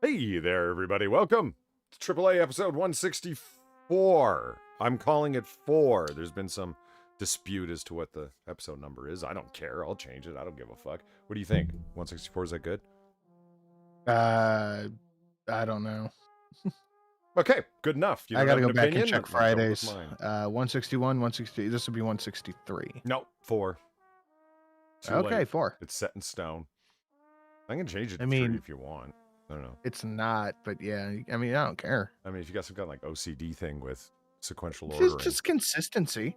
Hey there, everybody. Welcome to AAA episode 164. I'm calling it 4. There's been some dispute as to what the episode number is. I don't care. I'll change it. I don't give a fuck. What do you think? 164, is that good? I don't know. Okay, good enough. You I gotta go back opinion? and check Fridays. 161, 160. This would be 163. No, 4. Too Okay, late. 4. It's set in stone. I can change it to I mean, 3 if you want. I don't know. It's not, but yeah. I mean, I don't care. I mean, if you got some kind of like OCD thing with sequential It's ordering. just consistency.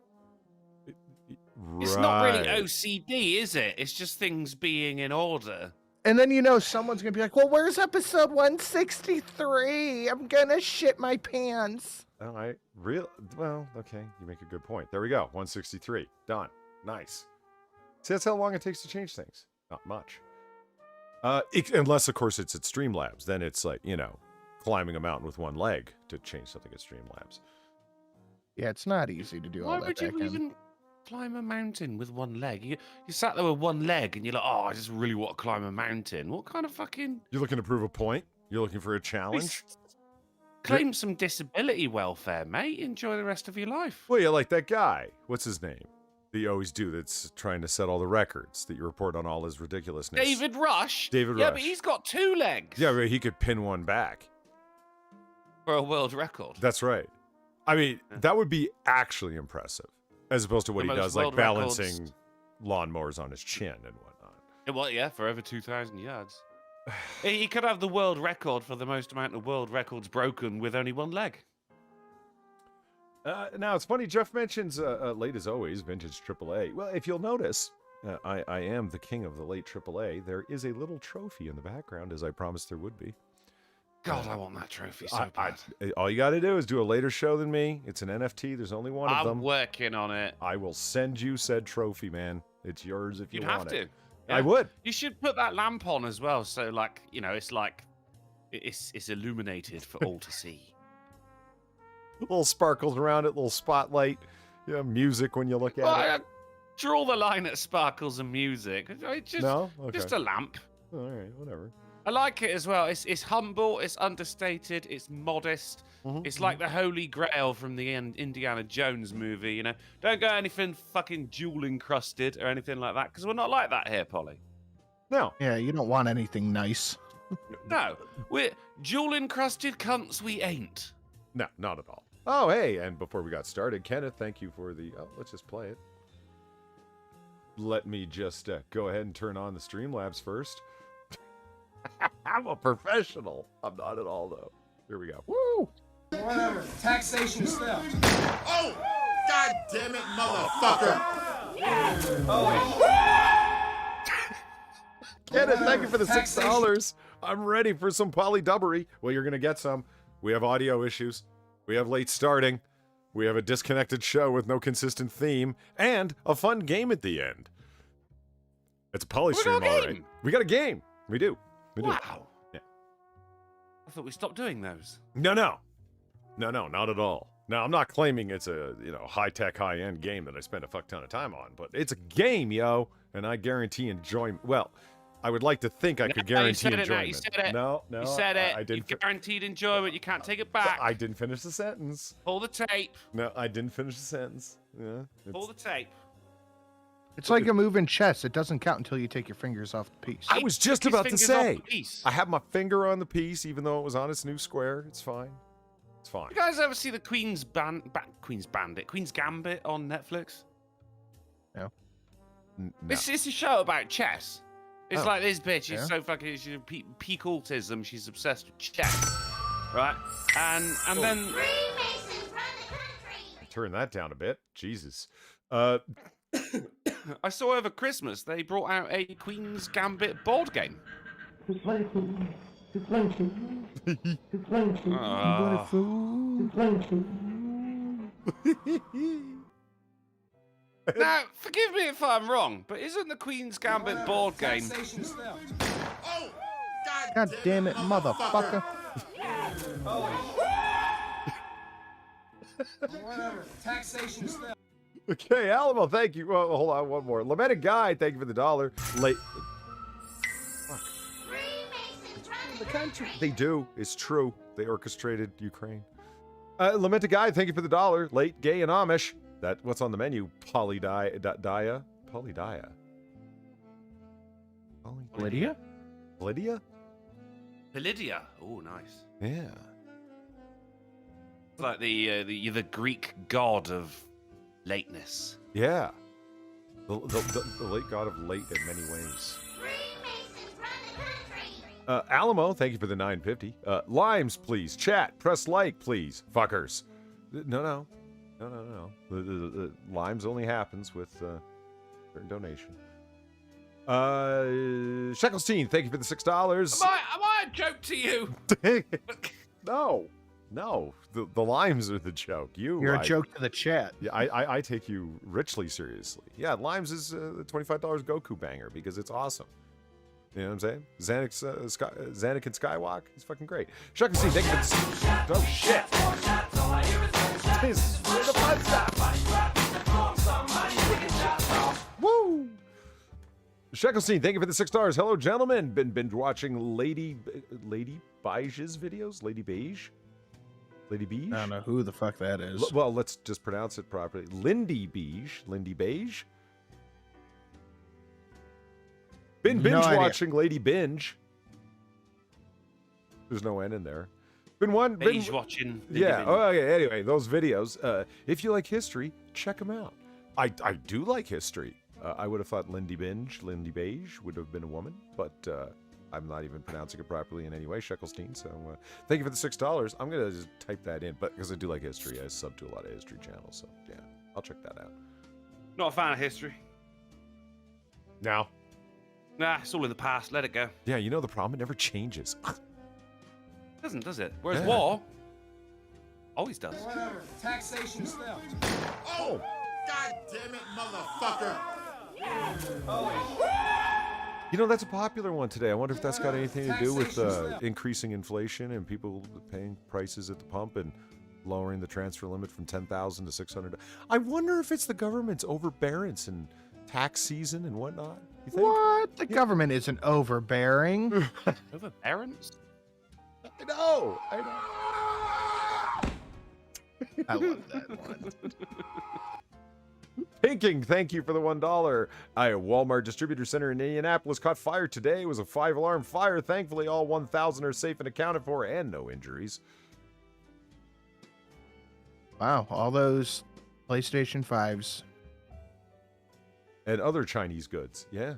Right. It's not really OCD, is it? It's just things being in order. And then you know someone's gonna be like, "Well, where's episode 163? I'm gonna shit my pants." All right. Well, okay. You make a good point. There we go. 163. Done. Nice. See, that's how long it takes to change things. Not much. Unless, of course, it's at Streamlabs. Then it's like, you know, climbing a mountain with one leg to change something at Streamlabs. Yeah, it's not easy to do all that. Why would you even climb a mountain with one leg? You sat there with one leg and you're like, oh, I just really want to climb a mountain. What kind of fucking... You're looking to prove a point? You're looking for a challenge? Claim some disability welfare, mate. Enjoy the rest of your life. Well, you're like that guy. What's his name? That you always do that's trying to set all the records, that you report on all his ridiculousness. David Rush? David Yeah, Rush. but he's got 2 legs. Yeah, but he could pin one back. For a world record. That's right. I mean, that would be actually impressive, as opposed to what he does, like balancing lawnmowers on his chin and whatnot. Well, yeah, for over 2,000 yards. He could have the world record for the most amount of world records broken with only one leg. Now, it's funny, Jeff mentions, late as always, vintage AAA. Well, if you'll notice, I am the king of the late AAA. There is a little trophy in the background, as I promised there would be. God, I want that trophy so bad. All you got to do is do a later show than me. It's an NFT. There's only one of them. I'm working on it. I will send you said trophy, man. It's yours if you want it. You'd have to. Yeah. I would. You should put that lamp on as well, so like, you know, it's like it's illuminated for all to see. Little sparkles around it, little spotlight, music when you look at it. Draw the line at sparkles and music. Just a lamp. All right, whatever. I like it as well. It's humble, it's understated, it's modest. It's like the Holy Grail from the Indiana Jones movie, you know. Don't go anything fucking jewel encrusted or anything like that, because we're not like that here, Polly. No. Yeah, you don't want anything nice. No, we're jewel encrusted cunts. We ain't. No, not at all. Oh, hey, and before we got started, Kenneth, thank you for the... Oh, let's just play it. Let me just go ahead and turn on the Streamlabs first. I'm a professional. I'm not at all, though. Here we go. Woo! Whatever. Taxation stuff. Oh! God damn it, motherfucker! Kenneth, thank you for the $6. I'm ready for some polydubbery. Well, you're going to get some. We have audio issues. We have late starting. We have a disconnected show with no consistent theme. And a fun game at the end. It's a polystream, all right. We got a game. We do. Wow. Yeah. I thought we stopped doing those. No, not at all. Now, I'm not claiming it's a, high-tech, high-end game that I spend a fuck ton of time on, but it's a game, yo, and I guarantee enjoyment. Well, I would like to think I could guarantee enjoyment. You said it. No, You said it. I didn't. You've guaranteed enjoyment. You can't take it back. I didn't finish the sentence. Pull the tape. No, I didn't finish the sentence. Yeah. Pull the tape. It's like a move in chess. It doesn't count until you take your fingers off the piece. I was just about to say. Piece. I have my finger on the piece, even though it was on its new square. It's fine. It's fine. You guys ever see the Queen's Gambit on Netflix? No. No. It's a show about chess. It's like this bitch. She's Yeah. so fucking she's peak autism. She's obsessed with chess, right? And then Freemasons run the country. Turn that down a bit. Jesus. I saw over Christmas they brought out a Queen's Gambit board game. Now, forgive me if I'm wrong, but isn't the Queen's Gambit board game? Taxation stuff. Oh! God damn it, motherfucker. Whatever. Taxation stuff. Okay, Alamo, thank you. Well, hold on, one more. Lamented Guy, thank you for the $1. Freemasons run the country. They do. It's true. They orchestrated Ukraine. Lamented Guy, thank you for the $1. Late, gay, and Amish. What's on the menu? Polydia. Lydia? Lydia? Lydia. Oh, nice. Yeah. It's like the Greek god of lateness. Yeah. The late god of late in many ways. Freemasons run the country. Alamo, thank you for the $9.50. Limes, please. Chat. Press like, please. Fuckers. No. The Limes only happens with certain donation. Sheckelstein, thank you for the $6. Am I a joke to you? No. The Limes are the joke. You're a joke to the chat. Yeah, I take you richly seriously. Yeah, Limes is the $25 Goku Banger because it's awesome. You know what I'm saying? Xanakin Skywalk, he's fucking great. Sheckelstein, thank you for the... Oh, shit. This is where the fun stops. Woo! Sheckelstein, thank you for the $6. Hello, gentlemen. Been binge watching Lady Beige's videos. Lady Beige. I don't know who the fuck that is. Well, let's just pronounce it properly. Lindy Beige. Been binge watching Lady Binge. There's no N in there. Binge watching. Yeah. Oh, yeah. Anyway, those videos. If you like history, check them out. I do like history. I would have thought Lindy Beige would have been a woman, but I'm not even pronouncing it properly in any way, Sheckelstein. So thank you for the $6. I'm gonna just type that in, but because I do like history, I sub to a lot of history channels. So yeah, I'll check that out. Not a fan of history. Now. Nah, it's all in the past. Let it go. Yeah, you know the problem. It never changes. Doesn't, does it? Whereas war always does. Whatever. Taxation is theft. Oh! God damn it, motherfucker! You know, that's a popular one today. I wonder if that's got anything to do with increasing inflation and people paying prices at the pump and lowering the transfer limit from $10,000 to $600. I wonder if it's the government's overbearance and tax season and whatnot. You think? What? The government isn't overbearing. Overbearance? I know. I love that one. Pinking, thank you for the $1. Walmart Distributor Center in Indianapolis caught fire today. It was a 5-alarm fire. Thankfully, all 1,000 are safe and accounted for and no injuries. Wow, all those PlayStation 5s. And other Chinese goods, yeah.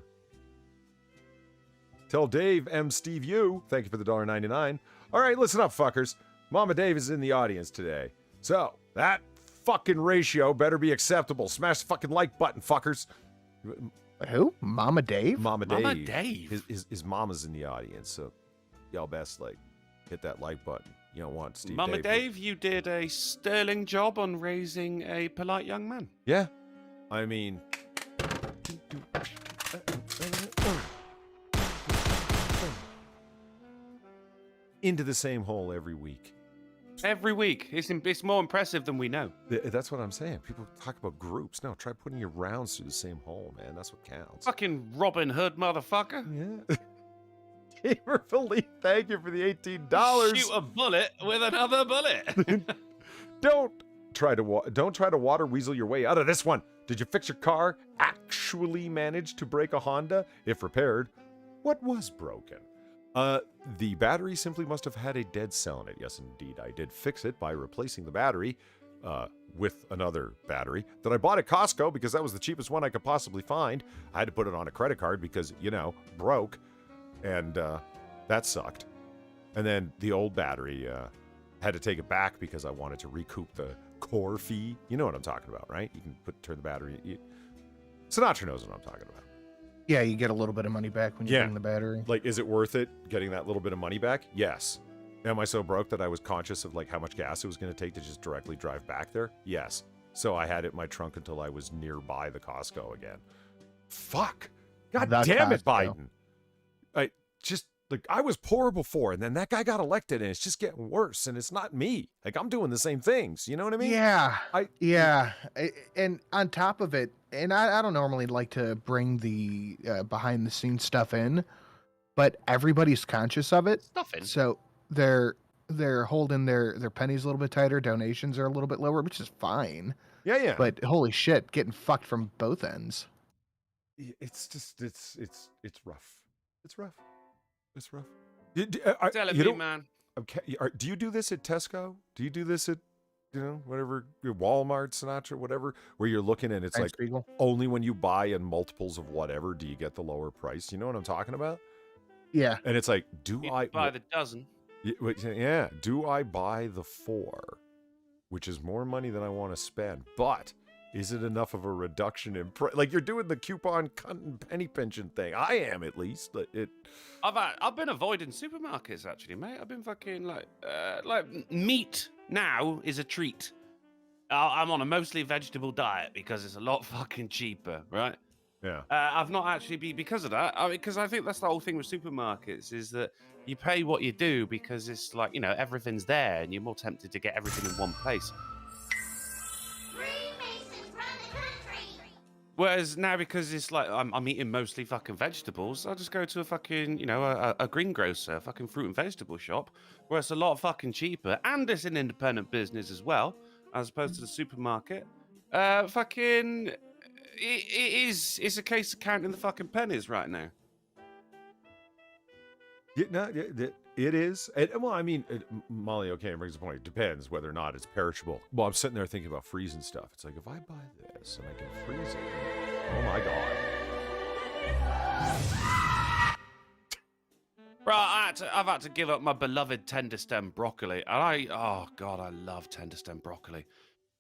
Tell Dave M. Steve U, thank you for the $1.99. All right, listen up, fuckers. Mama Dave is in the audience today. So, that fucking ratio better be acceptable. Smash the fucking like button, fuckers. Who? Mama Dave? Mama Dave. Mama Dave? His mama's in the audience, so y'all best, hit that like button. You don't want Steve Mama Dave. Dave, you did a sterling job on raising a polite young man. Yeah. I mean... into the same hole every week. Every week. It's more impressive than we know. That's what I'm saying. People talk about groups. No, try putting your rounds through the same hole, man. That's what counts. Fucking Robin Hood, motherfucker. Yeah. Gamer Philippe, thank you for the $18. Shoot a bullet with another bullet. Don't try to water weasel your way out of this one. Did you fix your car? Actually manage to break a Honda? If repaired, what was broken? The battery simply must have had a dead cell in it. Yes, indeed, I did fix it by replacing the battery with another battery that I bought at Costco because that was the cheapest one I could possibly find. I had to put it on a credit card because, broke, and that sucked. And then the old battery, had to take it back because I wanted to recoup the core fee. You know what I'm talking about, right? You can turn the battery. Sinatra knows what I'm talking about. Yeah, you get a little bit of money back when you bring the battery. Is it worth it getting that little bit of money back? Yes. Am I so broke that I was conscious of how much gas it was going to take to just directly drive back there? Yes. So I had it in my trunk until I was nearby the Costco again. Fuck. God damn it, Biden. I was poor before, and then that guy got elected, and it's just getting worse, and it's not me. I'm doing the same things. You know what I mean? Yeah. And on top of it, and I don't normally like to bring the behind-the-scenes stuff in, but everybody's conscious of it. Stuffing. So they're holding their pennies a little bit tighter. Donations are a little bit lower, which is fine. Yeah. But holy shit, getting fucked from both ends. It's just it's rough. It's rough. It's rough. Man. Okay, do you do this at Tesco? Do you do this at whatever, Walmart, Sinatra, whatever, where you're looking and it's like Spiegel. only when you buy in multiples of whatever do you get the lower price? You know what I'm talking about? Yeah. And it's like, do You I buy the dozen? Yeah, do I buy the 4, which is more money than I want to spend, but is it enough of a reduction in price? Like, you're doing the coupon penny pension thing. I am, at least. I've been avoiding supermarkets actually, mate. I've been fucking like meat now is a treat. I'm on a mostly vegetable diet because it's a lot fucking cheaper, right? Yeah. I've not actually because of that. Because I think that's the whole thing with supermarkets is that you pay what you do because it's like everything's there and you're more tempted to get everything in one place. Whereas now, because it's like I'm eating mostly fucking vegetables, I'll just go to a fucking, a greengrocer, a fucking fruit and vegetable shop, where it's a lot fucking cheaper, and it's an independent business as well, as opposed to the supermarket. It's a case of counting the fucking pennies right now. It is. Well, I mean, Molly, okay, brings a point. It depends whether or not it's perishable. Well, I'm sitting there thinking about freezing stuff. It's like, if I buy this and I can freeze it, oh my God. Bro, I've had to give up my beloved tender stem broccoli. And oh God, I love tender stem broccoli.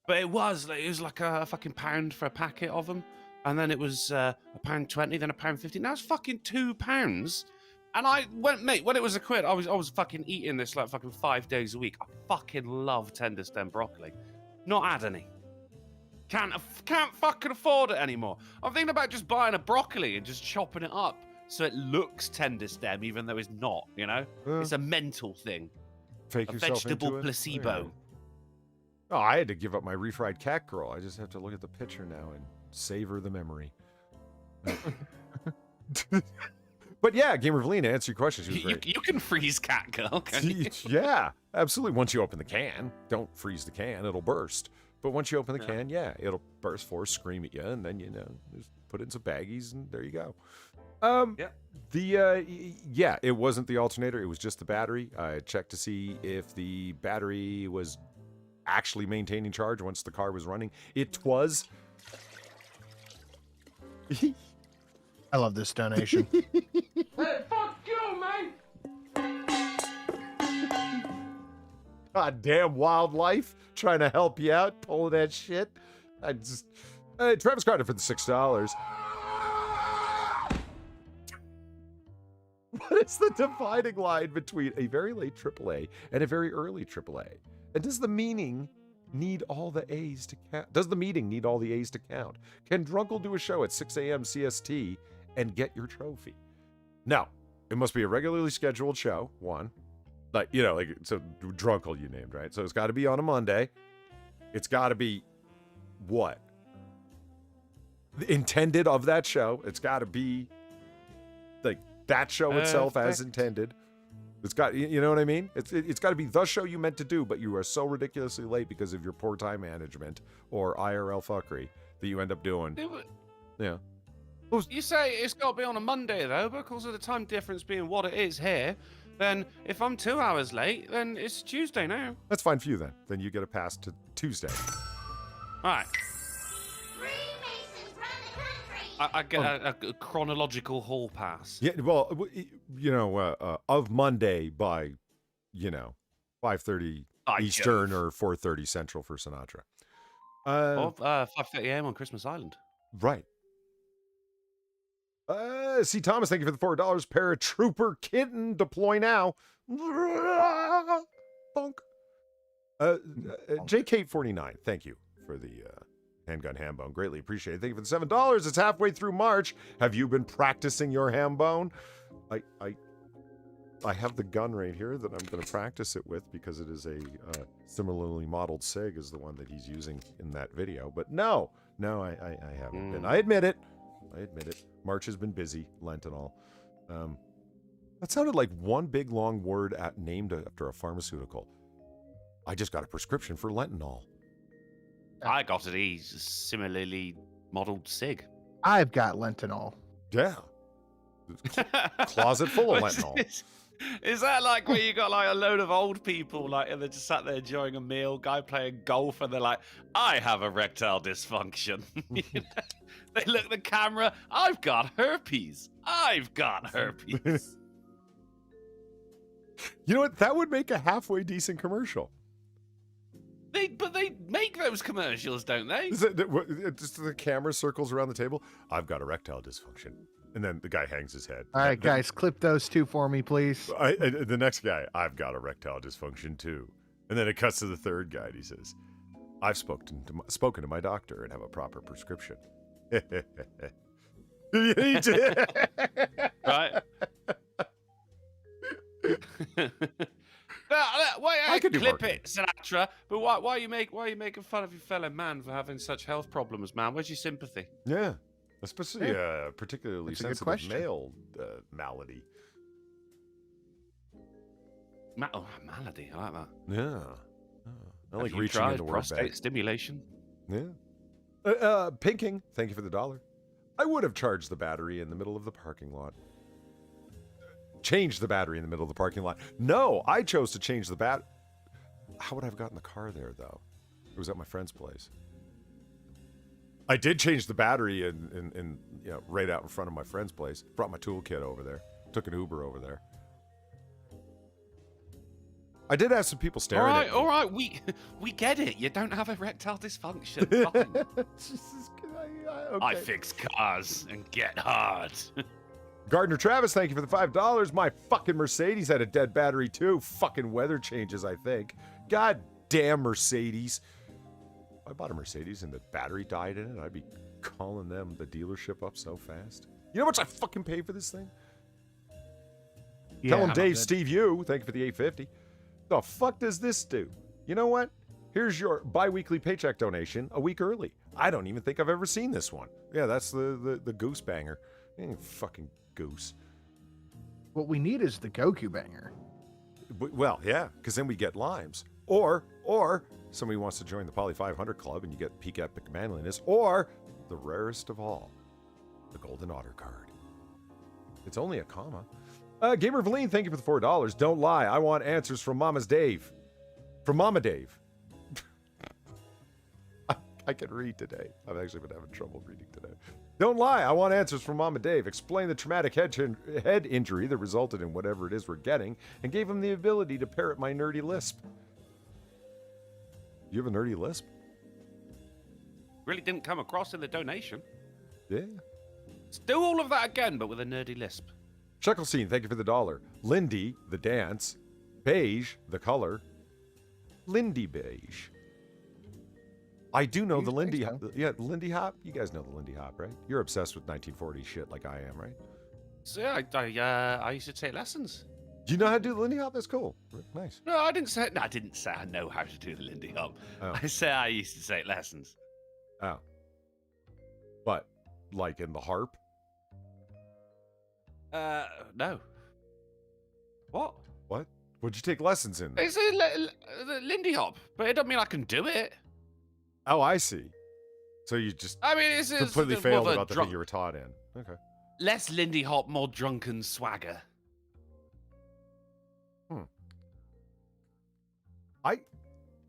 But it was like a fucking £1 for a packet of them. And then it was £1.20, then £1.50. Now it's fucking £2. And I went, mate, when it was £1, I was fucking eating this like fucking 5 days a week. I fucking love tender stem broccoli. Not had any. Can't fucking afford it anymore. I'm thinking about just buying a broccoli and just chopping it up so it looks tender stem, even though it's not, It's a mental thing. Fake a yourself vegetable into it. placebo. Yeah. Oh, I had to give up my refried cat girl. I just have to look at the picture now and savor the memory. But yeah, Gamer Valina, answer your question. She was great. You can freeze cat girl, can you? Yeah, absolutely. Once you open the can, don't freeze the can; it'll burst. But once you open the can, yeah, it'll burst forth, scream at you, and then just put it in some baggies, and there you go. It wasn't the alternator; it was just the battery. I checked to see if the battery was actually maintaining charge once the car was running. It was. I love this donation. Hey, fuck you, man! Goddamn wildlife trying to help you out, pulling that shit. Travis Carter for the $6. What is the dividing line between a very late AAA and a very early AAA? And does the meaning need all the A's to count? Does the meeting need all the A's to count? Can Drunkle do a show at 6 a.m. CST and get your trophy? No. It must be a regularly scheduled show, one. So Drunkle you named, right? So it's got to be on a Monday. It's got to be what? The intended of that show. It's got to be like that show itself as intended. It's got, you know what I mean? It's got to be the show you meant to do, but you are so ridiculously late because of your poor time management or IRL fuckery that you end up doing. Yeah. You say it's got to be on a Monday, though, because of the time difference being what it is here. Then if I'm 2 hours late, then it's Tuesday now. That's fine for you, then. Then you get a pass to Tuesday. All right. I get a chronological hall pass. Yeah, well, of Monday by, 5:30 Eastern or 4:30 Central for Sinatra. 5:30 a.m. on Christmas Island. Right. C. Thomas, thank you for the $4. Paratrooper Kitten, deploy now. Bonk. JK49, thank you for the Handgun Hambone. Greatly appreciated. Thank you for the $7. It's halfway through March. Have you been practicing your Hambone? I have the gun right here that I'm going to practice it with because it is a similarly modeled SIG as the one that he's using in that video. But no, I haven't been. I admit it. March has been busy, Lent and all. That sounded like one big long word named after a pharmaceutical. I just got a prescription for Lentinol. I got a similarly modelled cig. I've got Lentinol. Yeah. Closet full of Lentinol. Is that like where you got like a load of old people like and they're just sat there enjoying a meal, guy playing golf, and they're like, I have erectile dysfunction. You know? They look at the camera, I've got herpes. I've got herpes. You know what? That would make a halfway decent commercial. But they make those commercials, don't they? Is it just the camera circles around the table? I've got erectile dysfunction. And then the guy hangs his head. All right, guys, clip those two for me, please. The next guy, I've got erectile dysfunction too. And then it cuts to the third guy and he says, I've spoken to my doctor and have a proper prescription. Right? I could do clip marketing. it, Sinatra. But why are you making fun of your fellow man for having such health problems, man? Where's your sympathy? Yeah. Especially a particularly That's a good sensitive question. male malady. Malady, I like that. Yeah. I like Have you reaching tried in the word prostate bag. stimulation? Yeah. Pinking, thank you for the $1. I would have charged the battery in the middle of the parking lot. Changed the battery in the middle of the parking lot. No, I chose to change the bat. How would I have gotten the car there, though? It was at my friend's place. I did change the battery in right out in front of my friend's place. Brought my toolkit over there. Took an Uber over there. I did have some people staring at me. All right, we get it. You don't have erectile dysfunction. Fine. Okay. I fix cars and get hard. Gardner Travis, thank you for the $5. My fucking Mercedes had a dead battery too. Fucking weather changes, I think. God damn Mercedes. If I bought a Mercedes and the battery died in it, I'd be calling them the dealership up so fast. You know how much I fucking pay for this thing? Tell him Dave, Steve, you. Thank you for the $8.50. The fuck does this do? You know what? Here's your bi-weekly paycheck donation a week early. I don't even think I've ever seen this one. Yeah, that's the Goose Banger. Fucking Goose. What we need is the Goku Banger. Well, yeah, because then we get limes. Or somebody wants to join the Poly 500 Club and you get peak epic manliness. Or, the rarest of all, the Golden Otter card. It's only a comma. Gamer Valine, thank you for the $4. Don't lie, I want answers from Mama's Dave. From Mama Dave. I can read today. I've actually been having trouble reading today. Don't lie, I want answers from Mama Dave. Explain the traumatic head injury that resulted in whatever it is we're getting, and gave him the ability to parrot my nerdy lisp. You have a nerdy lisp? Really didn't come across in the donation. Yeah. Let's do all of that again, but with a nerdy lisp. Shucklecene, thank you for the $1. Lindy, the dance. Beige, the color. Lindy beige. I do know the Lindy Hop. Yeah, Lindy Hop. You guys know the Lindy Hop, right? You're obsessed with 1940s shit like I am, right? So yeah, I used to take lessons. Do you know how to do the Lindy Hop? That's cool. Nice. No, I didn't say I know how to do the Lindy Hop. Oh. I said I used to take lessons. Oh. But, like in the harp? No. What? What? What'd you take lessons in? It's the Lindy Hop, but it doesn't mean I can do it. Oh, I see. So you just I mean, it's completely more failed of a about the thing you were taught in. Okay. less Lindy Hop, more drunken swagger.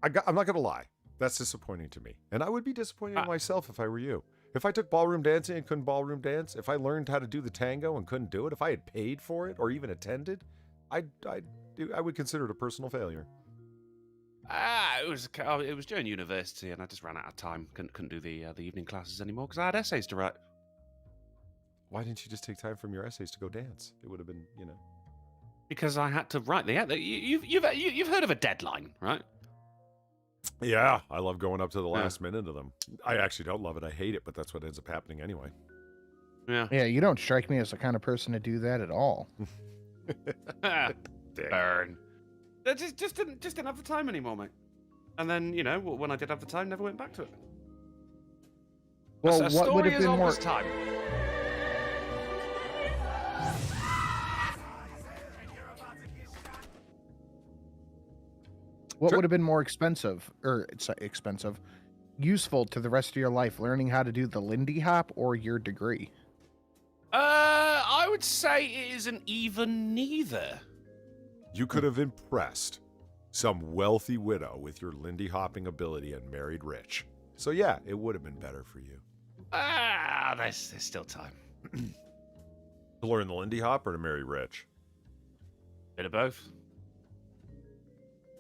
I'm not gonna lie. That's disappointing to me, and I would be disappointed in myself if I were you. If I took ballroom dancing and couldn't ballroom dance, if I learned how to do the tango and couldn't do it, if I had paid for it or even attended, I would consider it a personal failure. It was during university, and I just ran out of time. Couldn't do the evening classes anymore because I had essays to write. Why didn't you just take time from your essays to go dance? It would have been, Because I had to write the. You've heard of a deadline, right? Yeah, I love going up to the last minute of them. I actually don't love it. I hate it, but that's what ends up happening anyway. Yeah. Yeah, you don't strike me as the kind of person to do that at all. Burn. Just didn't have the time anymore, mate. And then, when I did have the time, never went back to it. Well, A what would story have as been old more as time. What Sure. would have been more expensive, or it's expensive, useful to the rest of your life, learning how to do the Lindy Hop or your degree? I would say it is an even neither. You could have impressed some wealthy widow with your Lindy hopping ability and married rich. So yeah, it would have been better for you. There's still time. To learn the Lindy hop or to marry rich? Bit of both.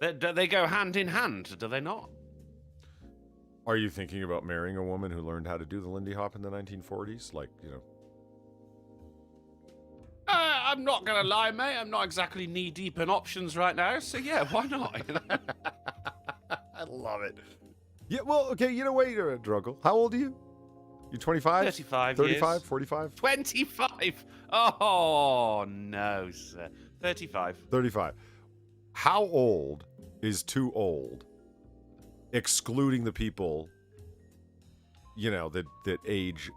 They go hand in hand, do they not? Are you thinking about marrying a woman who learned how to do the Lindy hop in the 1940s? Like, I'm not gonna lie, mate. I'm not exactly knee deep in options right now, so yeah, why not? I love it. Yeah, well, okay, wait, Druggle. How old are you? You 25? 35 35? years. 45? 25. Oh no, sir. 35. 35. How old is too old, excluding the people, that age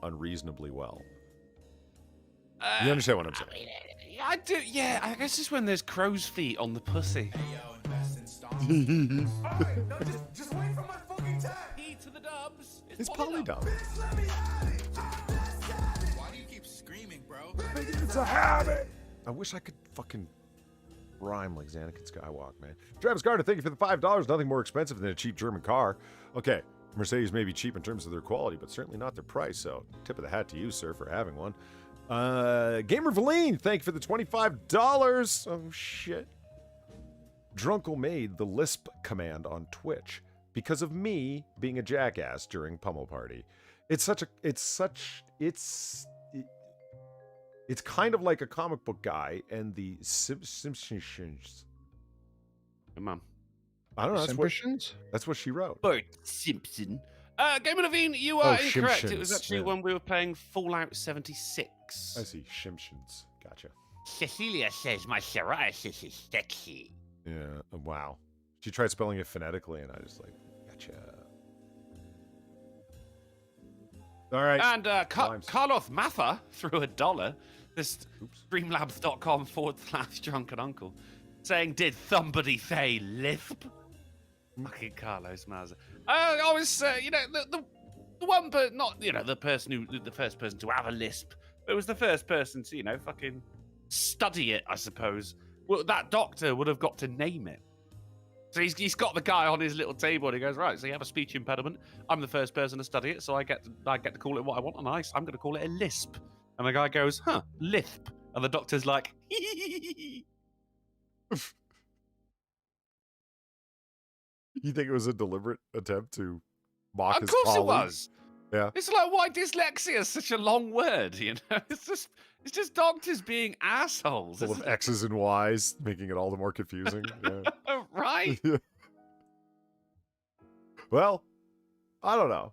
unreasonably well? You understand what I'm saying? I do. Yeah, I guess it's when there's crow's feet on the pussy. Just wait for my fucking time. E to the dubs. It's polydub. Why do you keep screaming, bro? It's a habit. I wish I could fucking rhyme like Anakin Skywalker, man. Travis Carter, thank you for the $5. Nothing more expensive than a cheap German car. Okay, Mercedes may be cheap in terms of their quality, but certainly not their price. So, tip of the hat to you, sir, for having one. Gamer Valine, thank you for the $25. Oh shit. Drunkle made the Lisp command on Twitch because of me being a jackass during Pummel Party. It's kind of like a comic book guy and the Simpsons. Come on. I don't know. Simpsons? That's what she wrote. Bert Simpson. Gamer Levine, you are incorrect. It was Simpsons, actually yeah. when we were playing Fallout 76. I see. Simpsons. Gotcha. Cecilia says my psoriasis is sexy. Yeah. Wow. She tried spelling it phonetically, and I just gotcha. All right. And Rhymes. Carlos Matha threw $1. This streamlabs.com/drunken uncle saying, did somebody say lisp? Fucking Carlos Mazza. I was, the one, but not, the first person to have a lisp. But it was the first person to, fucking study it, I suppose. Well, that doctor would have got to name it. So he's got the guy on his little table, and he goes, right, so you have a speech impediment. I'm the first person to study it, so I get to call it what I want, and I'm going to call it a lisp. And the guy goes, lisp. And the doctor's like, You think it was a deliberate attempt to mock his Of course colleague? it was. Yeah. It's like, why dyslexia is such a long word, It's just doctors being assholes. Full of X's and Y's, making it all the more confusing. Yeah. Right? Yeah. Well, I don't know.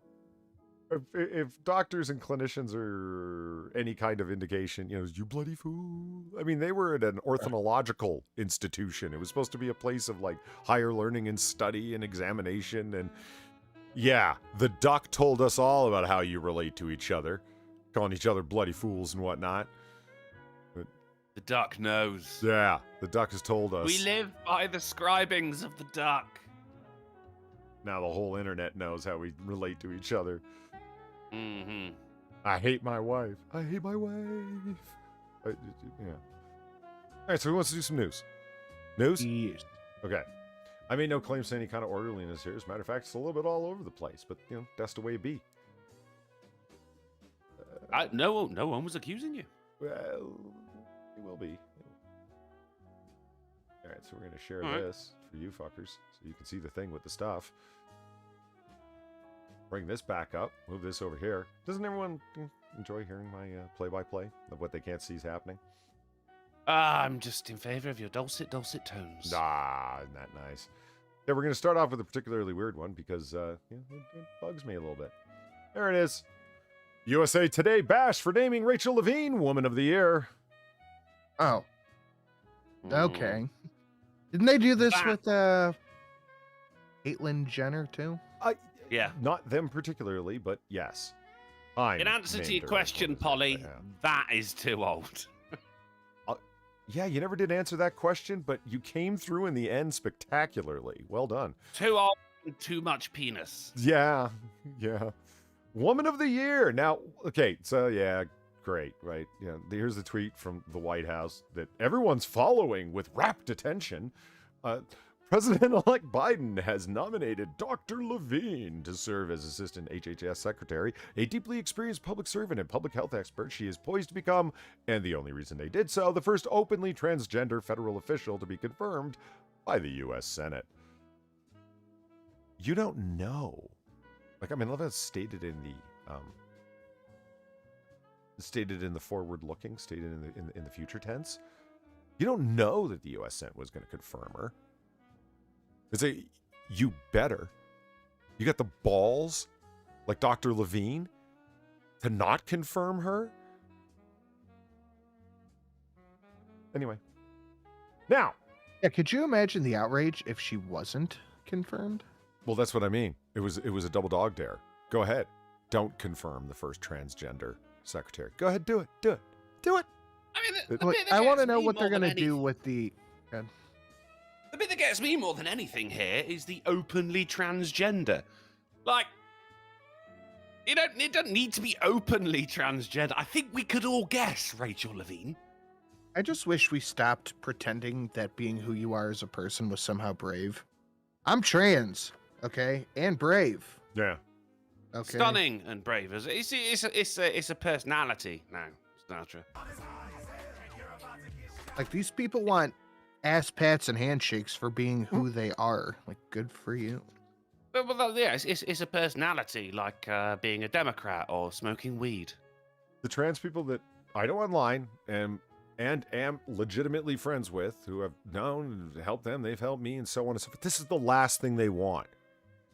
If doctors and clinicians are any kind of indication, you bloody fool. I mean, they were at an ornithological institution. It was supposed to be a place of higher learning and study and examination. And yeah, the duck told us all about how you relate to each other, calling each other bloody fools and whatnot. The duck knows. Yeah, the duck has told us. We live by the scribings of the duck. Now the whole internet knows how we relate to each other. Mm-hmm. I hate my wife. I hate my wife. Yeah. All right, so who wants to do some news? News? Yes. Okay. I made no claims to any kind of orderliness here. As a matter of fact, it's a little bit all over the place, but, that's the way it be. No one was accusing you. Well, it will be. All right, so we're going to share All right. this for you fuckers so you can see the thing with the stuff. Bring this back up. Move this over here. Doesn't everyone enjoy hearing my play-by-play of what they can't see is happening? I'm just in favor of your dulcet tones. Ah, isn't that nice? Yeah, we're going to start off with a particularly weird one because it bugs me a little bit. There it is. USA Today bash for naming Rachel Levine Woman of the Year. Oh. Okay. Didn't they do this with Caitlyn Jenner too? Yeah. Not them particularly, but yes. In In answer to your question, Polly, that is too old. yeah, you never did answer that question, but you came through in the end spectacularly. Well done. Too old and too much penis. Yeah. Woman of the Year. Now, okay, so yeah, great, right? Yeah, here's the tweet from the White House that everyone's following with rapt attention. President-elect Biden has nominated Dr. Levine to serve as Assistant HHS Secretary, a deeply experienced public servant and public health expert. She is poised to become, and the only reason they did so, the first openly transgender federal official to be confirmed by the U.S. Senate. You don't know. Like, I mean, I love how it's stated in the forward-looking, stated in the future tense. You don't know that the U.S. Senate was going to confirm her. It's a, you better. You got the balls, like Dr. Levine, to not confirm her? Anyway. Now. Yeah, could you imagine the outrage if she wasn't confirmed? Well, that's what I mean. It was a double dog dare. Go ahead. Don't confirm the first transgender secretary. Go ahead, do it. Do it. Do it. I mean, Look, I want to know what they're going to do with the... The bit that gets me more than anything here is the openly transgender. Like, it doesn't need to be openly transgender. I think we could all guess, Rachel Levine. I just wish we stopped pretending that being who you are as a person was somehow brave. I'm trans, okay, and brave. Yeah. Okay. Stunning and brave. It's a personality now, Sinatra. Like, these people want ass pats and handshakes for being who they are. Like, good for you. Well, yeah, it's a personality, like being a Democrat or smoking weed. The trans people that I know online and am legitimately friends with, who have known, helped them, they've helped me, and so on and so forth. This is the last thing they want.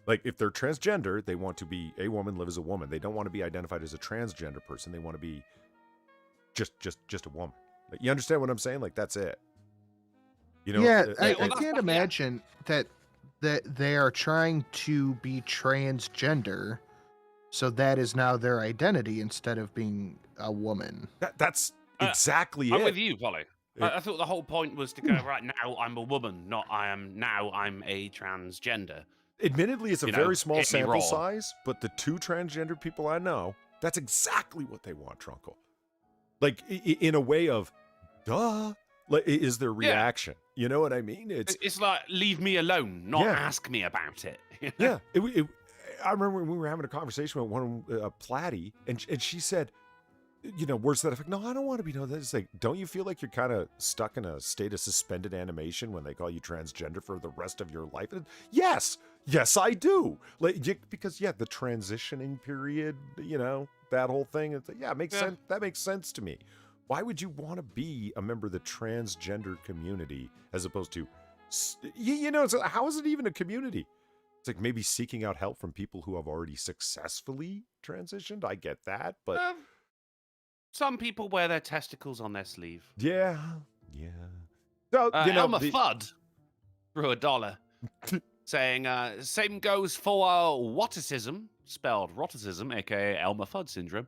Like, if they're transgender, they want to be a woman, live as a woman. They don't want to be identified as a transgender person. They want to be just a woman. Like, you understand what I'm saying? Like, that's it. You know, yeah, I can't imagine that they are trying to be transgender, so that is now their identity instead of being a woman. That's exactly it. I'm with you, Polly. I thought the whole point was to go, right, now I'm a woman, not I'm a transgender. Admittedly, it's a very small sample size, but the two transgender people I know, that's exactly what they want, Trunkle. Like, in a way of, duh, like, is their reaction. Yeah. You know what I mean? It's like, leave me alone, not ask me about it. Yeah. I remember when we were having a conversation with one Platy, and she said, you know, words that effect. No, I don't want to be known. It's like, don't you feel like you're kind of stuck in a state of suspended animation when they call you transgender for the rest of your life? And yes, I do. Like, because the transitioning period, you know, that whole thing. It's like, it makes sense. That makes sense to me. Why would you want to be a member of the transgender community as opposed to, you know, how is it even a community? It's like maybe seeking out help from people who have already successfully transitioned. I get that, but some people wear their testicles on their sleeve. Yeah. So, you know, Elmer Fudd threw $1 saying, same goes for whatism, spelled roticism, aka Elmer Fudd syndrome.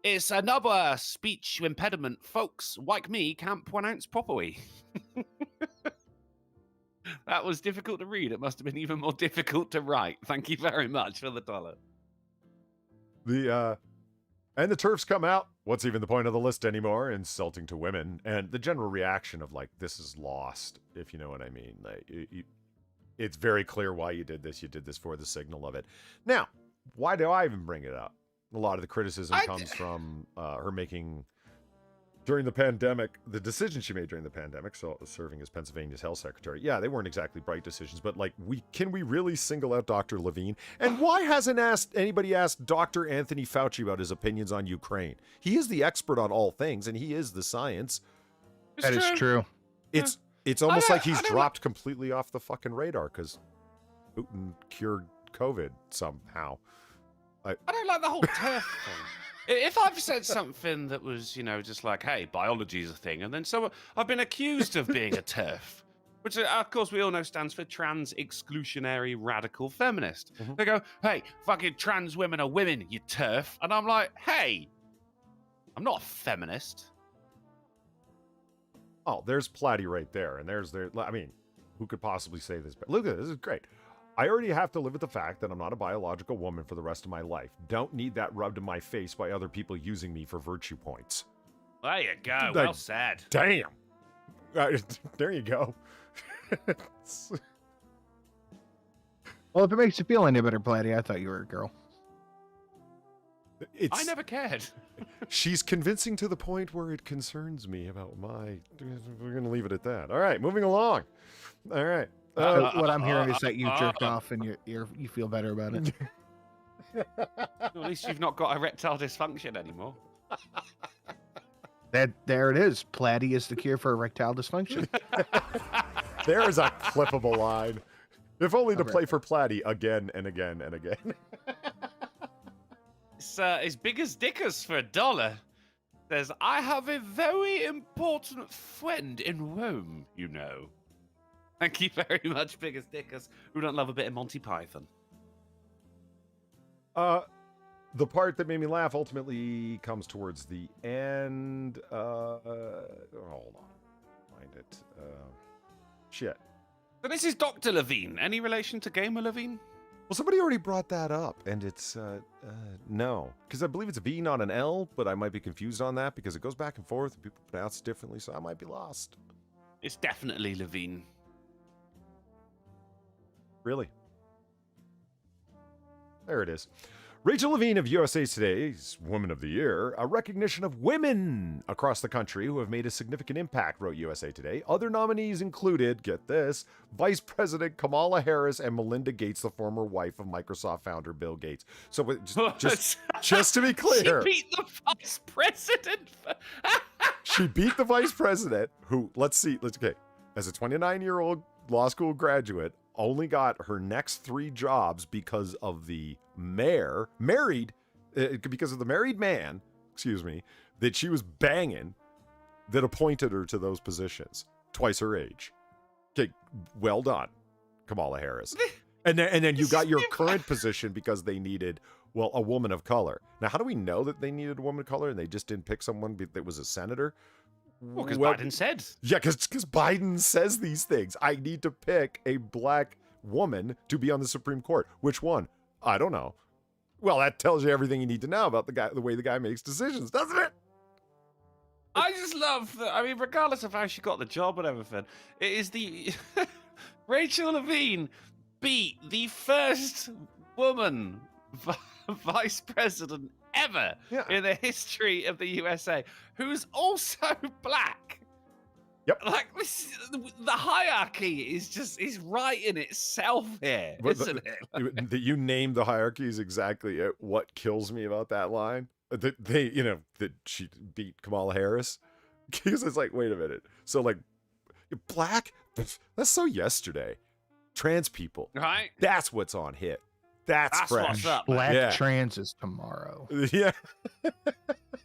It's another speech impediment folks like me can't pronounce properly. That was difficult to read. It must have been even more difficult to write. Thank you very much for the $1. And the TERFs come out. What's even the point of the list anymore? Insulting to women. And the general reaction of, like, this is lost, if you know what I mean. Like, it's very clear why you did this. You did this for the signal of it. Now, why do I even bring it up? A lot of the criticism comes from her making, during the pandemic, the decision she made during the pandemic, so serving as Pennsylvania's health secretary. Yeah, they weren't exactly bright decisions, but, like, can we really single out Dr. Levine? And why hasn't anybody asked Dr. Anthony Fauci about his opinions on Ukraine? He is the expert on all things, and he is the science. That is true. It's almost like he's dropped completely off the fucking radar because Putin cured COVID somehow. I don't like the whole TERF thing. If I've said something that was, you know, just like, hey, biology's a thing, and then I've been accused of being a TERF, which, of course, we all know stands for trans exclusionary radical feminist. Mm-hmm. They go, hey, fucking trans women are women, you TERF. And I'm like, hey, I'm not a feminist. Oh, there's Platy right there, and there's their. I mean, who could possibly say this? But look at this. This is great. I already have to live with the fact that I'm not a biological woman for the rest of my life. Don't need that rubbed in my face by other people using me for virtue points. There you go. Well said. Damn. There you go. Well, if it makes you feel any better, Platy, I thought you were a girl. I never cared. She's convincing to the point where it concerns me about my... We're going to leave it at that. All right, moving along. All right. What I'm hearing is that you jerked off and you feel better about it. Well, at least you've not got erectile dysfunction anymore. There it is. Platy is the cure for erectile dysfunction. There is a clippable line. If only to play for Platy again and again and again. It's as big as Dickers for $1. Says, I have a very important friend in Rome, you know. Thank you very much, Big as Dickers. Who don't love a bit of Monty Python? The part that made me laugh ultimately comes towards the end. Hold on. Find it. Shit. So this is Dr. Levine. Any relation to Gamer Levine? Well, somebody already brought that up, and it's, no. Because I believe it's a V, not an L, but I might be confused on that because it goes back and forth and people pronounce it differently, so I might be lost. It's definitely Levine. Really? There it is. Rachel Levine of USA Today's Woman of the Year, a recognition of women across the country who have made a significant impact, wrote USA Today. Other nominees included, get this, Vice President Kamala Harris and Melinda Gates, the former wife of Microsoft founder Bill Gates. So just to be clear. She beat the Vice President. She beat the Vice President, who, okay, as a 29-year-old law school graduate, only got her next 3 jobs because of the married man, that she was banging that appointed her to those positions. Twice her age. Okay, well done, Kamala Harris. And then you got your current position because they needed, well, a woman of color. Now, how do we know that they needed a woman of color and they just didn't pick someone that was a senator? Well, because Biden said. Yeah, because Biden says these things. I need to pick a black woman to be on the Supreme Court. Which one? I don't know. Well, that tells you everything you need to know about the way the guy makes decisions, doesn't it? I just love that. I mean, regardless of how she got the job and everything, it is the Rachel Levine beat the first woman vice president ever in the history of the USA, who's also black. Yep. Like the hierarchy is writing itself here, isn't it? That you named the hierarchy is exactly it. What kills me about that line, that she beat Kamala Harris, because it's like, wait a minute. So like, black, that's so yesterday. Trans people, right? That's what's on hit. That's fresh. What's up, Black trans is tomorrow. Yeah.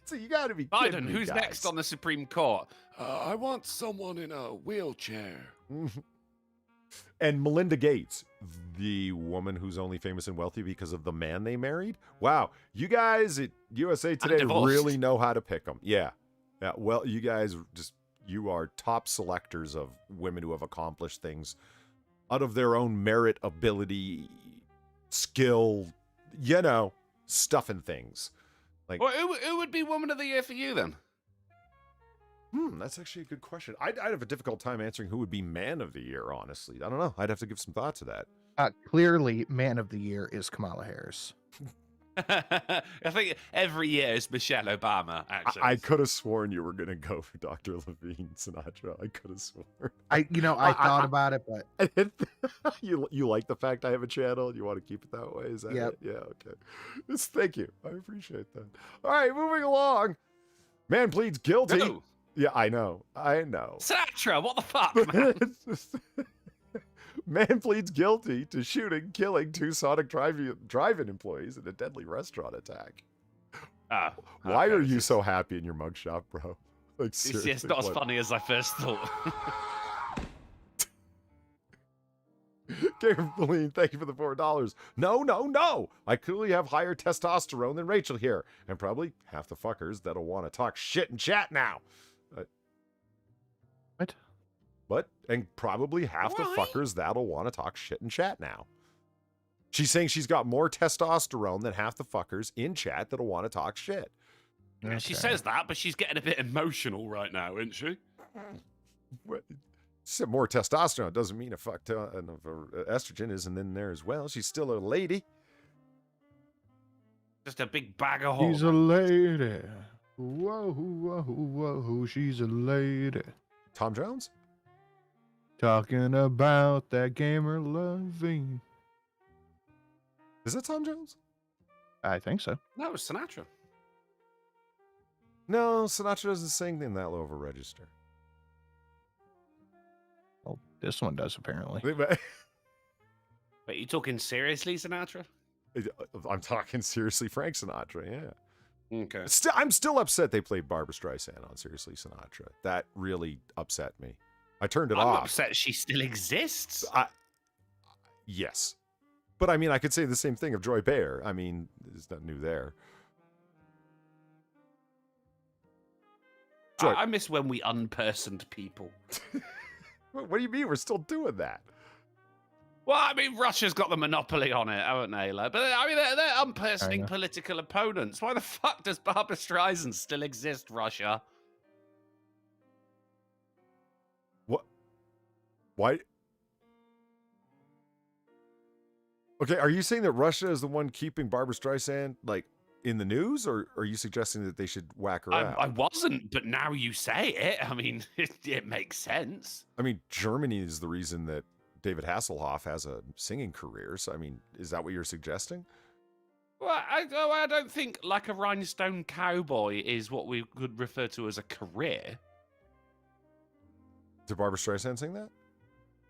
So you got to be kidding Biden, me, who's guys. next on the Supreme Court? I want someone in a wheelchair. And Melinda Gates, the woman who's only famous and wealthy because of the man they married. Wow, you guys at USA Today really know how to pick them. Yeah. Well, you guys you are top selectors of women who have accomplished things out of their own merit, ability, skill, stuff and things. Like, well, who would be Woman of the Year for you then? That's actually a good question. I'd have a difficult time answering who would be Man of the Year, honestly. I don't know. I'd have to give some thought to that. Clearly, Man of the Year is Kamala Harris. I think every year is Michelle Obama, actually. I could have sworn you were going to go for Dr. Levine Sinatra. I could have sworn. I thought about it, but you like the fact I have a channel and you want to keep it that way? Is that it? Yeah, okay. Thank you. I appreciate that. All right, moving along. Man pleads guilty. No. Yeah, I know. Sinatra, what the fuck, man? Man pleads guilty to killing 2 Sonic drive-in employees in a deadly restaurant attack. Why are you so happy in your mugshot, bro? Like, seriously, it's not as funny as I first thought. Gabriel, thank you for the $4. No. I clearly have higher testosterone than Rachel here, and probably half the fuckers that'll want to talk shit and chat now. What? And probably half the Why? fuckers that'll want to talk shit in chat now. She's saying she's got more testosterone than half the fuckers in chat that'll want to talk shit. Yeah, she Okay. says that, but she's getting a bit emotional right now, isn't she? What? She said more testosterone doesn't mean a fuck ton of estrogen isn't in there as well. She's still a lady. Just a big bag of She's a hormones. lady. Whoa, whoa, whoa, she's a lady. Tom Jones? Talking about that gamer loving. Is that Tom Jones? I think so. No, it was Sinatra. No, Sinatra doesn't sing in that low of a register. Well, this one does apparently. Wait, you talking seriously, Sinatra? I'm talking seriously Frank Sinatra, yeah. Okay. I'm still upset they played Barbra Streisand on Seriously Sinatra. That really upset me. I turned it I'm off. upset she still exists. Yes. But I mean, I could say the same thing of Joy Behar. I mean, there's nothing new there. Joy, I miss when we unpersoned people. what do you mean we're still doing that? Well, I mean, Russia's got the monopoly on it, haven't they? Like, but I mean, they're unpersoning know. political opponents. Why the fuck does Barbra Streisand still exist, Russia? What? Why? Okay, are you saying that Russia is the one keeping Barbra Streisand, like, in the news, or are you suggesting that they should whack her out? I wasn't, but now you say it. I mean, it makes sense. I mean, Germany is the reason that David Hasselhoff has a singing career. So, I mean, is that what you're suggesting? Well, I don't think like a rhinestone cowboy is what we could refer to as a career. Did Barbra Streisand sing that?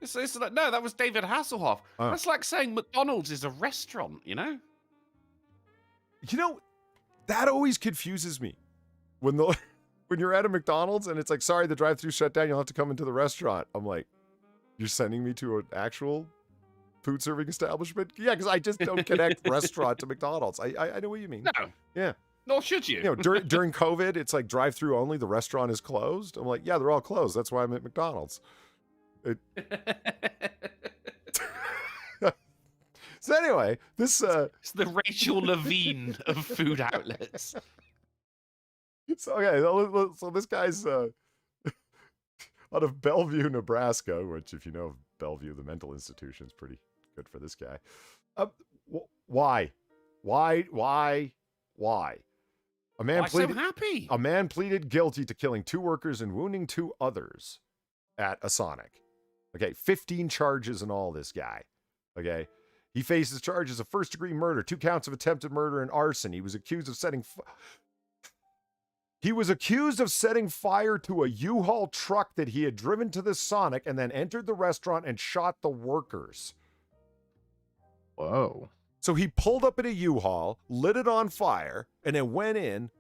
It's like, no, that was David Hasselhoff. Oh. That's like saying McDonald's is a restaurant, you know? You know, that always confuses me. When you're at a McDonald's and it's like, sorry, the drive-thru shut down, you'll have to come into the restaurant. I'm like, you're sending me to an actual food serving establishment? Yeah, because I just don't connect restaurant to McDonald's. I know what you mean. No. Yeah. Nor should you. You know, during COVID, it's like drive-through only. The restaurant is closed. I'm like, yeah, they're all closed. That's why I'm at McDonald's. So anyway, this It's the Rachel Levine of food outlets. so this guy's out of Bellevue, Nebraska, which, if you know of Bellevue, the mental institution, is pretty good for this guy. Why? A man Why pleaded so happy? A man pleaded guilty to killing 2 workers and wounding 2 others at a Sonic. Okay, 15 charges in all, this guy. Okay, he faces charges of first-degree murder, 2 counts of attempted murder, and arson. He was accused of setting fire to a U-Haul truck that he had driven to the Sonic and then entered the restaurant and shot the workers. Whoa. So he pulled up at a U-Haul, lit it on fire, and then went in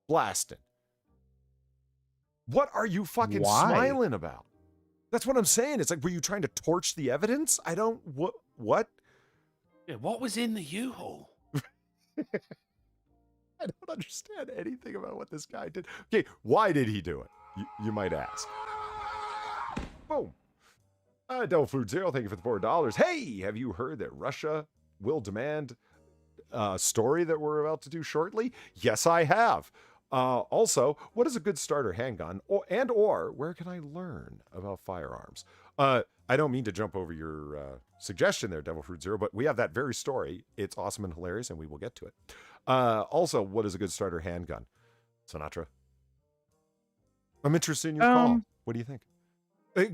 blasting. What are you fucking smiling about? That's what I'm saying. It's like, were you trying to torch the evidence? I don't... What? Yeah, what was in the U-Haul? I don't understand anything about what this guy did. Okay, why did he do it? You might ask. Boom. Devil Food Zero, thank you for the $4. Hey, have you heard that Russia will demand a story that we're about to do shortly? Yes, I have. Also, what is a good starter handgun? Or where can I learn about firearms? I don't mean to jump over your suggestion there, Devil Fruit Zero, but we have that very story. It's awesome and hilarious, and we will get to it. Also, what is a good starter handgun? Sinatra? I'm interested in your call. What do you think?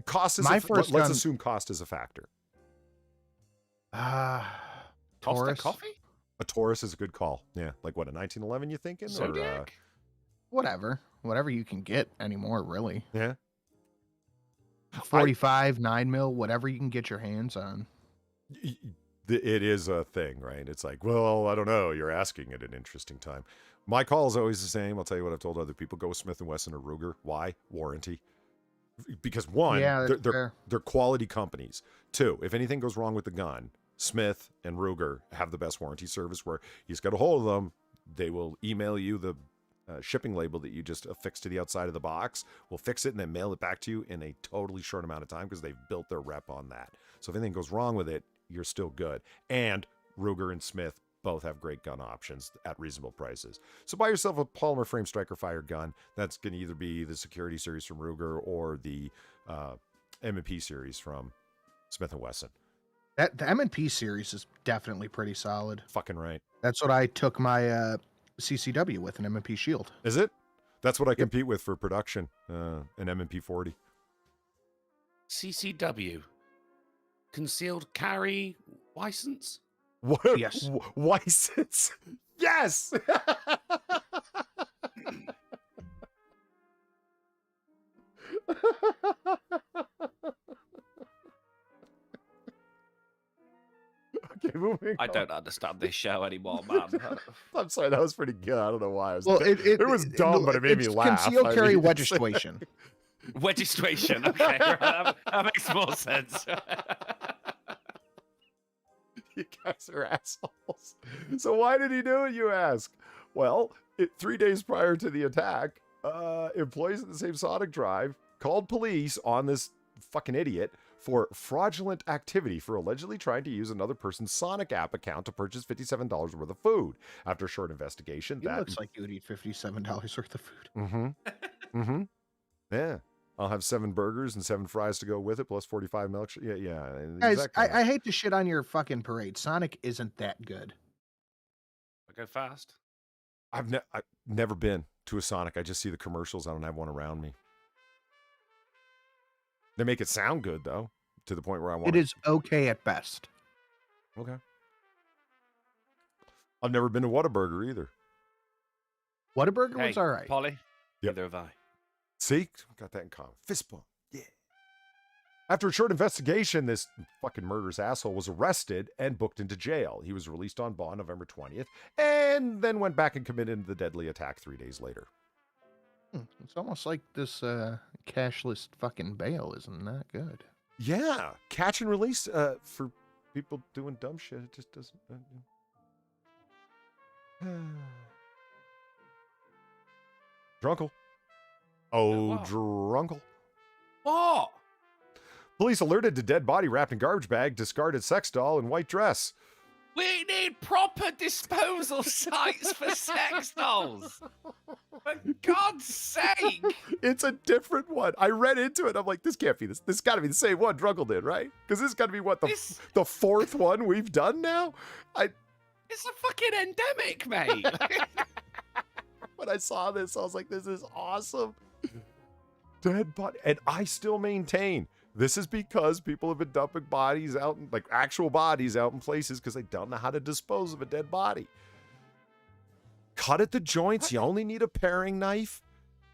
Cost is let's assume cost is a factor. Taurus. Coffee? A Taurus is a good call. Yeah, like what, a 1911 you thinking? Zodiac? Whatever you can get anymore, really. Yeah. 45, 9mm, whatever you can get your hands on. It is a thing, right? It's like, well, I don't know. You're asking at an interesting time. My call is always the same. I'll tell you what I've told other people. Go with Smith & Wesson or Ruger. Why? Warranty. Because one, they're quality companies. 2, if anything goes wrong with the gun, Smith and Ruger have the best warranty service where you just get a hold of them. They will email you the shipping label that you just affix to the outside of the box. We'll fix it and then mail it back to you in a totally short amount of time because they've built their rep on that. So if anything goes wrong with it, you're still good. And Ruger and Smith both have great gun options at reasonable prices. So buy yourself a polymer frame striker fire gun. That's going to either be the Security series from Ruger or the M&P series from Smith & Wesson. The M&P series is definitely pretty solid. Fucking right. That's what I took my CCW with, an M&P Shield. Is it? That's what I compete with for production, an M&P 40. CCW. Concealed carry license? What? Yes. License? Yes! Okay, moving I on. don't understand this show anymore, man. I'm sorry, that was pretty good. I don't know why. Well, It was dumb, but it made me laugh. Concealed I carry mean, legislation. Registration. Okay, right, that makes more sense. You guys are assholes. So why did he do it, you ask? Well, 3 days prior to the attack, employees at the same Sonic Drive called police on this fucking idiot for fraudulent activity for allegedly trying to use another person's Sonic app account to purchase $57 worth of food. After a short investigation, It looks like you would eat $57 worth of food. Mm-hmm. Mm-hmm. Yeah. I'll have 7 burgers and 7 fries to go with it, plus 45 milk. Yeah. Guys, exactly. I hate to shit on your fucking parade. Sonic isn't that good. I go fast. I've never been to a Sonic. I just see the commercials. I don't have one around me. They make it sound good, though, to the point where I want It is okay at best. Okay. I've never been to Whataburger either. Whataburger Hey, was all right. Polly, Yep. neither have I. See? Got that in common. Fist bump. Yeah. After a short investigation, this fucking murderous asshole was arrested and booked into jail. He was released on bond November 20th and then went back and committed the deadly attack 3 days later. It's almost like this cashless fucking bail isn't that good. Yeah. Catch and release for people doing dumb shit. It just doesn't. Drunkle. Oh, Wow. drunkle. What? Police alerted to dead body wrapped in garbage bag, discarded sex doll, and white dress. We need proper disposal sites for sex dolls. For God's sake. It's a different one. I read into it. I'm like, this can't be this. This got to be the same one Drunkle did, right? Because this got to be what the fourth one we've done now. It's a fucking endemic, mate. When I saw this, I was like, this is awesome. Dead body, and I still maintain this is because people have been dumping bodies out, like actual bodies out in places because they don't know how to dispose of a dead body. Cut at the joints. You only need a paring knife.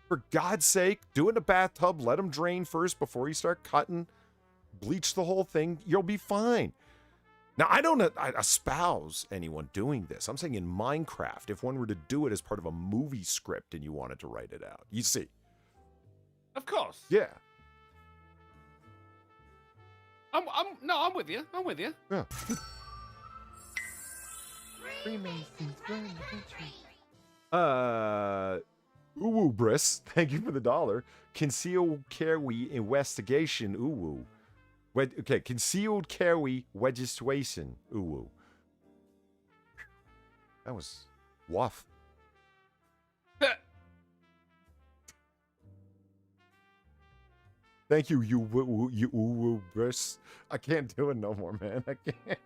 For God's sake, do it in a bathtub. Let them drain first before you start cutting. Bleach the whole thing. You'll be fine. Now, I don't espouse anyone doing this. I'm saying in Minecraft, if one were to do it as part of a movie script and you wanted to write it out, you see. Of course. Yeah. I'm with you. I'm with you. Yeah. Uwu Briss, thank you for the $1. Concealed carry investigation, Uwu. Okay, concealed carry registration, Uwu. That was woof. Thank you, you Uwu Briss. I can't do it no more, man. I can't.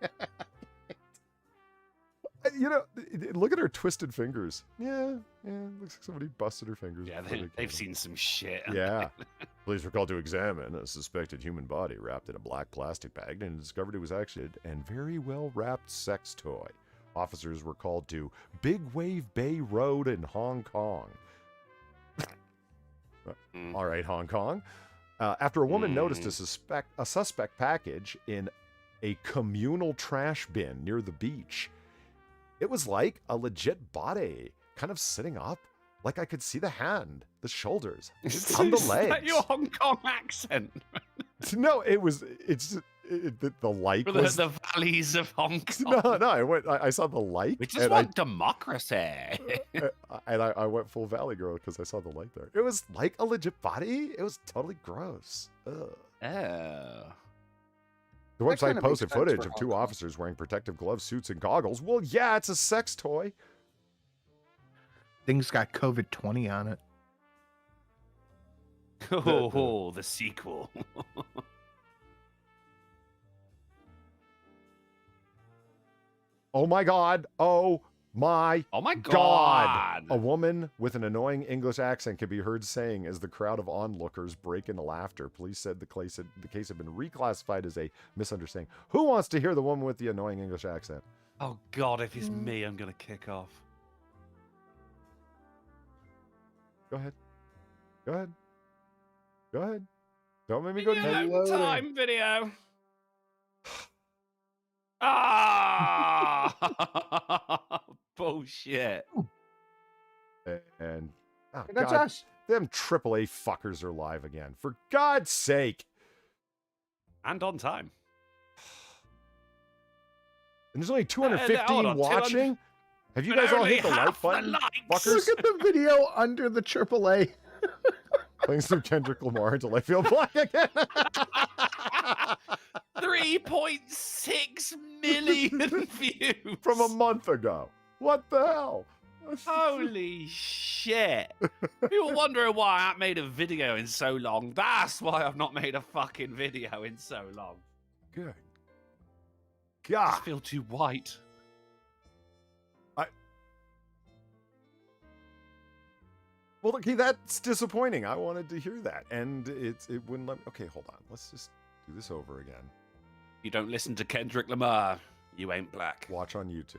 You know, look at her twisted fingers. Yeah, looks like somebody busted her fingers. Yeah, before they they've killed seen some shit. Yeah. Police were called to examine a suspected human body wrapped in a black plastic bag and discovered it was actually a very well wrapped sex toy. Officers were called to Big Wave Bay Road in Hong Kong. All right, Hong Kong. After a woman noticed a suspect package in a communal trash bin near the beach. It was like a legit body, kind of sitting up, like I could see the hand, the shoulders, on the legs. Is that your Hong Kong accent? No, it's the like For was... the valleys of Hong Kong. No, I saw the like. We just want democracy. I went full Valley Girl because I saw the like there. It was like a legit body. It was totally gross. Ugh. Oh. The That website kinda posted makes sense footage for of two Hong Kong. officers wearing protective gloves, suits, and goggles. Well, yeah, it's a sex toy. Things got COVID-20 on it. Oh, the sequel. Oh my God. Oh my Oh my God. God. A woman with an annoying English accent can be heard saying as the crowd of onlookers break into laughter. Police said the case had been reclassified as a misunderstanding. Who wants to hear the woman with the annoying English accent? Oh God, if it's me, I'm gonna kick off. Go ahead. Go ahead. Go ahead. Don't make me go to Video the... time video. Ah! Bullshit. And oh That's God, us. them AAA fuckers are live again. For God's sake. And on time. And there's only hold 215 on, watching. Have you But guys all only hit the like half the button? likes. Fuckers. Look at the video under the AAA. Playing some Kendrick Lamar until I feel black again. 3.6 million views From a month ago. What the hell? Holy shit. People wondering why I haven't made a video in so long. That's why I've not made a fucking video in so long. Good. I God. just feel too white. Well, look, that's disappointing. I wanted to hear that, and it wouldn't let me. Okay, hold on. Let's just do this over again. You don't listen to Kendrick Lamar, you ain't black. Watch on YouTube.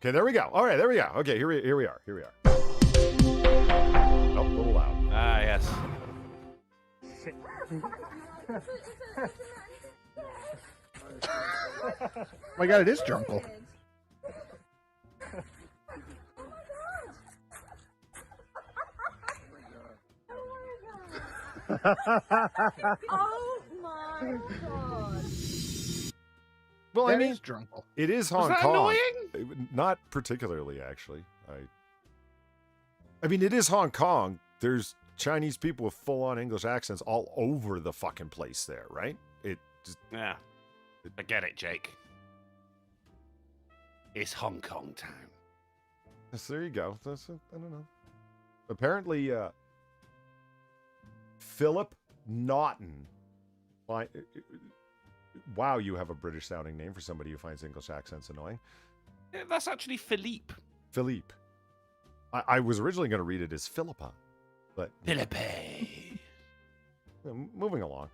Okay, there we go. All right, there we go. Okay, here we are. Here we are. Oh, a little loud. Ah, yes. Oh my God, it is Drunkle. Oh my God. Well, I That mean, is Drunkle. it is Was Hong that Kong. annoying? Not particularly, actually. I mean, it is Hong Kong. There's Chinese people with full-on English accents all over the fucking place there, right? It just, Yeah. I get it, Jake. It's Hong Kong time. so there you go. I don't know. Apparently, Philip Naughton. Wow, you have a British-sounding name for somebody who finds English accents annoying. Yeah, that's actually Philippe. Philippe. I was originally going to read it as Philippa, but Philippe. moving along.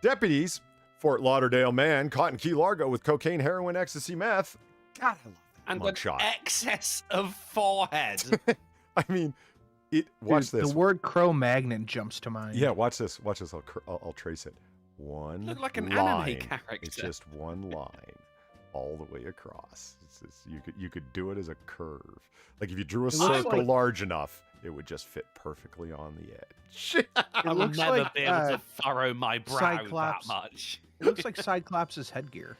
Deputies, Fort Lauderdale man caught in Key Largo with cocaine, heroin, ecstasy, meth. God, I love that And mugshot. an excess of forehead. I mean, watch Dude, this. The word Cro-Magnon jumps to mind. Yeah, watch this. Watch this. I'll trace it. One Look like an line. anime character. It's just one line all the way across. You could do it as a curve. Like if you drew a It looks circle like- large enough, it would just fit perfectly on the edge. I will looks never like, be able to furrow my brow Cyclops. that much. It looks like Cyclops' headgear.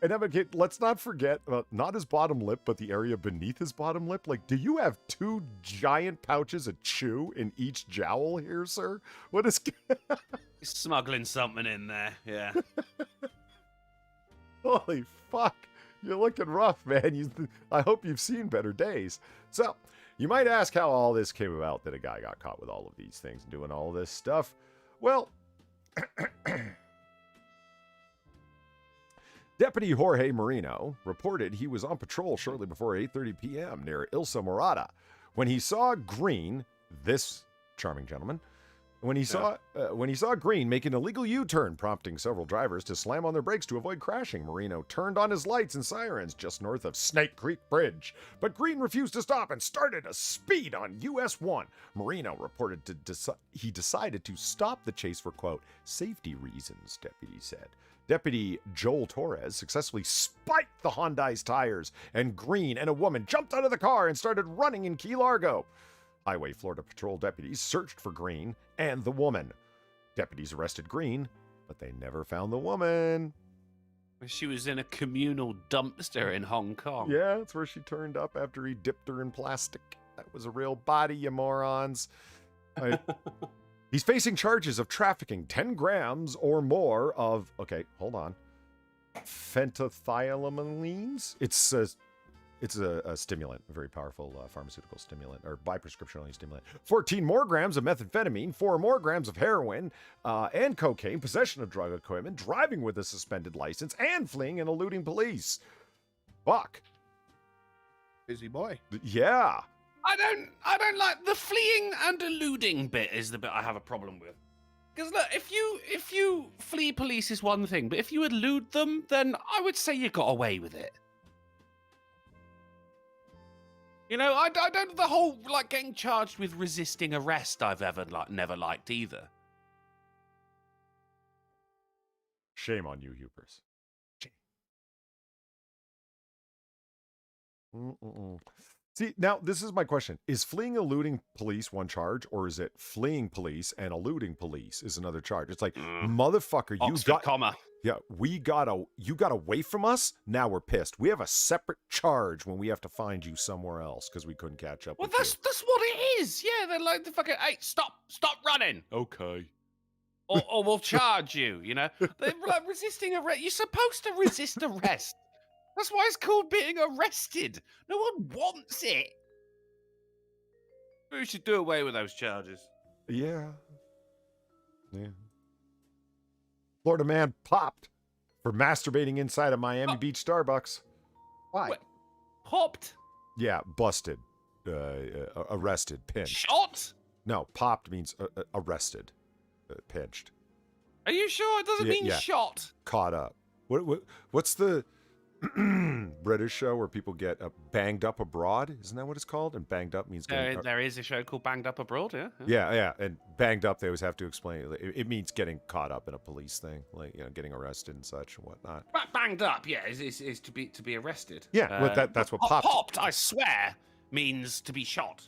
And let's not forget, not his bottom lip, but the area beneath his bottom lip. Like, do you have two giant pouches of chew in each jowl here, sir? What is... He's smuggling something in there, yeah. Holy fuck. You're looking rough, man. I hope you've seen better days. So, you might ask how all this came about, that a guy got caught with all of these things and doing all this stuff. Well... Deputy Jorge Marino reported he was on patrol shortly before 8:30 p.m. near Ilsa Morada when he saw Green, this charming gentleman, when he saw Green make an illegal U-turn, prompting several drivers to slam on their brakes to avoid crashing. Marino turned on his lights and sirens just north of Snake Creek Bridge, but Green refused to stop and started a speed on US 1. Marino reported he decided to stop the chase for, quote, safety reasons, deputy said. Deputy Joel Torres successfully spiked the Hyundai's tires, and Green and a woman jumped out of the car and started running in Key Largo. Highway Florida Patrol deputies searched for Green and the woman. Deputies arrested Green, but they never found the woman. She was in a communal dumpster in Hong Kong. Yeah, that's where she turned up after he dipped her in plastic. That was a real body, you morons. He's facing charges of trafficking 10 grams or more of, okay, hold on, phenethylamines? It's a stimulant, a very powerful pharmaceutical stimulant, or by prescription only stimulant. 14 more grams of methamphetamine, 4 more grams of heroin, and cocaine, possession of drug equipment, driving with a suspended license, and fleeing and eluding police. Fuck. Busy boy. Yeah. I don't like the fleeing and eluding bit is the bit I have a problem with. Because look, if you flee police is one thing, but if you elude them, then I would say you got away with it. You know, I don't the whole like getting charged with resisting arrest I've ever never liked either. Shame on you, Hubers. Shame. See, now this is my question. Is fleeing eluding police one charge, or is it fleeing police and eluding police is another charge? It's like, motherfucker, you Oxford comma. Yeah, you got away from us. Now we're pissed. We have a separate charge when we have to find you somewhere else because we couldn't catch up. Well, with that's what it is. Yeah, they're like the fucking hey, stop running. Okay. Or we'll charge you. You know, they're like resisting arrest. You're supposed to resist arrest. That's why it's called being arrested. No one wants it. We should do away with those charges. Yeah. Florida man popped for masturbating inside a Miami Beach Starbucks. Why? What? Popped? Yeah, busted, arrested, pinched. Shot? No, popped means arrested, pinched. Are you sure it doesn't mean shot? Caught up. What's the British show where people get banged up abroad? Isn't that what it's called? And banged up means getting... There is a show called Banged Up Abroad, yeah. Yeah. And banged up, they always have to explain. It means getting caught up in a police thing, like, you know, getting arrested and such and whatnot. Banged up, yeah, is to be arrested. Yeah, that's what popped. Popped, I swear, means to be shot.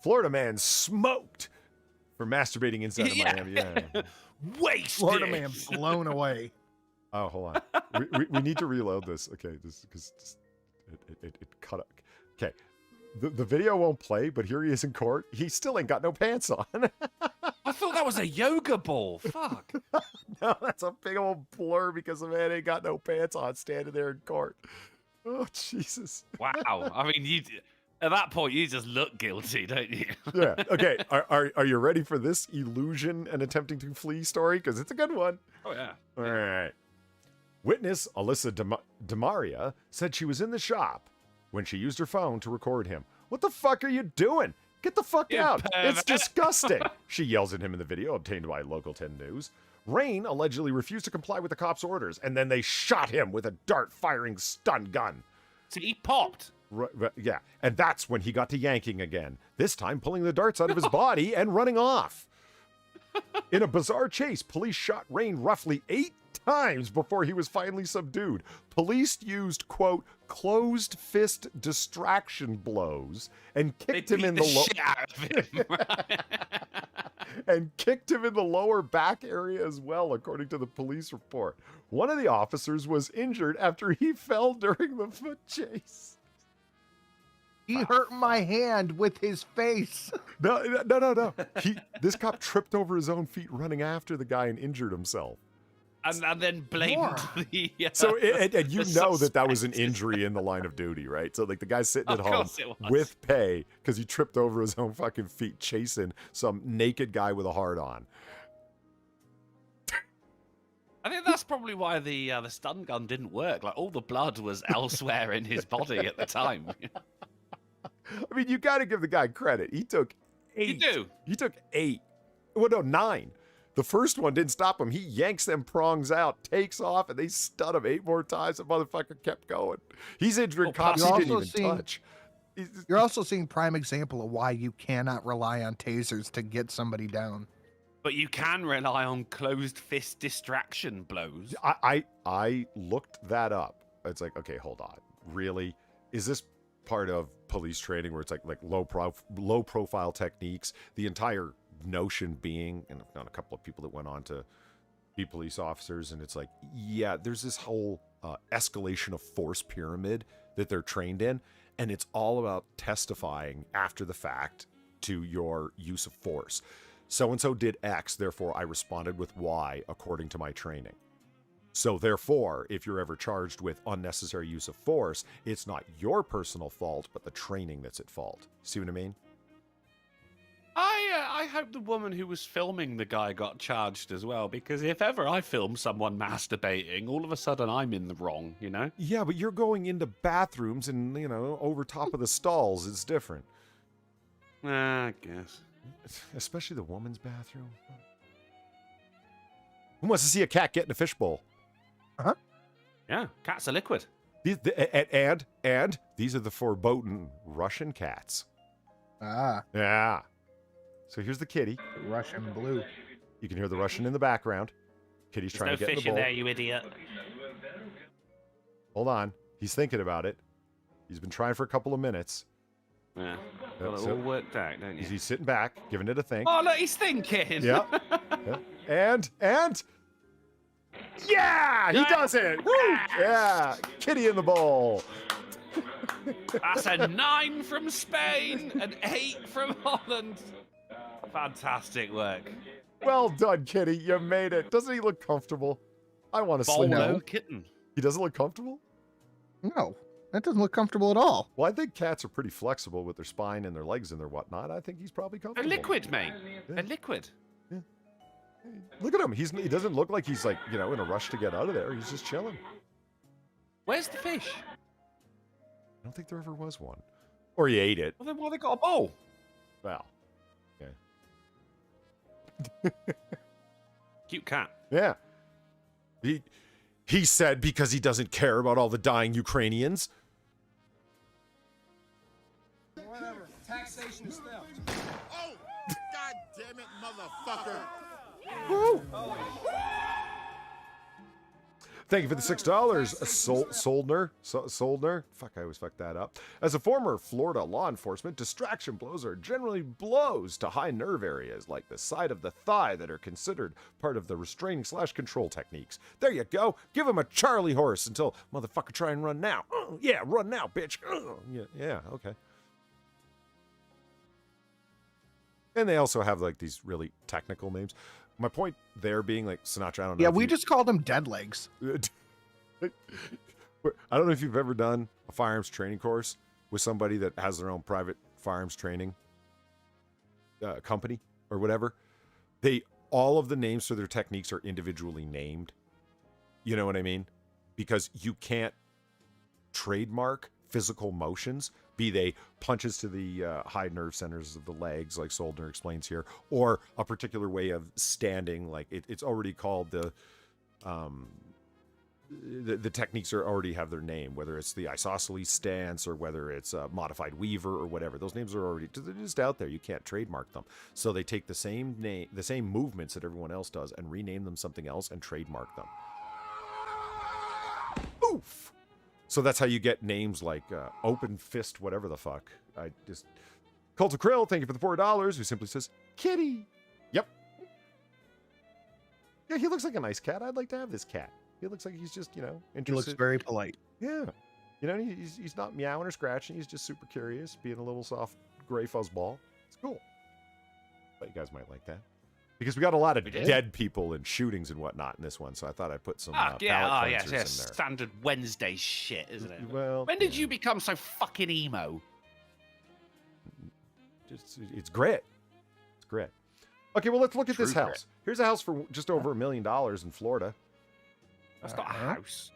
Florida man smoked for masturbating inside of Miami. Yeah. Wasted. Florida man blown away. Oh, hold on. we need to reload this. Okay, because it cut up. Okay, the video won't play, but here he is in court. He still ain't got no pants on. I thought that was a yoga ball. Fuck. No, that's a big old blur because the man ain't got no pants on standing there in court. Oh, Jesus. Wow. I mean, at that point, you just look guilty, don't you? Yeah. Okay. Are you ready for this illusion and attempting to flee story? Because it's a good one. Oh, yeah. All right. Witness Alyssa DeMaria said she was in the shop when she used her phone to record him. What the fuck are you doing? Get the fuck out. It's disgusting. She yells at him in the video obtained by Local 10 News. Rain allegedly refused to comply with the cops' orders, and then they shot him with a dart-firing stun gun. So he popped. Yeah, and that's when he got to yanking again, this time pulling the darts out of his body and running off. In a bizarre chase, police shot Rain roughly 8 times before he was finally subdued. Police used, quote, closed fist distraction blows and kicked him in the and kicked him in the lower back area as well, according to the police report. One of the officers was injured after he fell during the foot chase. He hurt my hand with his face. No. This cop tripped over his own feet running after the guy and injured himself. And then blamed the... So, and you know that was an injury in the line of duty, right? So, like, the guy's sitting at home with pay because he tripped over his own fucking feet chasing some naked guy with a hard on. I think that's probably why the stun gun didn't work. Like, all the blood was elsewhere in his body at the time. I mean, you got to give the guy credit. He took 8. You do. He took 8. Well, no, 9. The first one didn't stop him. He yanks them prongs out, takes off, and they stun him 8 more times. The motherfucker kept going. He's injuring cops he didn't even touch. You're also seeing prime example of why you cannot rely on tasers to get somebody down. But you can rely on closed fist distraction blows. I looked that up. It's like, okay, hold on. Really? Is this part of police training where it's like low profile techniques. The entire notion being, and I've known a couple of people that went on to be police officers, and it's like, yeah, there's this whole escalation of force pyramid that they're trained in, and it's all about testifying after the fact to your use of force. So-and-so did X, therefore I responded with Y according to my training. So therefore, if you're ever charged with unnecessary use of force, it's not your personal fault, but the training that's at fault. See what I mean? I hope the woman who was filming the guy got charged as well, because if ever I film someone masturbating, all of a sudden I'm in the wrong, you know? Yeah, but you're going into bathrooms and, over top of the stalls. It's different. I guess. Especially the woman's bathroom. Who wants to see a cat get in a fishbowl? Uh-huh. Yeah, cats are liquid. And these are the foreboding Russian cats. Ah, Yeah. So here's the kitty. Russian blue. You can hear the Russian in the background. Kitty's There's trying no to get in fish the in bowl. there, you idiot. Hold on. He's thinking about it. He's been trying for a couple of minutes. Yeah, got it So- all worked out, don't you? He's sitting back, giving it a think. Oh, look, he's thinking. Yeah. And yeah, he does it. Woo! Yeah, kitty in the bowl. That's a 9 from Spain, an 8 from Holland. Fantastic work. Well done, kitty. You made it. Doesn't he look comfortable? I want to sleep. Bolo No. kitten. He doesn't look comfortable? No, that doesn't look comfortable at all. Well, I think cats are pretty flexible with their spine and their legs and their whatnot. I think he's probably A comfortable. liquid, mate. Yeah. A liquid. Look at him. He doesn't look like he's like, in a rush to get out of there. He's just chilling. Where's the fish? I don't think there ever was one. Or he ate it. Well, then why they got a bowl? Well, Cute cat. yeah. He said because he doesn't care about all the dying Ukrainians. Whatever. Taxation is theft. Oh, god damn it, motherfucker. Thank you for the $6, Soldner. Fuck, I always fuck that up. As a former Florida law enforcement, distraction blows are generally blows to high nerve areas like the side of the thigh that are considered part of the restraining/control techniques. There you go. Give him a Charlie horse until motherfucker try and run now. Yeah, run now, bitch. Yeah, okay. And they also have like these really technical names. My point there being like Sinatra, I don't know. Yeah, if we you- just called them dead legs. I don't know if you've ever done a firearms training course with somebody that has their own private firearms training company or whatever. All of the names for their techniques are individually named. You know what I mean? Because you can't trademark physical motions, be they punches to the high nerve centers of the legs, like Soldner explains here, or a particular way of standing. Like it's already called the techniques already have their name, whether it's the isosceles stance or whether it's a modified weaver or whatever. Those names are already, they're just out there. You can't trademark them. So they take the same name, the same movements that everyone else does, and rename them something else and trademark them. Oof. So that's how you get names like Open Fist, whatever the fuck. Cult of Krill, thank you for the $4, who simply says, Kitty. Yep. Yeah, he looks like a nice cat. I'd like to have this cat. He looks like he's just, interested. He looks very polite. Yeah. He's not meowing or scratching. He's just super curious, being a little soft gray fuzzball. It's cool. But you guys might like that. Because we got a lot of dead people and shootings and whatnot in this one, so I thought I'd put some palate cleansers in there. Standard Wednesday shit, isn't it? Well, When did you become so fucking emo? It's grit. It's grit. Okay, well, let's look at this True house. grit. Here's a house for just over $1 million in Florida. That's not a house.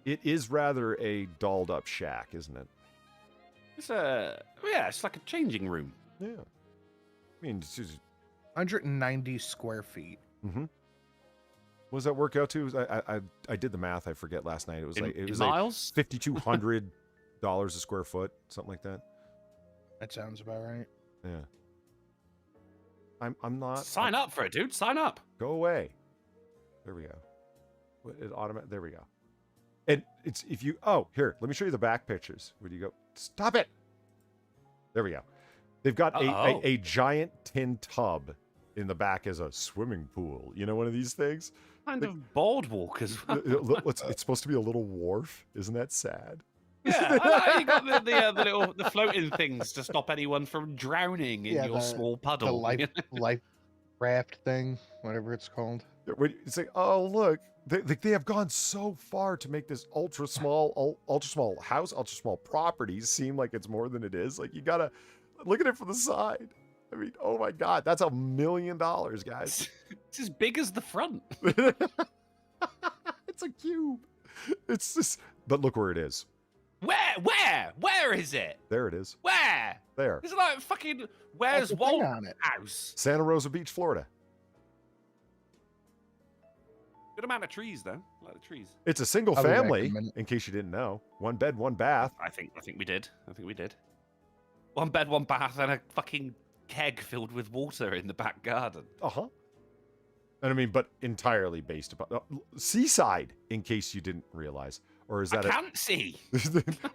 It is rather a dolled up shack, isn't it? It's like a changing room. Yeah. I mean, it's just, 190 square feet. mm-hmm. What does that work out to? I did the math. I forget last night. It was In like miles? $5,200 a square foot, something like that. That sounds about right. Yeah. I'm not. Sign up for it, dude. Sign up. Go away. There we go. There we go. And it's if you. Oh, here. Let me show you the back pictures. Would you go Stop it. There we go. They've got a giant tin tub in the back as a swimming pool. You know, one of these things? Kind of boardwalk as well. It's supposed to be a little wharf. Isn't that sad? Yeah, I like you got the little floating things to stop anyone from drowning in your small puddle. The life raft thing, whatever it's called. It's like, oh look, they have gone so far to make this ultra small house, ultra small properties seem like it's more than it is. Like, you gotta look at it from the side. I mean, oh my God, that's $1 million, guys. It's as big as the front. It's a cube. It's just, but look where it is. Where is it? There it is. Where? There. It's like fucking. Where's Walt on it? house? Santa Rosa Beach, Florida. Good amount of trees though. A lot of trees. It's a single I'll be back in a family, minute. in case you didn't know. 1 bed, 1 bath. I think we did. 1 bed, 1 bath, and a fucking keg filled with water in the back garden. Uh-huh. And I mean, but entirely based upon seaside, in case you didn't realize. Or is that I can't see.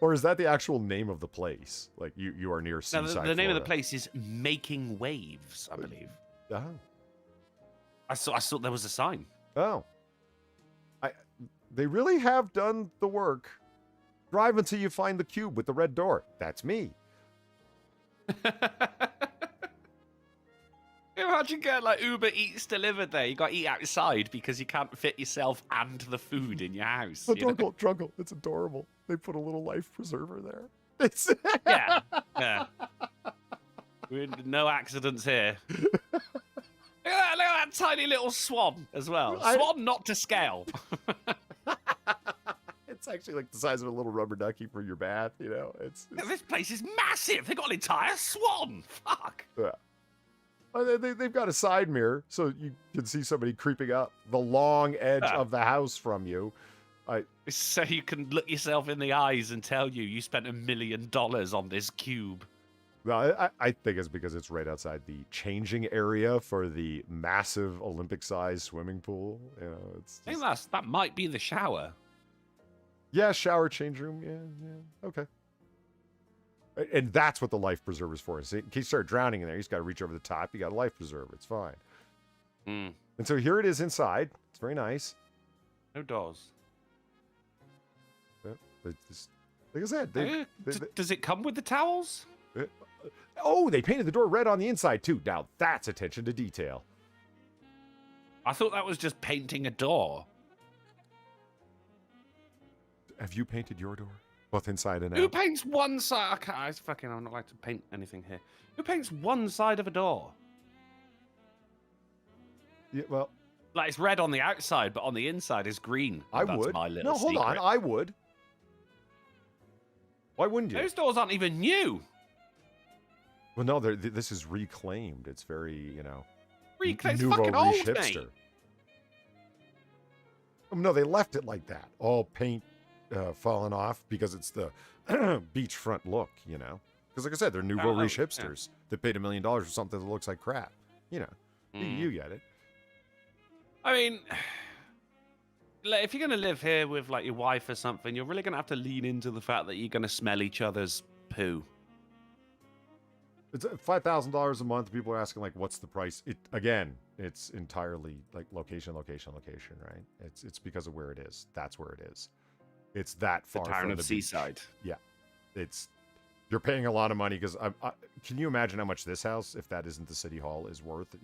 or is that the actual name of the place? Like, you are near No, seaside. the name of the Florida. place is Making Waves, I believe. Oh. I saw there was a sign. Oh. They really have done the work. Drive until you find the cube with the red door. That's me. Imagine getting like Uber Eats delivered there. You got to eat outside because you can't fit yourself and the food in your house. Oh, you know? Drungle. It's adorable. They put a little life preserver there. It's Yeah. No accidents here. Look at that tiny little swan as well. Swan not to scale. It's actually like the size of a little rubber ducky for your bath, you know? It's This place is massive. They got an entire swan. Fuck. yeah. Oh, they've got a side mirror, so you can see somebody creeping up the long edge of the house from you. So you can look yourself in the eyes and tell you spent $1 million on this cube. Well, I think it's because it's right outside the changing area for the massive Olympic-sized swimming pool. You know, it's I think that might be the shower. yeah, shower, change room. Yeah, okay. And that's what the life preserver's for. In case you start drowning in there, you just got to reach over the top. You got a life preserver. It's fine. Mm. And so here it is inside. It's very nice. No doors. Yep. Like I said, Does it come with the towels? oh, they painted the door red on the inside too. Now that's attention to detail. I thought that was just painting a door. Have you painted your door? Both inside and Who out? paints one side? I'm not like to paint anything here. Who paints one side of a door? Yeah, well, Like it's red on the outside, but on the inside is green. I That's would. My little No, hold on. secret. I would. Why wouldn't you? Those doors aren't even new. Well, no, this is reclaimed. It's very, It's nouveau fucking riche old, hipster. mate. Oh, no, they left it like that. All paint falling off because it's the beachfront look, Because like I said, they're nouveau riche hipsters that paid $1 million for something that looks like crap. You get it. I mean, like, if you're going to live here with like your wife or something, you're really going to have to lean into the fact that you're going to smell each other's poo. It's $5,000 a month. People are asking, like, what's the price? It's entirely like location, right? It's because of where it is. That's where it is. It's that far The town from of the Seaside. beach. Yeah, you're paying a lot of money because can you imagine how much this house, if that isn't the city hall, is worth?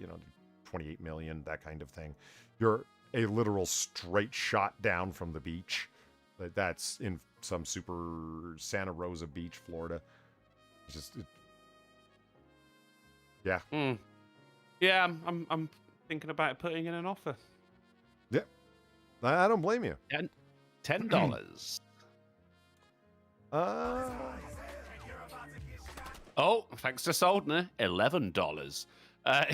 28 million, that kind of thing. You're a literal straight shot down from the beach. That's in some super Santa Rosa Beach, Florida. It's just. Yeah. Yeah, I'm thinking about putting in an offer. Yeah. I don't blame you. $10. Oh, thanks to Soldner, $11.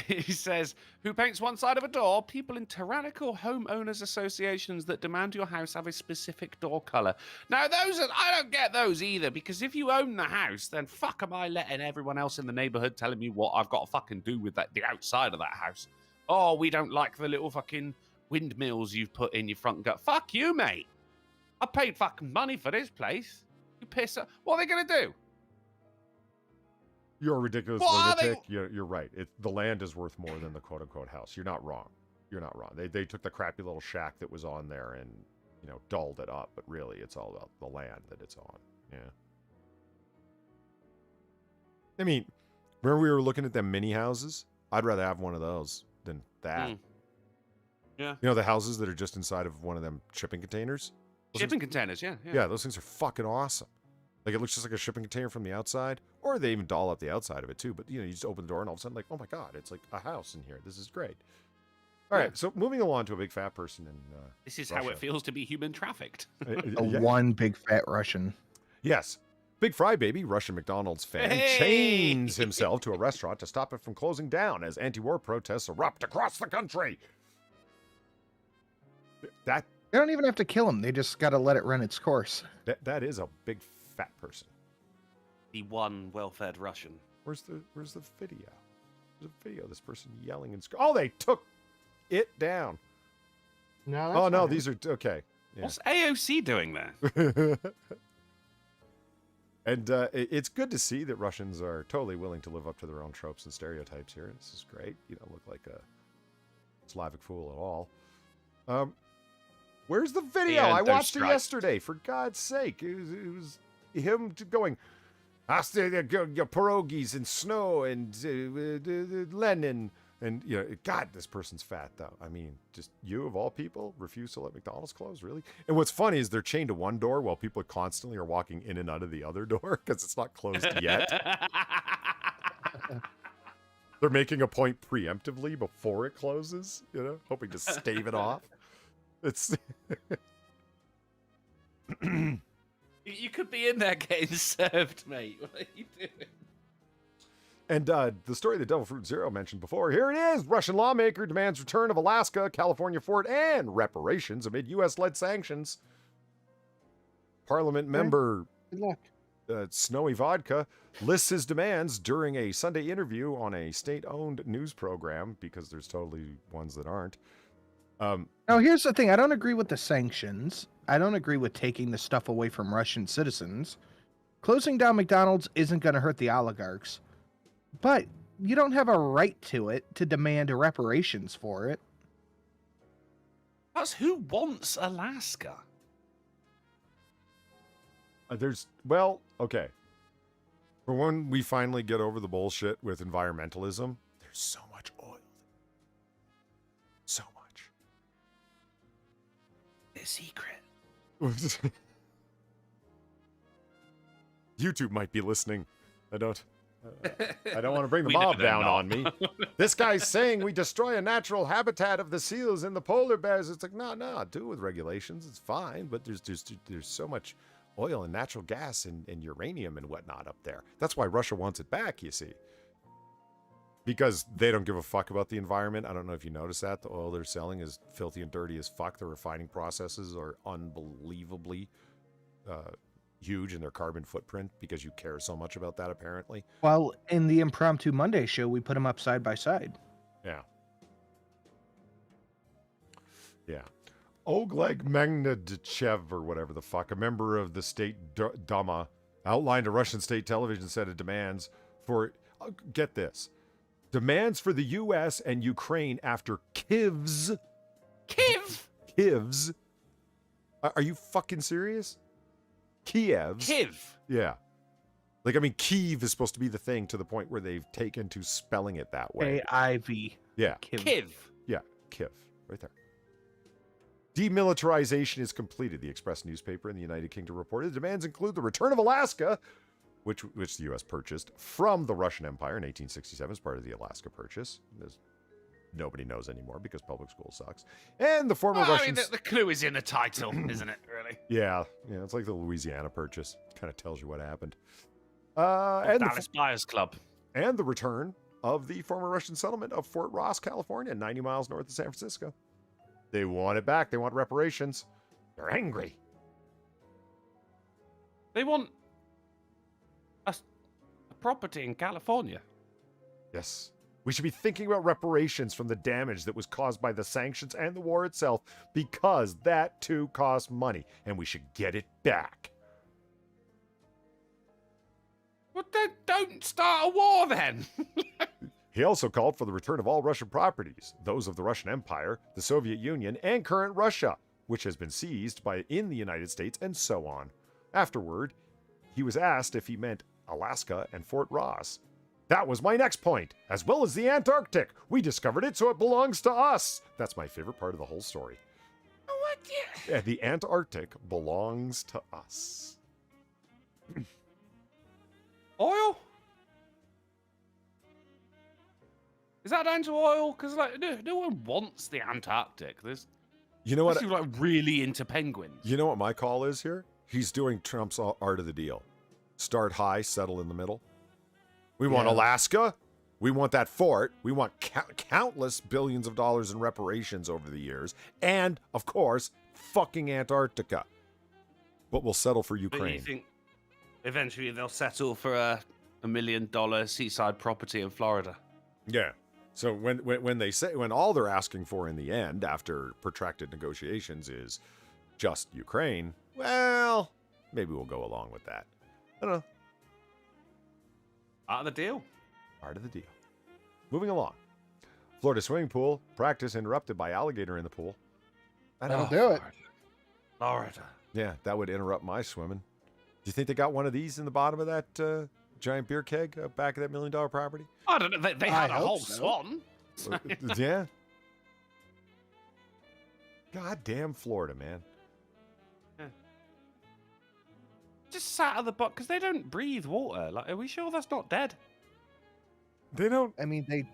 He says, who paints one side of a door? People in tyrannical homeowners associations that demand your house have a specific door color. Now, I don't get those either, because if you own the house, then fuck am I letting everyone else in the neighborhood telling me what I've got to fucking do with the outside of that house. Oh, we don't like the little fucking windmills you've put in your front gut. Fuck you, mate. I paid fucking money for this place. You piss off. What are they going to do? You're a ridiculous What are lunatic. You're right. The land is worth more than the quote-unquote house. You're not wrong. You're not wrong. They took the crappy little shack that was on there and, dolled it up, but really it's all about the land that it's on. Yeah. I mean, remember we were looking at them mini houses? I'd rather have one of those than that. Yeah. The houses that are just inside of one of them shipping containers? Shipping containers, yeah. Yeah, those things are fucking awesome. Like, it looks just like a shipping container from the outside, or they even doll up the outside of it, too. But, you just open the door, and all of a sudden, like, oh, my God, it's like a house in here. This is great. All right, so moving along to a big fat person in This is Russia. how it feels to be human trafficked. One big fat Russian. Yes. Big Fry Baby, Russian McDonald's fan, chains himself to a restaurant to stop it from closing down as anti-war protests erupt across the country. They don't even have to kill him. They just got to let it run its course. That is a big fat person. The one well-fed Russian. Where's the video? There's a video of this person yelling and screaming. Oh, they took it down. No. Oh no, these are okay. Yeah. What's AOC doing there? And it's good to see that Russians are totally willing to live up to their own tropes and stereotypes here. This is great. You don't look like a Slavic fool at all. Where's the video? I watched it yesterday. For God's sake, it was him going, pierogies and snow and Lenin. And, God, this person's fat, though. I mean, just you, of all people, refuse to let McDonald's close, really? And what's funny is they're chained to one door while people constantly are walking in and out of the other door because it's not closed yet. They're making a point preemptively before it closes, hoping to stave it off. It's... You could be in there getting served, mate. What are you doing? And the story that Devil Fruit Zero mentioned before, here it is. Russian lawmaker demands return of Alaska, California fort, and reparations amid U.S.-led sanctions. Parliament member Good luck. Snowy Vodka lists his demands during a Sunday interview on a state-owned news program, because there's totally ones that aren't. Now, here's the thing. I don't agree with the sanctions. I don't agree with taking the stuff away from Russian citizens. Closing down McDonald's isn't going to hurt the oligarchs. But you don't have a right to it to demand reparations for it. Plus, who wants Alaska? Okay. For when we finally get over the bullshit with environmentalism, there's so much oil. So much. The secret. YouTube might be listening. I don't want to bring the mob down on me. This guy's saying we destroy a natural habitat of the seals and the polar bears. It's like, no, do it with regulations. It's fine, but there's so much oil and natural gas and uranium and whatnot up there. That's why Russia wants it back, you see. Because they don't give a fuck about the environment. I don't know if you noticed that. The oil they're selling is filthy and dirty as fuck. The refining processes are unbelievably huge in their carbon footprint because you care so much about that, apparently. Well, in the Impromptu Monday show, we put them up side by side. Yeah. Oleg Magnitshev, or whatever the fuck, a member of the state Duma, outlined a Russian state television set of demands for, get this, demands for the U.S. and Ukraine after Kiv's. Are you fucking serious? Kiev's. Yeah. Like, I mean, Kiev is supposed to be the thing to the point where they've taken to spelling it that way. A-I-V. Yeah. Kiv. Yeah, Kiev. Right there. Demilitarization is completed, the Express newspaper in the United Kingdom reported. The demands include the return of Alaska, which the U.S. purchased from the Russian Empire in 1867 as part of the Alaska Purchase. Nobody knows anymore because public school sucks. And the former Russians... I mean, the clue is in the title, isn't it, really? Yeah, it's like the Louisiana Purchase. Kind of tells you what happened. And Dallas Buyers Club. And the return of the former Russian settlement of Fort Ross, California, 90 miles north of San Francisco. They want it back. They want reparations. They're angry. They want a property in California. Yes. We should be thinking about reparations from the damage that was caused by the sanctions and the war itself, because that too costs money, and we should get it back. Well, then don't start a war then. He also called for the return of all Russian properties, those of the Russian Empire, the Soviet Union, and current Russia, which has been seized in the United States, and so on. Afterward, he was asked if he meant Alaska and Fort Ross. That was my next point, as well as the Antarctic. We discovered it, so it belongs to us. That's my favorite part of the whole story. What? Yeah, the Antarctic belongs to us. Oil? Is that down to oil? Because like no one wants the Antarctic. There's You know what? like really into penguins. You know what my call is here? He's doing Trump's art of the deal. Start high, settle in the middle. We want Alaska. We want that fort. We want countless billions of dollars in reparations over the years. And, of course, fucking Antarctica. But we'll settle for But Ukraine. you think eventually they'll settle for a $1 million seaside property in Florida? Yeah. So when all they're asking for in the end, after protracted negotiations, is just Ukraine, well, maybe we'll go along with that. I don't know. Part of the deal. Part of the deal. Moving along. Florida swimming pool. Practice interrupted by alligator in the pool. That'll do it. Florida. Yeah, that would interrupt my swimming. Do you think they got one of these in the bottom of that giant beer keg back of that $1 million property? I don't know. They had a hope whole so. swan. Yeah. Goddamn Florida, man. Just sat at the bottom because they don't breathe water. Like, are we sure that's not dead? They don't. I mean, they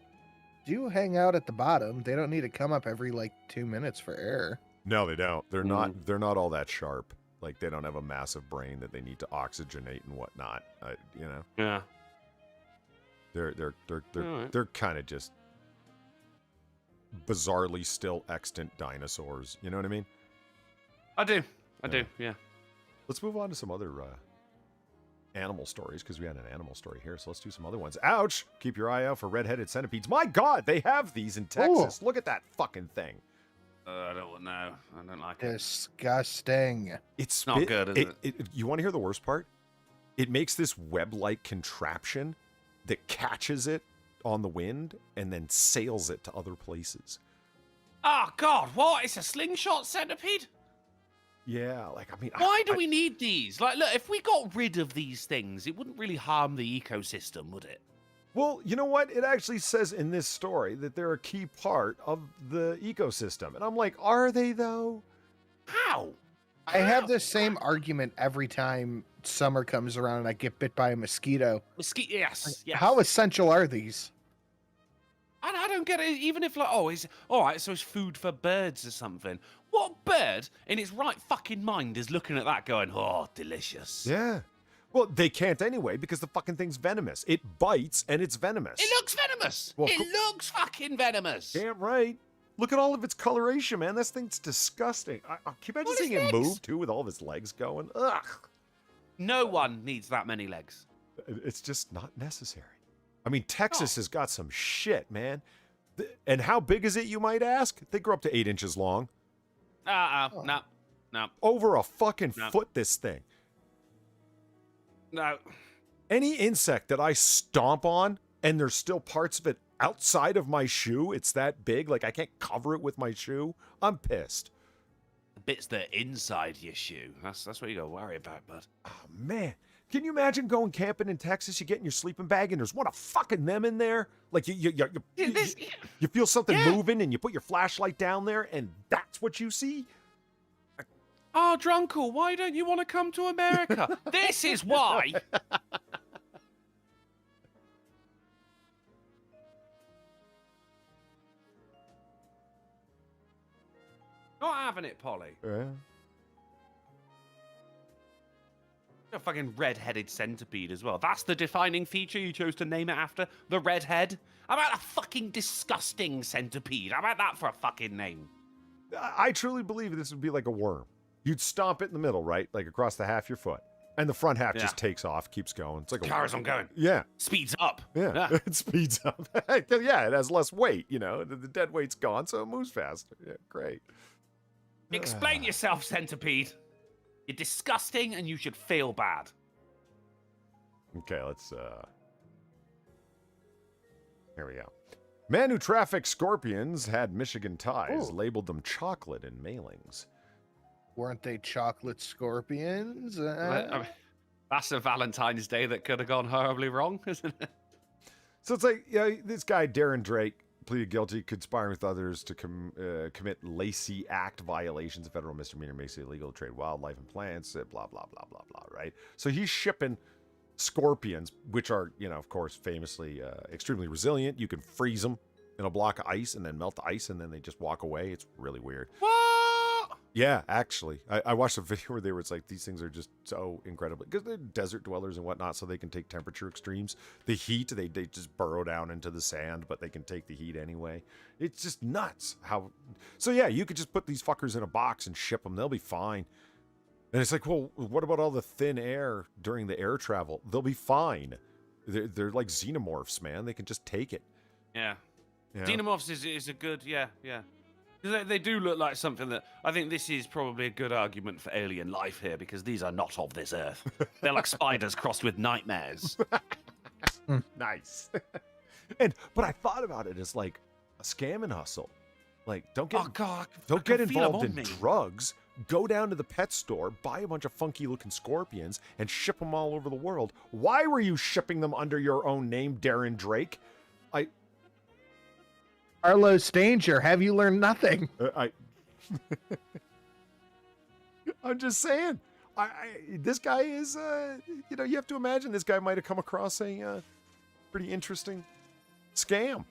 do hang out at the bottom. They don't need to come up every like 2 minutes for air. No, they don't. They're not. They're not all that sharp. Like they don't have a massive brain that they need to oxygenate and whatnot. You know. Yeah. They're kind of just bizarrely still extant dinosaurs. You know what I mean? I do. I do. Yeah. Let's move on to some other animal stories, because we had an animal story here. So let's do some other ones. Ouch! Keep your eye out for red-headed centipedes. My God, they have these in Texas. Look at that fucking thing. I don't know. I don't like it. Disgusting. It's not good, is it? You want to hear the worst part? It makes this web-like contraption that catches it on the wind and then sails it to other places. Oh, God. What? It's a slingshot centipede? Yeah, like, I mean... Why do we need these? Like, look, if we got rid of these things, it wouldn't really harm the ecosystem, would it? Well, you know what? It actually says in this story that they're a key part of the ecosystem. And I'm like, are they, though? How? I have the same argument every time summer comes around and I get bit by a mosquito. Mosquito, yes. How essential are these? And I don't get it. Even if, like, oh, it's all right, so it's food for birds or something. What bird in its right fucking mind is looking at that going, oh, delicious? Yeah. Well, they can't anyway because the fucking thing's venomous. It bites and it's venomous. It looks venomous. Well, it looks fucking venomous. Damn right. Look at all of its coloration, man. This thing's disgusting. Can you imagine seeing it move, too, with all of its legs going? Ugh. No one needs that many legs. It's just not necessary. I mean, Texas has got some shit, man. And how big is it, you might ask? They grow up to 8 inches long. No. Over a fucking foot, this thing. No. Any insect that I stomp on and there's still parts of it outside of my shoe, it's that big, like I can't cover it with my shoe, I'm pissed. The bits that are inside your shoe. That's what you got to worry about, bud. Oh, man. Can you imagine going camping in Texas? You get in your sleeping bag and there's one of fucking them in there. Like you feel something moving and you put your flashlight down there and that's what you see? Oh, Drunkle, why don't you want to come to America? This is why. Not having it, Polly. Yeah. A fucking red-headed centipede as well. That's the defining feature you chose to name it after? The redhead? How about a fucking disgusting centipede? How about that for a fucking name? I truly believe this would be like a worm. You'd stomp it in the middle, right? Like across the half your foot. And the front half just takes off, keeps going. It's like Carries on going. Yeah. Speeds up. Yeah. It speeds up. Yeah, it has less weight, you know. The dead weight's gone, so it moves faster. Yeah, great. Explain yourself, centipede. You're disgusting and you should feel bad. Okay, let's here we go. Man who trafficked scorpions had Michigan ties, Ooh. labeled them chocolate in mailings. Weren't they chocolate scorpions? I mean, that's a Valentine's Day that could have gone horribly wrong, isn't it? So it's like, yeah, this guy, Darren Drake, pleaded guilty, conspiring with others to commit Lacey Act violations. A federal misdemeanor makes it illegal to trade wildlife and plants, blah, blah, blah, blah, blah, right? So he's shipping scorpions, which are, of course, famously extremely resilient. You can freeze them in a block of ice and then melt the ice and then they just walk away. It's really weird. What? Yeah, actually. I watched a video where it's like, these things are just so incredibly, because they're desert dwellers and whatnot, so they can take temperature extremes. The heat, they just burrow down into the sand, but they can take the heat anyway. It's just nuts how... So yeah, you could just put these fuckers in a box and ship them. They'll be fine. And it's like, well, what about all the thin air during the air travel? They'll be fine. They're like xenomorphs, man. They can just take it. Yeah. Yeah. Xenomorphs is a good, yeah. They do look like something that... I think this is probably a good argument for alien life here, because these are not of this earth. They're like spiders crossed with nightmares. Nice. But I thought about it as like a scam and hustle. Like, don't get involved in drugs. Go down to the pet store, buy a bunch of funky looking scorpions, and ship them all over the world. Why were you shipping them under your own name, Darren Drake? Carlos Stanger, have you learned nothing? I'm just saying. This guy is, you have to imagine this guy might have come across a pretty interesting scam.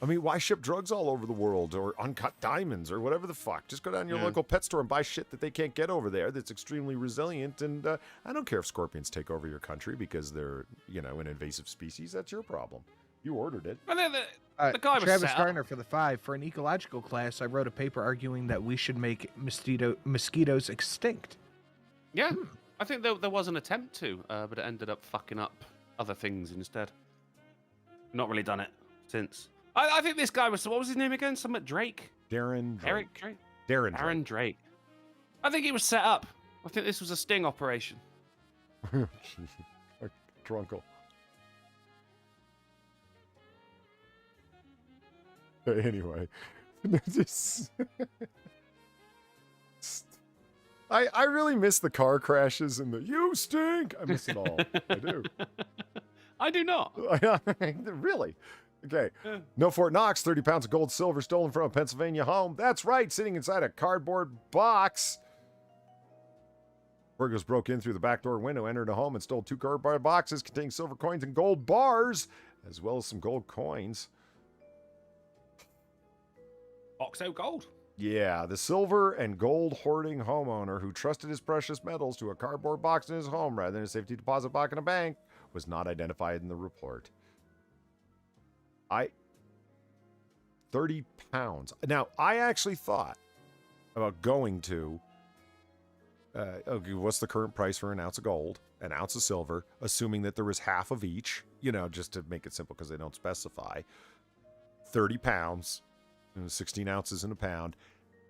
I mean, why ship drugs all over the world or uncut diamonds or whatever the fuck? Just go down to your local pet store and buy shit that they can't get over there that's extremely resilient. And I don't care if scorpions take over your country because they're, an invasive species. That's your problem. You ordered it. Well, the guy was Travis set up. Garner for the 5. For an ecological class, I wrote a paper arguing that we should make mosquitoes extinct. Yeah, I think there was an attempt to, but it ended up fucking up other things instead. Not really done it since. I think this guy was... What was his name again? Something Drake? Darren Drake. Eric Drake? Darren Aaron Drake. I think he was set up. I think this was a sting operation. Drunkle. Anyway, I really miss the car crashes and the "you stink." I miss it all. I do. I do not. Really? Okay. No Fort Knox, 30 pounds of gold silver stolen from a Pennsylvania home. That's right, sitting inside a cardboard box. Burglars broke in through the back door window, entered a home, and stole 2 cardboard boxes containing silver coins and gold bars, as well as some gold coins. Oxo gold. Yeah, the silver and gold hoarding homeowner who trusted his precious metals to a cardboard box in his home rather than a safety deposit box in a bank was not identified in the report. 30 pounds. Now, I actually thought about going to, okay, what's the current price for an ounce of gold, an ounce of silver, assuming that there was half of each, just to make it simple because they don't specify. 30 pounds. 16 ounces in a pound.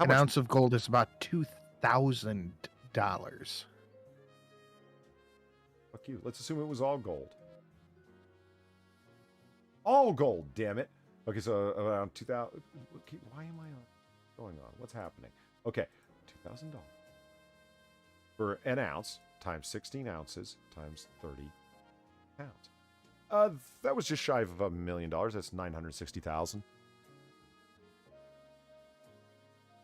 An ounce of gold is about $2,000. Fuck you. Let's assume it was all gold. All gold, damn it. Okay, so around 2,000. Why am I going on? What's happening? Okay, $2,000 for an ounce times 16 ounces times 30 pounds. That was just shy of $1 million. That's $960,000.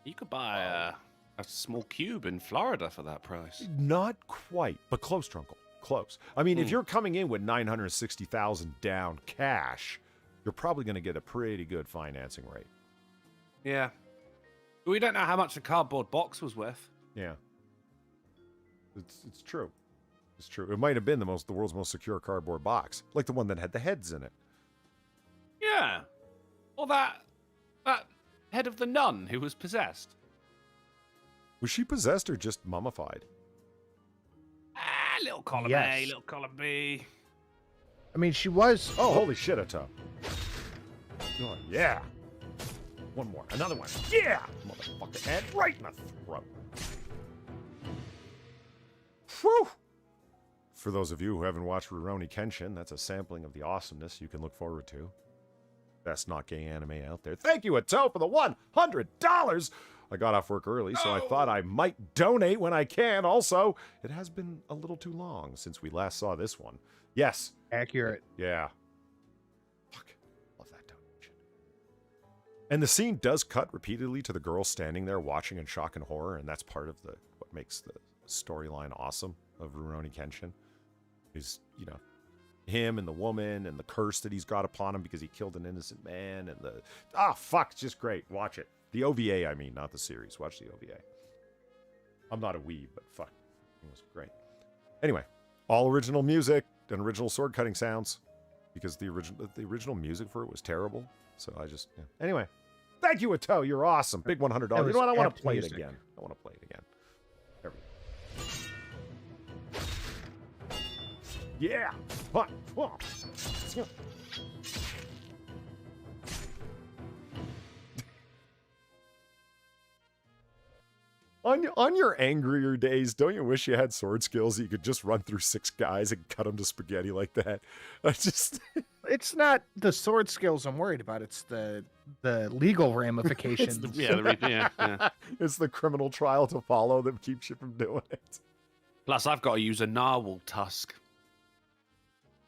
You could buy a small cube in Florida for that price. Not quite, but close, Drunkle. Close. I mean, if you're coming in with $960,000 down cash, you're probably going to get a pretty good financing rate. Yeah. We don't know how much the cardboard box was worth. Yeah. It's true. It's true. It might have been the world's most secure cardboard box, like the one that had the heads in it. Yeah. Or that head of the nun who was possessed. Was she possessed or just mummified? Little column Yes. A, little column B. I mean, she was... Oh, holy shit, Otter. Oh, yeah. One more. Another one. Yeah! Motherfucker. And right in the throat. Whew! for those of you who haven't watched Rurouni Kenshin, that's a sampling of the awesomeness you can look forward to. Best not gay anime out there. Thank you, Ato, for the $100. I got off work early, so I thought I might donate when I can. Also, it has been a little too long since we last saw this one. Yes. Accurate. Yeah. Fuck. Love that donation. And the scene does cut repeatedly to the girl standing there watching in shock and horror, and that's part of what makes the storyline awesome of Rurouni Kenshin. Is, you know, him and the woman and the curse that he's got upon him because he killed an innocent man, and fuck, it's just great. Watch it. The OVA, I mean, not the series. Watch the OVA. I'm not a weeb, but fuck, it was great. Anyway, all original music and original sword cutting sounds, because the original music for it was terrible. So I just, yeah. Anyway, thank you, Ato. You're awesome. Big $100. You know what? I want to play it again. I want to play it again. There we go. Yeah. What? On your angrier days, don't you wish you had sword skills that you could just run through 6 guys and cut them to spaghetti like that? It's not the sword skills I'm worried about. It's the legal ramifications. It's the criminal trial to follow that keeps you from doing it. Plus, I've got to use a narwhal tusk.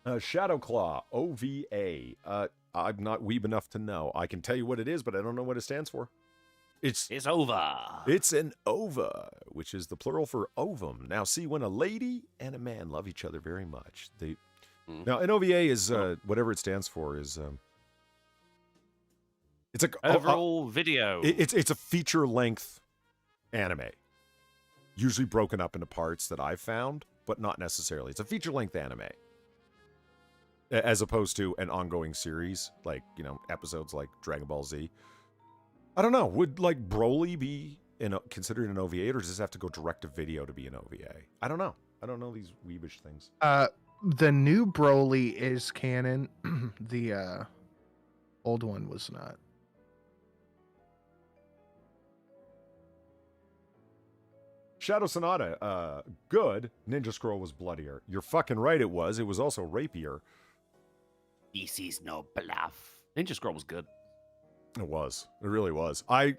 Shadowclaw, OVA. I'm not weeb enough to know. I can tell you what it is, but I don't know what it stands for. It's ova. It's an ova, which is the plural for ovum. Now, see, when a lady and a man love each other very much, now an OVA is whatever it stands for is it's a overall video. It's a feature length anime, usually broken up into parts that I've found, but not necessarily. It's a feature length anime, as opposed to an ongoing series like, you know, episodes like Dragon Ball Z. I don't know. Would like Broly be considered an OVA, or does this have to go direct to video to be an OVA? I don't know. I don't know these weebish things. The new Broly is canon. The old one was not. Shadow Sonata, good. Ninja Scroll was bloodier. You're fucking right, it was. It was also rapier. This is no bluff. Ninja Scroll was good. It was. It really was. I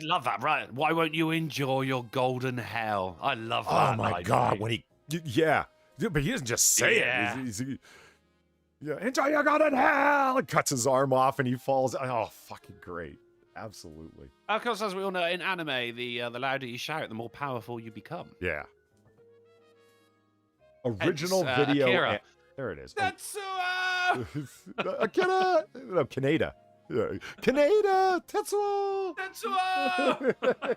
love that, right? Why won't you enjoy your golden hell? I love that. Oh my god, when yeah. But he doesn't just say it. He's enjoy your golden hell! And cuts his arm off and he falls. Oh, fucking great. Absolutely. Of course, as we all know, in anime, the louder you shout, the more powerful you become. Yeah. Original video. Akira. There it is. Tetsuo! Akira! No, Kaneda. Yeah. Kaneda! Tetsuo! Tetsuo!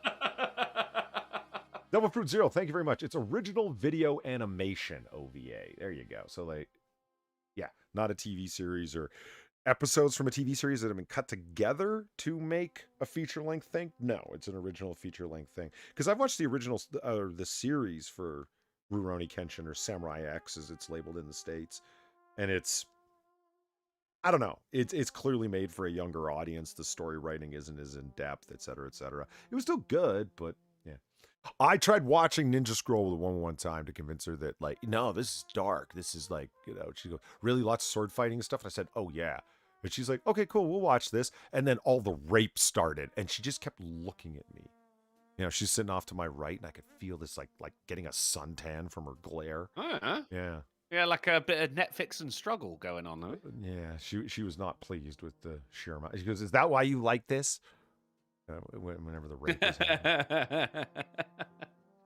Double Fruit Zero, thank you very much. It's original video animation OVA. There you go. So, like, yeah, not a TV series or episodes from a TV series that have been cut together to make a feature-length thing. No, it's an original feature-length thing. Because I've watched the original, the series for Rurouni Kenshin, or Samurai X as it's labeled in the States. And it's, I don't know. It's clearly made for a younger audience. The story writing isn't as in-depth, et cetera, et cetera. It was still good, but yeah. I tried watching Ninja Scroll with one time to convince her that, like, no, this is dark. This is like, you know, she goes, really lots of sword fighting and stuff. And I said, oh, yeah. And she's like, okay, cool, we'll watch this. And then all the rape started, and she just kept looking at me. You know, she's sitting off to my right, and I could feel this, like getting a suntan from her glare. Yeah. Yeah, like a bit of Netflix and struggle going on, though. Yeah, she was not pleased with the sheer amount. She goes, is that why you like this? Whenever the rape is happening.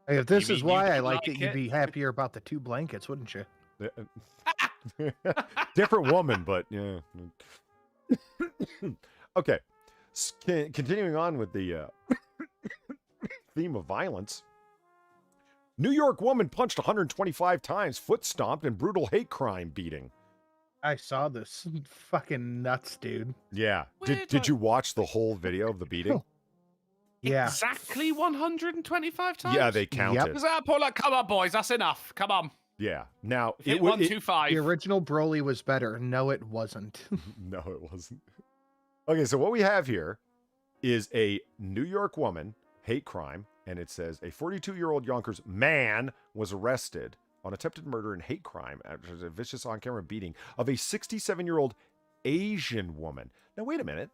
Hey, if this is why I liked it, you'd be happier about the 2 blankets, wouldn't you? Different woman, but yeah. Okay. Continuing on with the theme of violence. New York woman punched 125 times, foot stomped, and brutal hate crime beating. I saw this. Fucking nuts, dude. Yeah. Did you watch the whole video of the beating? Yeah. Exactly 125 times? Yeah, they counted. Yep. Was that a point like, come on, boys, that's enough. Come on. Yeah. Now, Hit 125. The original Broly was better. No, it wasn't. No, it wasn't. Okay, so what we have here is a New York woman, hate crime, and it says a 42-year-old Yonkers man was arrested on attempted murder and hate crime after a vicious on-camera beating of a 67-year-old Asian woman. Now, wait a minute.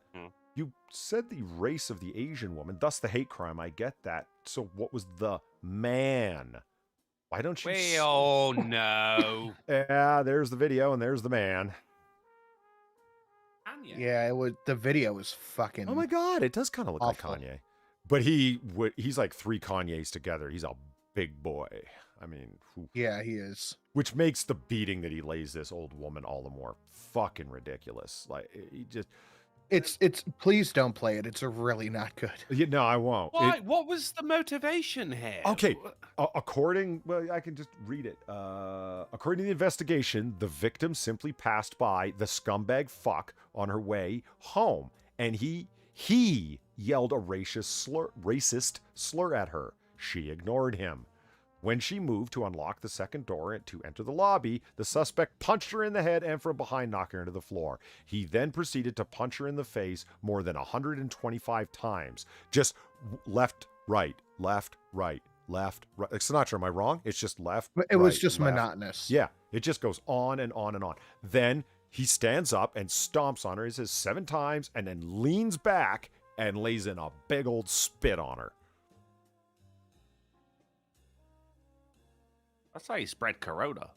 You said the race of the Asian woman, thus the hate crime. I get that. So what was the man? Why don't you... Oh, no. Yeah, there's the video, and there's the man. Yeah, the video was fucking... Oh my God, it does kind of look awful. like Kanye. But he's like 3 Kanyes together. He's a big boy. I mean... Yeah, he is. Which makes the beating that he lays this old woman all the more fucking ridiculous. Like, he just... It's please don't play it. It's really not good. Yeah, no, I won't. Why? What was the motivation here? Okay, according... Well, I can just read it. According to the investigation, the victim simply passed by the scumbag fuck on her way home. And he yelled a racist slur at her. She ignored him. When she moved to unlock the second door to enter the lobby, the suspect punched her in the head and from behind knocked her to the floor. He then proceeded to punch her in the face more than 125 times. Just left, right, left, right, left, right. Like Sinatra, am I wrong? It's just left, It was right, just left. monotonous. Yeah, it just goes on and on and on. Then he stands up and stomps on her. He says 7 times and then leans back and lays in a big old spit on her. That's how you spread corona.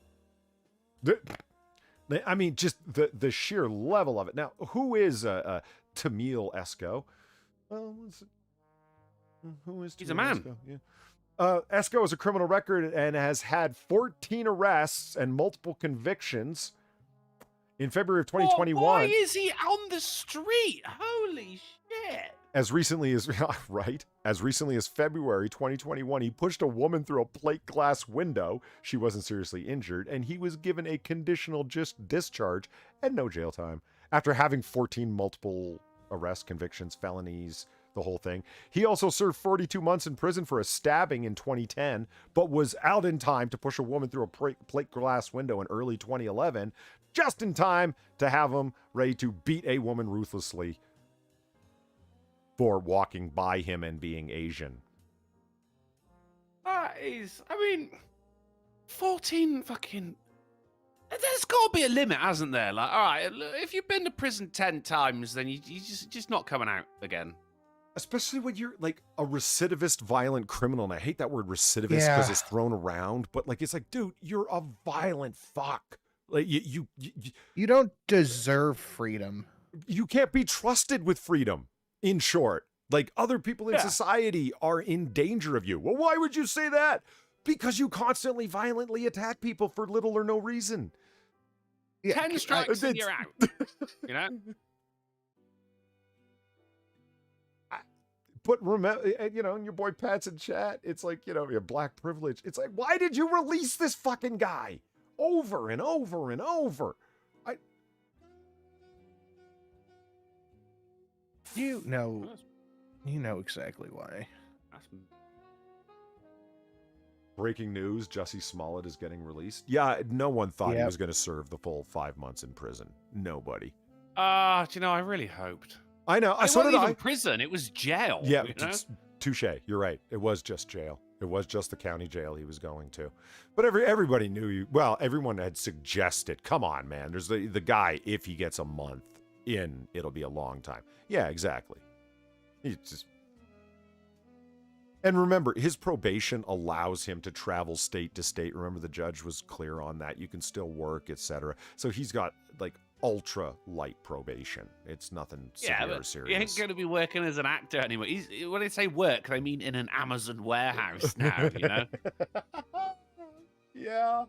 I mean, just the sheer level of it. Now, who is Tamil Esco? Well, who is Tamil He's a man. Esco? Yeah. Esco has a criminal record and has had 14 arrests and multiple convictions. In February of 2021. Why is he on the street? Holy shit. As recently as February 2021, he pushed a woman through a plate glass window. She wasn't seriously injured, and he was given a conditional discharge and no jail time after having 14 multiple arrests, convictions, felonies, the whole thing. He also served 42 months in prison for a stabbing in 2010, but was out in time to push a woman through a plate glass window in early 2011, just in time to have him ready to beat a woman ruthlessly for walking by him and being Asian. That is, I mean, 14 fucking... There's got to be a limit, hasn't there? Like, all right, if you've been to prison 10 times, then you just not coming out again. Especially when you're like a recidivist violent criminal. And I hate that word recidivist because it's thrown around. But like, it's like, dude, you're a violent fuck. Like you don't deserve freedom. You can't be trusted with freedom. In short, like other people in society are in danger of you. Well, why would you say that? Because you constantly violently attack people for little or no reason. 10 strikes and you're out. You know? But remember, you know, and your boy Pat's in chat, it's like, you know, your black privilege. It's like, why did you release this fucking guy over and over and over? You know exactly why. Breaking news, Jussie Smollett is getting released. Yeah, no one thought he was going to serve the full 5 months in prison. Nobody. Do you know, I really hoped. I know. It wasn't even prison. It was jail. Yeah, you know? touche. You're right. It was just jail. It was just the county jail he was going to. But everybody knew you. Well, everyone had suggested, come on, man. There's the guy, if he gets a month in, it'll be a long time. Yeah, exactly. And remember, his probation allows him to travel state to state. Remember, the judge was clear on that. You can still work, etc. So he's got like ultra light probation. It's nothing severe or serious. He ain't going to be working as an actor anymore. When they say work, they mean in an Amazon warehouse now, you know? Yeah.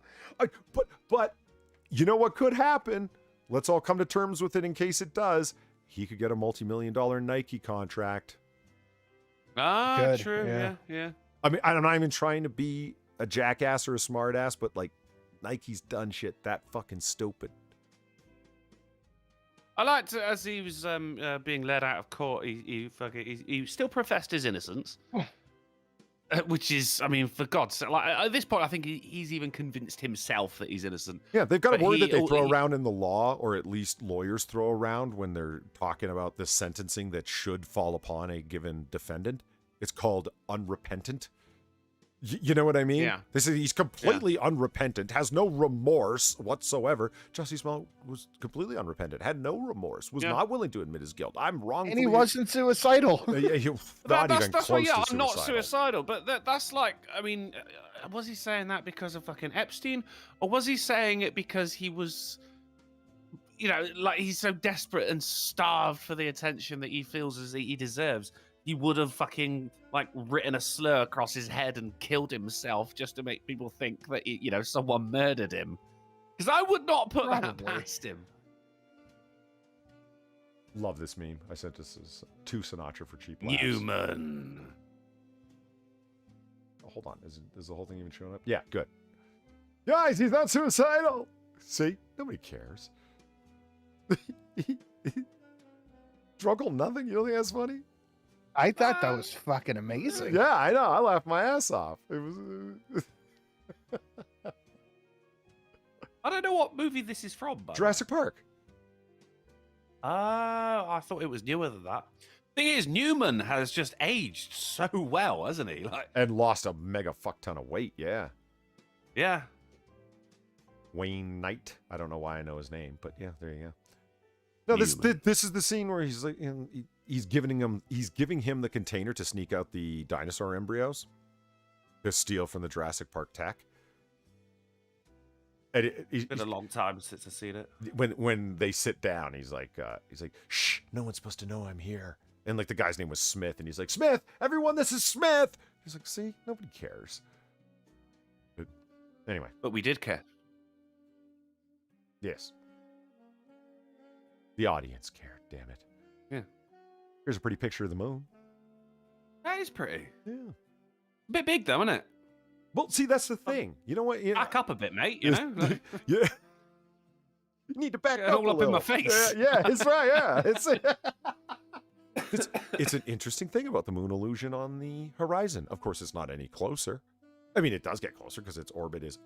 But you know what could happen? Let's all come to terms with it in case it does. He could get a multi-million-dollar Nike contract. Ah, true. Yeah. I mean, I'm not even trying to be a jackass or a smartass, but like Nike's done shit that fucking stupid. I liked as he was being led out of court, he still professed his innocence. Which is, I mean, for God's sake, like, at this point, I think he's even convinced himself that he's innocent. Yeah, they've got a word that they throw around in the law, or at least lawyers throw around when they're talking about the sentencing that should fall upon a given defendant. It's called unrepentant. You know what I mean? Yeah. He's completely unrepentant, has no remorse whatsoever. Jussie Smollett was completely unrepentant, had no remorse, was not willing to admit his guilt. I'm wrong. And he wasn't suicidal. Not even That's close why, to I'm suicidal. not suicidal. But that's like, I mean, was he saying that because of fucking Epstein, or was he saying it because he was, you know, like he's so desperate and starved for the attention that he feels as he deserves? He would have fucking like written a slur across his head and killed himself just to make people think that someone murdered him. Because I would not put that past him. Love this meme. I sent this to Sinatra for cheap laughs. Newman. Oh, hold on. Is the whole thing even showing up? Yeah, good. Guys, he's not suicidal. See? Nobody cares. Drunkle nothing? You don't think that's funny? I thought that was fucking amazing. Yeah, I know. I laughed my ass off. It was I don't know what movie this is from, but Jurassic Park. Oh, I thought it was newer than that. Thing is, Newman has just aged so well, hasn't he? Like, And lost a mega fuck ton of weight, yeah. yeah. Wayne Knight. I don't know why I know his name, but yeah, there you go. No, this is the scene where he's like, he's giving him the container to sneak out the dinosaur embryos to steal from the Jurassic Park tech. And It's been a long time since I've seen it. When they sit down, he's like, shh, no one's supposed to know I'm here. And like the guy's name was Smith, and he's like, Smith, everyone, this is Smith. He's like, see, nobody cares. But anyway, But we did care. yes. The audience cared, damn it. Yeah. Here's a pretty picture of the moon. That is pretty. Yeah. A bit big, though, isn't it? Well, see, that's the thing. You know what? Back up a bit, mate. You know, like, yeah. You need to back Get up all a up in my little. face. Yeah, it's right. Yeah, it's an interesting thing about the moon illusion on the horizon. Of course, it's not any closer. I mean, it does get closer because its orbit is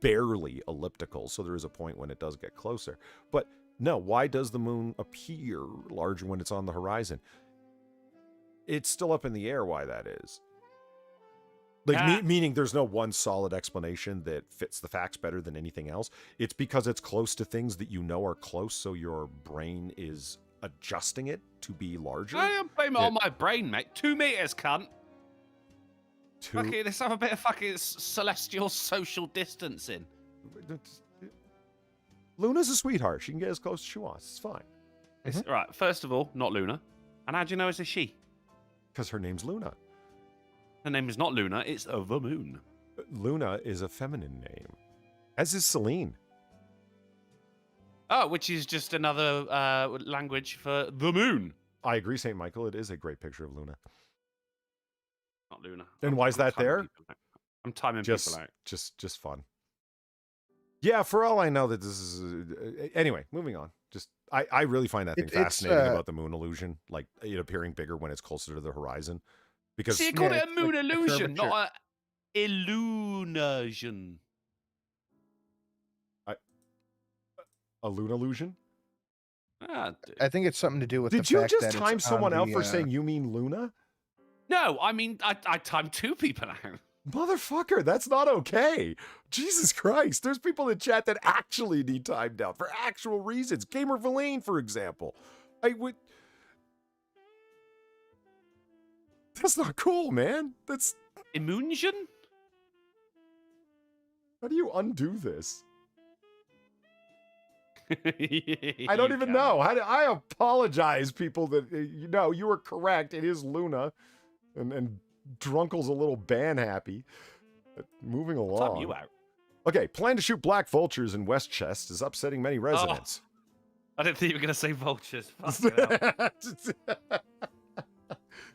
barely elliptical, so there is a point when it does get closer. But no, why does the moon appear larger when it's on the horizon? It's still up in the air why that is. Like, meaning there's no one solid explanation that fits the facts better than anything else. It's because it's close to things that you know are close, so your brain is adjusting it to be larger. I don't blame it on my brain, mate. 2 meters, cunt. Okay, let's have a bit of fucking celestial social distancing. Luna's a sweetheart. She can get as close as she wants. It's fine. Right, first of all, not Luna. And how do you know it's a she? Because her name's Luna. Her name is not Luna, it's the moon. Luna is a feminine name, as is Celine. Oh, which is just another language for the moon. I agree, St. Michael. It is a great picture of Luna. Not Luna. And why is that there? I'm timing people out. Just fun. Yeah, for all I know that this is... anyway, moving on. I really find that thing fascinating about the moon illusion, like it appearing bigger when it's closer to the horizon. Because See, you called it a moon illusion, not an illusion. A loon illusion? I think it's something to do with Did the you fact just that time it's someone on out the, for saying you mean Luna? No, I mean, I timed 2 people out. Motherfucker, that's not okay. Jesus Christ. There's people in chat that actually need timed out for actual reasons. Gamer Villain, for example. That's not cool, man. That's... Immunsion? How do you undo this? I don't even know. I apologize, people that, you were correct. It is Luna. And Drunkle's a little ban happy. Moving along. Time you out. Okay, plan to shoot black vultures in Westchester is upsetting many residents. I didn't think you were going to say vultures.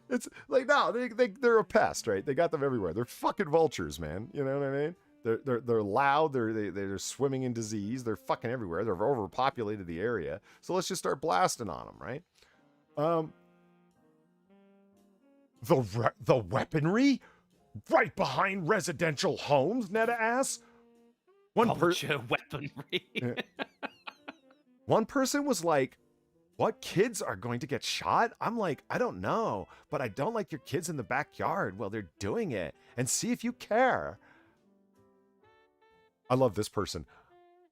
It's like, no, they're a pest, right? They got them everywhere. They're fucking vultures, man. You know what I mean? They're loud. They're swimming in disease. They're fucking everywhere. They've overpopulated the area. So let's just start blasting on them, right? The weaponry right behind residential homes, Netta asks. Vulture weaponry. One person was like, what kids are going to get shot? I'm like, I don't know, but I don't like your kids in the backyard while they're doing it, and see if you care. I love this person.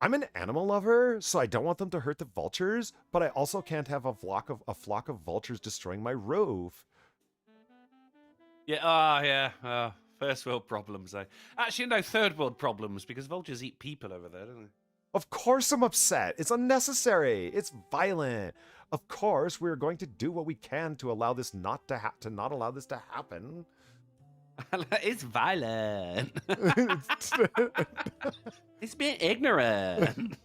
I'm an animal lover, so I don't want them to hurt the vultures, but I also can't have a flock of vultures destroying my roof. Yeah, first world problems, though. Actually, no, third world problems, because vultures eat people over there, don't they? Of course I'm upset. It's unnecessary. It's violent. Of course, we're going to do what we can to allow this not allow this to happen. It's violent. It's being ignorant.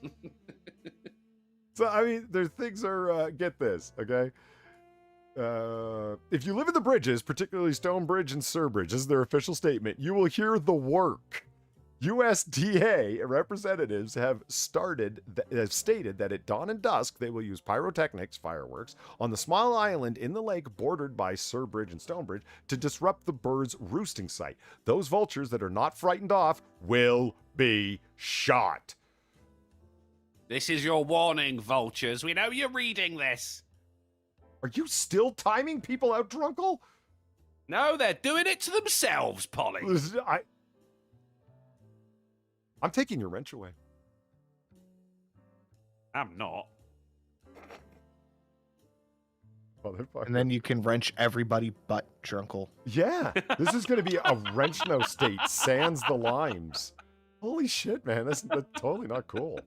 So, I mean, their things are, get this, okay? If you live in the bridges, particularly Stonebridge and Surbridge, this is their official statement, you will hear the work. USDA representatives have stated that at dawn and dusk, they will use pyrotechnics, fireworks, on the small island in the lake bordered by Surbridge and Stonebridge to disrupt the birds' roosting site. Those vultures that are not frightened off will be shot. This is your warning, vultures. We know you're reading this. Are you still timing people out, Drunkle? No, they're doing it to themselves, Polly. I'm taking your wrench away. I'm not. Motherfucker. And then you can wrench everybody but Drunkle. Yeah, this is going to be a wrench no state, sans the limes. Holy shit, man, that's totally not cool.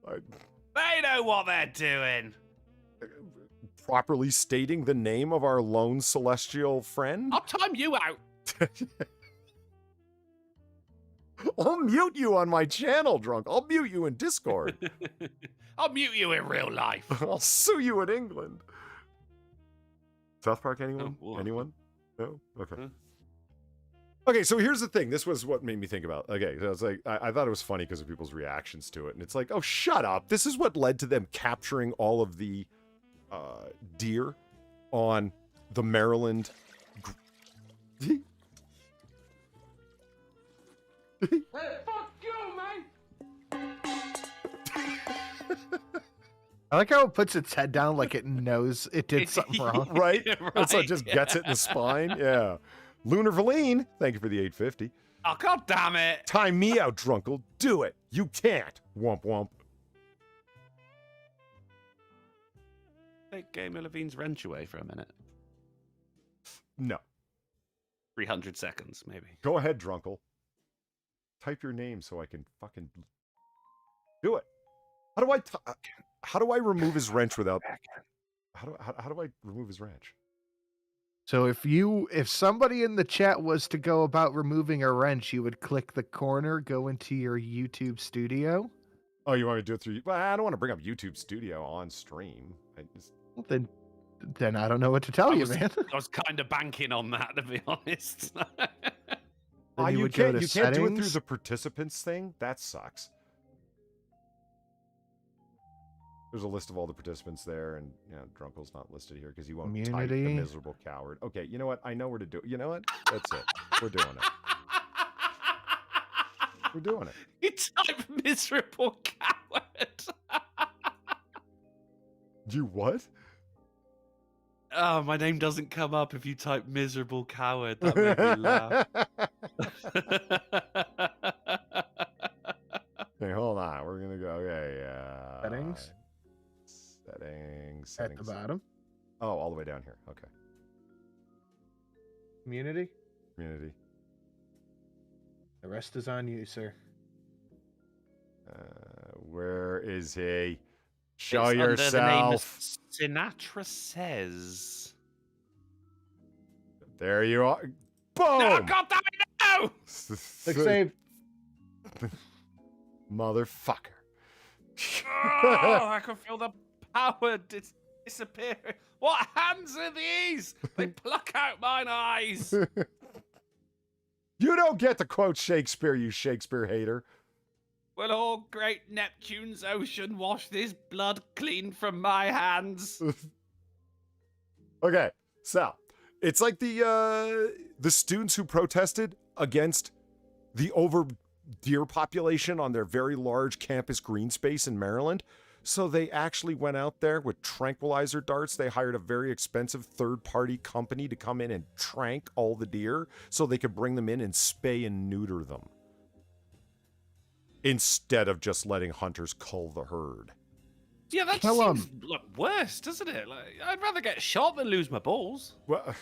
They know what they're doing. Properly stating the name of our lone celestial friend? I'll time you out. I'll mute you on my channel, Drunk. I'll mute you in Discord. I'll mute you in real life. I'll sue you in England. South Park, anyone? Oh, Anyone? No? Okay. Huh? Okay, so here's the thing. This was what made me think about. Okay, so I was like, I thought it was funny because of people's reactions to it. And it's like, oh, shut up. This is what led to them capturing all of the deer on the Maryland. Hey, fuck you, man! I like how it puts its head down like it knows it did something wrong. Right? Right. So it just gets it in the spine. Yeah. Lunar Valine, thank you for the 850. Oh, god damn it. Time me out, Drunkle. Do it. You can't. Womp womp. Take Gamer Levine's wrench away for a minute. No. 300 seconds, maybe. Go ahead, Drunkle. Type your name so I can fucking do it. How do I remove his wrench without? How do I remove his wrench? So if somebody in the chat was to go about removing a wrench, you would click the corner, go into your YouTube studio. Oh, you want me to do it through? Well, I don't want to bring up YouTube Studio on stream. Well, then I don't know what to tell you, man. I was kind of banking on that, to be honest. Then You would go can't to do it through settings. the participants thing. That sucks. There's a list of all the participants there, and Drunkle's not listed here because he won't type the Community. miserable coward. Okay, you know what? I know where to do it. You know what? That's it. We're doing it. We're doing it. You type miserable coward. You what? Oh, my name doesn't come up if you type miserable coward. That made me laugh. Okay, hold on. We're gonna go. Okay, Settings? Settings. At the bottom. Oh, all the way down here. Okay. Community. Community. The rest is on you, sir. Where is he? Show It's under the name of yourself. Sinatra Says. There you are. No, Boom! god damn it, no! Click save. Motherfucker. Oh, I can feel the power disappear. What hands are these? They pluck out mine eyes. You don't get to quote Shakespeare, you Shakespeare hater. Will all great Neptune's ocean wash this blood clean from my hands? Okay, so it's like the students who protested against the over deer population on their very large campus green space in Maryland. So they actually went out there with tranquilizer darts. They hired a very expensive third-party company to come in and trank all the deer so they could bring them in and spay and neuter them, instead of just letting hunters cull the herd. Yeah, that Kill 'em. seems like worse, doesn't it? Like, I'd rather get shot than lose my balls. Well,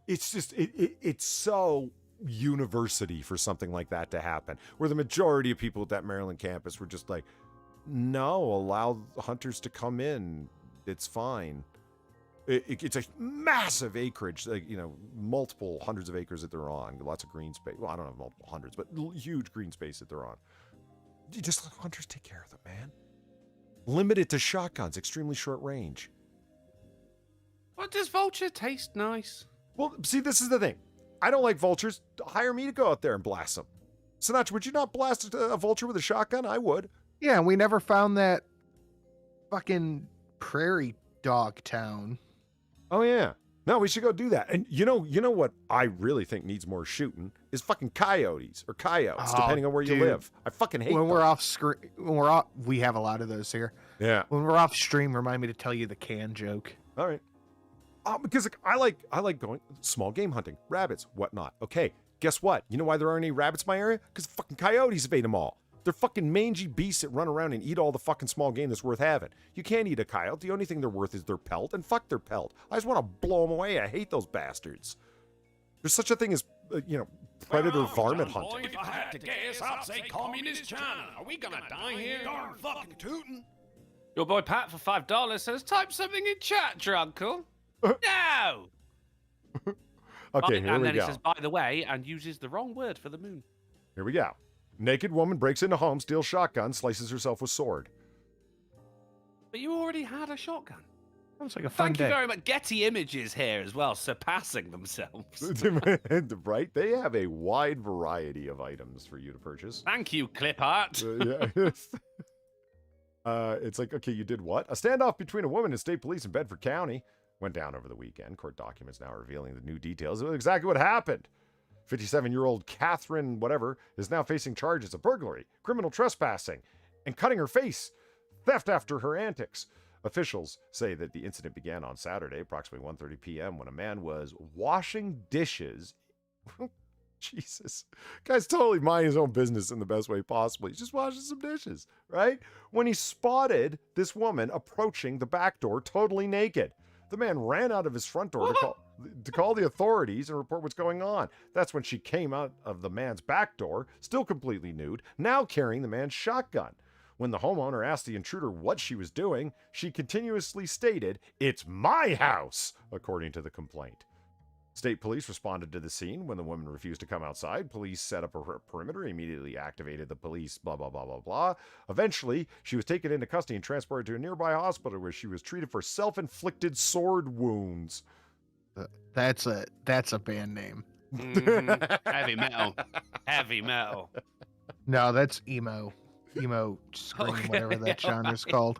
it's just, it's so university for something like that to happen, where the majority of people at that Maryland campus were just like, no, allow hunters to come in. It's fine. It's a massive acreage, like, multiple hundreds of acres that they're on. Lots of green space. Well, I don't have multiple hundreds, but huge green space that they're on. You just let hunters take care of them, man. Limit it to shotguns, extremely short range. What does vulture taste nice? Well, see, this is the thing. I don't like vultures. Hire me to go out there and blast them. Sinatra, would you not blast a vulture with a shotgun? I would. Yeah, we never found that fucking prairie dog town. Oh, yeah. No, we should go do that. And you know what I really think needs more shooting is fucking coyotes or coyotes, Oh, depending on where you dude. live. I fucking hate When them. we're off screen, we have a lot of those here. Yeah. When we're off stream, remind me to tell you the can joke. All right. Because I like going small game hunting, rabbits, whatnot. Okay, guess what? You know why there aren't any rabbits in my area? Because fucking coyotes have ate them all. They're fucking mangy beasts that run around and eat all the fucking small game that's worth having. You can't eat a coyote. The only thing they're worth is their pelt, and fuck their pelt. I just want to blow them away. I hate those bastards. There's such a thing as, predator varmint hunting. If I had to guess, I'd say communist China. Are we gonna die here? Darn fucking tootin'. Your boy Pat for $5 says, type something in chat, Drunkle. No! Okay, here and we then go. it says, by the way, and uses the wrong word for the moon. Here we go. Naked woman breaks into home, steals shotgun, slices herself with sword. But you already had a shotgun. Sounds like a fun Thank you day. very much. Getty Images here as well, surpassing themselves. Right? They have a wide variety of items for you to purchase. Thank you, clip art. Yeah. It's like, okay, you did what? A standoff between a woman and state police in Bedford County went down over the weekend. Court documents now revealing the new details of exactly what happened. 57-year-old Catherine whatever is now facing charges of burglary, criminal trespassing, and cutting her face, theft after her antics. Officials say that the incident began on Saturday, approximately 1:30 p.m., when a man was washing dishes. Jesus. Guy's totally minding his own business in the best way possible. He's just washing some dishes, right? When he spotted this woman approaching the back door totally naked. The man ran out of his front door to call the authorities and report what's going on. That's when she came out of the man's back door, still completely nude, now carrying the man's shotgun. When the homeowner asked the intruder what she was doing, she continuously stated, "It's my house," according to the complaint. State police responded to the scene. When the woman refused to come outside, police set up a perimeter, immediately activated the police, blah, blah, blah, blah, blah. Eventually, she was taken into custody and transported to a nearby hospital where she was treated for self-inflicted sword wounds. That's a band name. Heavy metal. Heavy metal. No, that's emo scream, Okay, whatever that genre's called.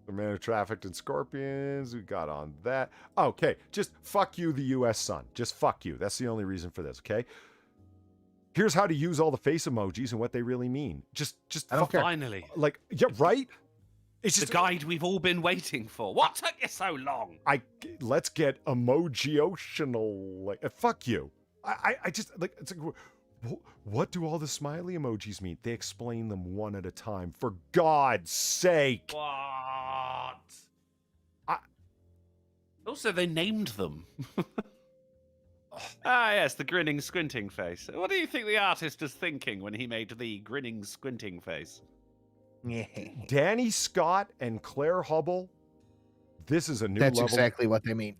The man who trafficked in scorpions, we got on that. Okay, just fuck you, the U.S. Sun. Just fuck you. That's the only reason for this, okay? Here's how to use all the face emojis and what they really mean. Just I don't care. Finally. like, yeah, right? It's The just guide we've all been waiting for. What took you so long? let's get emoji-otional. Like, fuck you. I just like, it's like, what do all the smiley emojis mean? They explain them one at a time. For God's sake. What? Also, they named them. Yes, the grinning, squinting face. What do you think the artist was thinking when he made the grinning, squinting face? Danny Scott and Claire Hubble. This is a new That's level. exactly what they mean.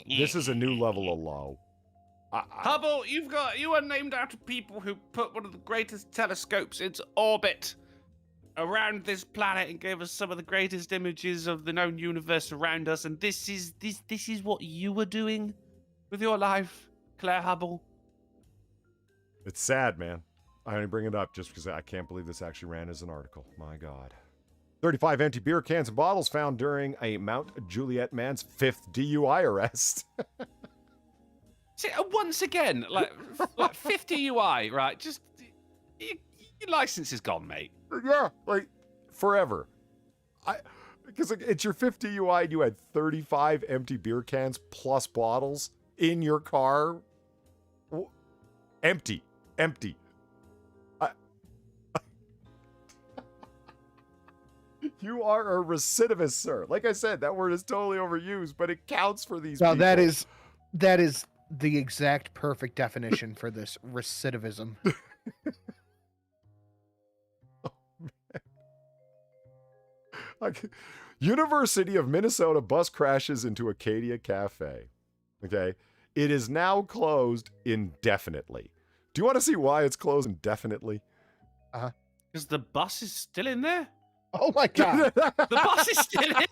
This is a new level of low. Hubble, you are named after people who put one of the greatest telescopes into orbit around this planet and gave us some of the greatest images of the known universe around us. And this is what you were doing with your life, Claire Hubble. It's sad, man. I only bring it up just because I can't believe this actually ran as an article. My God. 35 empty beer cans and bottles found during a Mount Juliet man's 5th DUI arrest. See, once again, like 50 UI, right? Just Your license is gone, mate. Yeah, like forever. Because it's your 5th DUI and you had 35 empty beer cans plus bottles in your car. Empty. You are a recidivist, sir. Like I said, that word is totally overused, but it counts for these Now people. that is the exact perfect definition for this recidivism. University of Minnesota bus crashes into Acadia Cafe. Okay. It is now closed indefinitely. Do you want to see why it's closed indefinitely? Because the bus is still in there? Oh my god. The bus is still in there.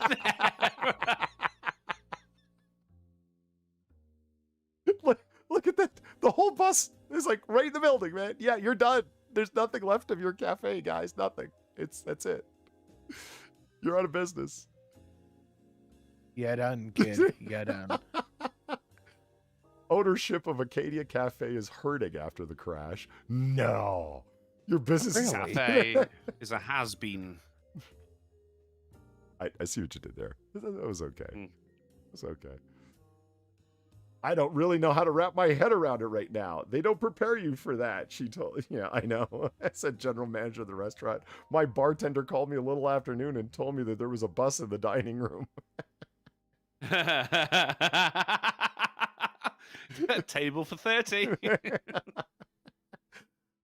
Look at that. The whole bus is like right in the building, man. Yeah, you're done. There's nothing left of your cafe, guys. Nothing. That's it. You're out of business. Yeah, done, kid. Yeah, done. Ownership of Acadia Cafe is hurting after the crash. No. Your business is out. Cafe is a has-been. I see what you did there. That was okay. It was okay. I don't really know how to wrap my head around it right now. They don't prepare you for that, she told. Yeah, I know. I said general manager of the restaurant. My bartender called me a little afternoon and told me that there was a bus in the dining room. Table for 30.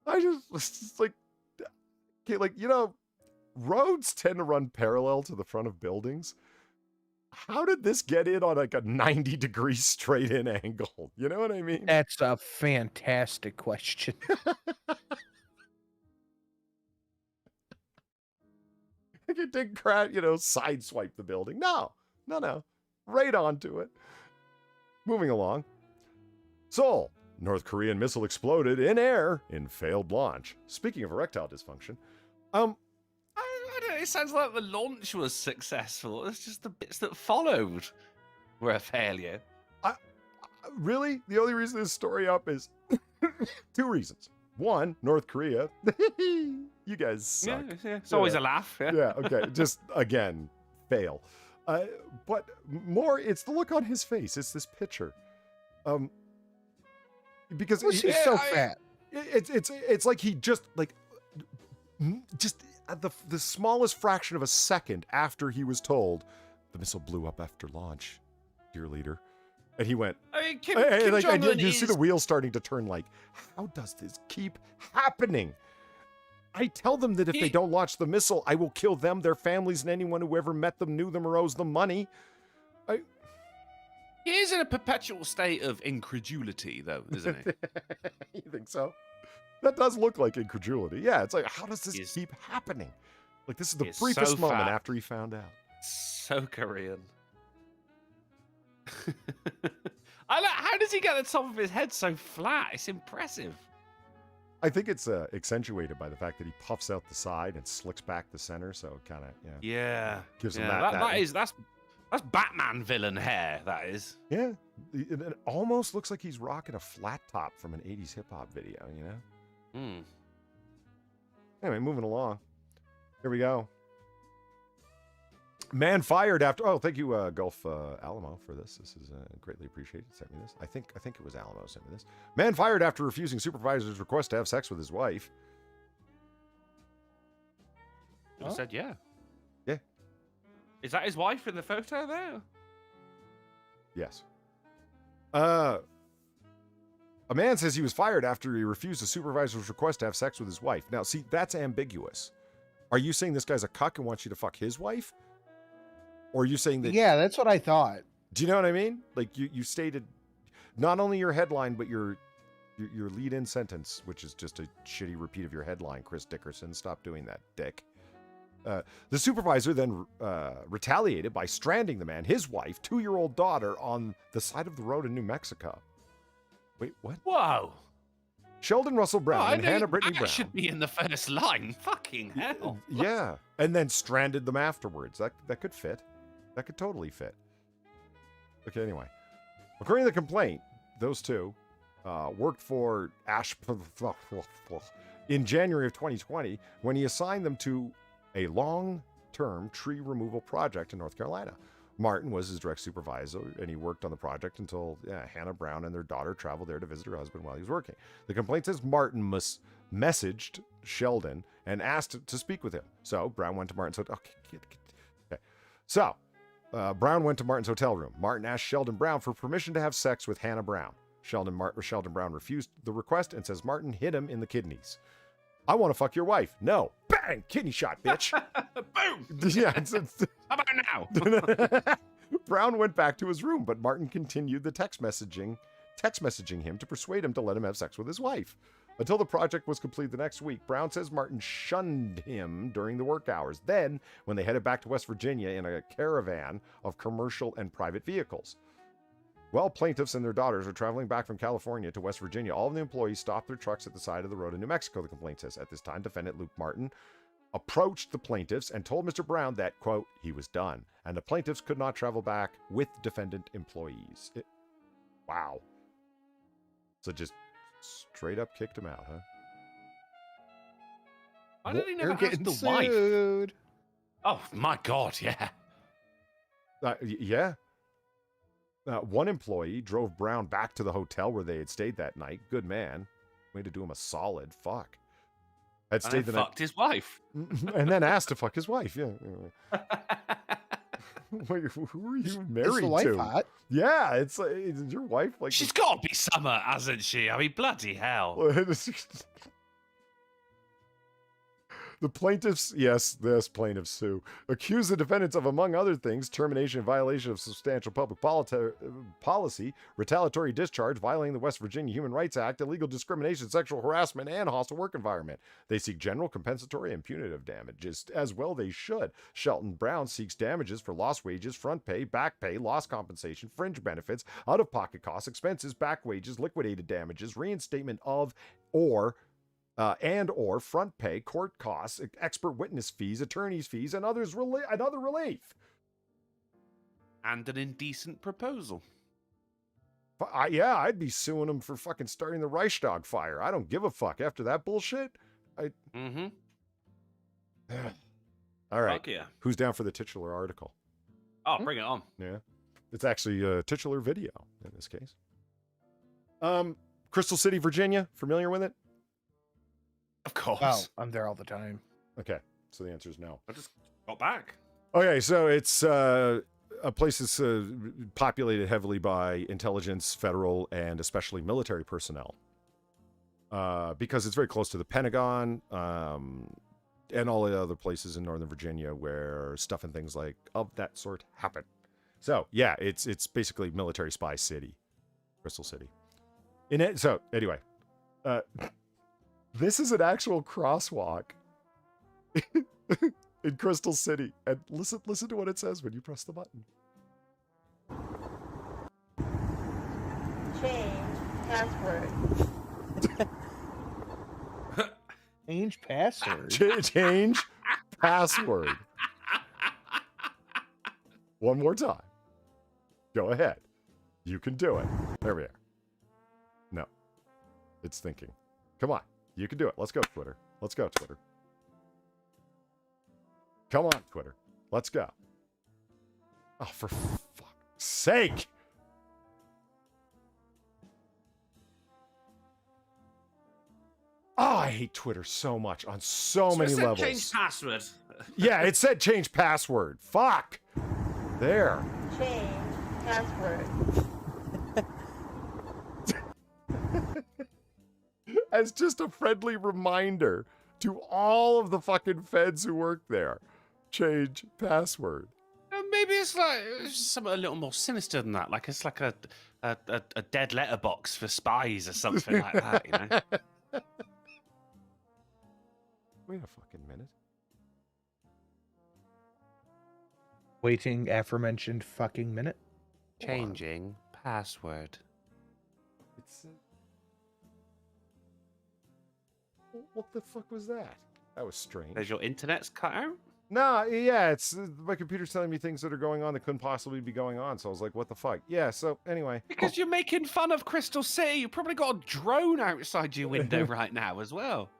I just like, okay, like, you know, roads tend to run parallel to the front of buildings. How did this get in on like a 90-degree straight in angle? You know what I mean? That's a fantastic question. Like it didn't crash, you know, sideswipe the building. No. Right onto it. Moving along. Seoul. North Korean missile exploded in air in failed launch. Speaking of erectile dysfunction, I don't know, it sounds like the launch was successful. It's just the bits that followed were a failure. really, the only reason this story up is 2 reasons. One, North Korea. You guys suck. Yeah. It's always a laugh. Yeah, okay. Just, again, fail. But more, it's the look on his face. It's this picture. Because He's so fat. It's like he just at the smallest fraction of a second after he was told the missile blew up after launch, dear leader, and he went. I mean, Kim and Jong-un you see the wheels starting to turn. Like, how does this keep happening? I tell them that if they don't launch the missile, I will kill them, their families, and anyone who ever met them, knew them, or owes them money. He is in a perpetual state of incredulity, though, isn't he? You think so? That does look like incredulity. Yeah, it's like, how does this keep happening? Like, this is the briefest so moment fat. after he found out. So Korean. How does he get the top of his head so flat? It's impressive. I think it's accentuated by the fact that he puffs out the side and slicks back the center, so it kind of gives him that. That's Batman villain hair, that is. Yeah. It almost looks like he's rocking a flat top from an 80s hip-hop video, you know? Anyway, moving along. Here we go. Man fired after... Oh, thank you, Gulf Alamo, for this. This is greatly appreciated. Sent me this. I think it was Alamo sent me this. Man fired after refusing supervisor's request to have sex with his wife. I said yeah. Yeah. Is that his wife in the photo there? Yes. A man says he was fired after he refused a supervisor's request to have sex with his wife. Now, see, that's ambiguous. Are you saying this guy's a cuck and wants you to fuck his wife? Or are you saying that... Yeah, that's what I thought. Do you know what I mean? Like, you stated not only your headline, but your lead-in sentence, which is just a shitty repeat of your headline, Chris Dickerson. Stop doing that, dick. The supervisor then retaliated by stranding the man, his wife, 2-year-old daughter, on the side of the road in New Mexico. Wait, what? Whoa. Sheldon Russell Brown and Hannah Brittany Brown should be in the first line. Fucking hell. Yeah. And then stranded them afterwards. That could fit. That could totally fit. Okay, anyway. According to the complaint, those two worked for in January of 2020 when he assigned them to a long-term tree removal project in North Carolina. Martin was his direct supervisor, and he worked on the project until Hannah Brown and their daughter traveled there to visit her husband while he was working. The complaint says Martin messaged Sheldon and asked to speak with him. So Brown went to Martin's hotel. Okay. So Brown went to Martin's hotel room. Martin asked Sheldon Brown for permission to have sex with Hannah Brown. Sheldon Brown refused the request and says Martin hit him in the kidneys. I want to fuck your wife. No. Bang! Kidney shot, bitch. Boom! Yeah. How about now? Brown went back to his room, but Martin continued the text messaging him to persuade him to let him have sex with his wife. Until the project was complete the next week, Brown says Martin shunned him during the work hours. Then, when they headed back to West Virginia in a caravan of commercial and private vehicles. While plaintiffs and their daughters were traveling back from California to West Virginia, all of the employees stopped their trucks at the side of the road in New Mexico, the complaint says. At this time, defendant Luke Martin approached the plaintiffs and told Mr. Brown that, quote, he was done, and the plaintiffs could not travel back with defendant employees. Wow. So just straight up kicked him out, huh? Why did he never You're ask getting the wife? sued. Oh, my God, yeah. Yeah. One employee drove Brown back to the hotel where they had stayed that night. Good man. Way to do him a solid. Fuck. Had And stayed then the fucked his wife. night. And then asked to fuck his wife. Yeah. Wait, who are you married Is the wife to? hot? Yeah, it's like, is your wife like... She's got to be summer, hasn't she? I mean, bloody hell. The plaintiffs, yes, plaintiffs sue, accuse the defendants of, among other things, termination and violation of substantial public policy, retaliatory discharge, violating the West Virginia Human Rights Act, illegal discrimination, sexual harassment, and hostile work environment. They seek general, compensatory, and punitive damages, as well they should. Sheldon Brown seeks damages for lost wages, front pay, back pay, lost compensation, fringe benefits, out-of-pocket costs, expenses, back wages, liquidated damages, reinstatement of or front pay, court costs, expert witness fees, attorney's fees, and other relief. And an indecent proposal. I'd be suing him for fucking starting the Reichstag fire. I don't give a fuck after that bullshit. Mm-hmm. All right. Fuck yeah. Who's down for the titular article? Oh, bring it on. Yeah. It's actually a titular video in this case. Crystal City, Virginia. Familiar with it? Of course. Oh, I'm there all the time. Okay. So the answer is no. I just got back. Okay, so it's a place that's populated heavily by intelligence, federal, and especially military personnel. Because it's very close to the Pentagon and all the other places in Northern Virginia where stuff and things like of that sort happen. So, yeah, it's basically military spy city, Crystal City. So, anyway, this is an actual crosswalk in Crystal City. And listen to what it says when you press the button. Change password. Change password. Change password. One more time. Go ahead. You can do it. There we are. No. It's thinking. Come on. You can do it. Let's go, Twitter. Let's go, Twitter. Come on, Twitter. Let's go. Oh, for fuck's sake. Oh, I hate Twitter so much on so many levels. Change password. Yeah, it said change password. Fuck. There. Change password. As just a friendly reminder to all of the fucking feds who work there. Change password. Maybe it's like something a little more sinister than that. Like it's like a dead letterbox for spies or something like that, you know? Wait a fucking minute. Waiting aforementioned fucking minute. Changing password. It's what the fuck was that? That was strange. There's your internet's cut out? No, yeah, it's my computer's telling me things that are going on that couldn't possibly be going on. So I was like, what the fuck? Yeah, so anyway. Because you're making fun of Crystal City. You probably got a drone outside your window right now as well.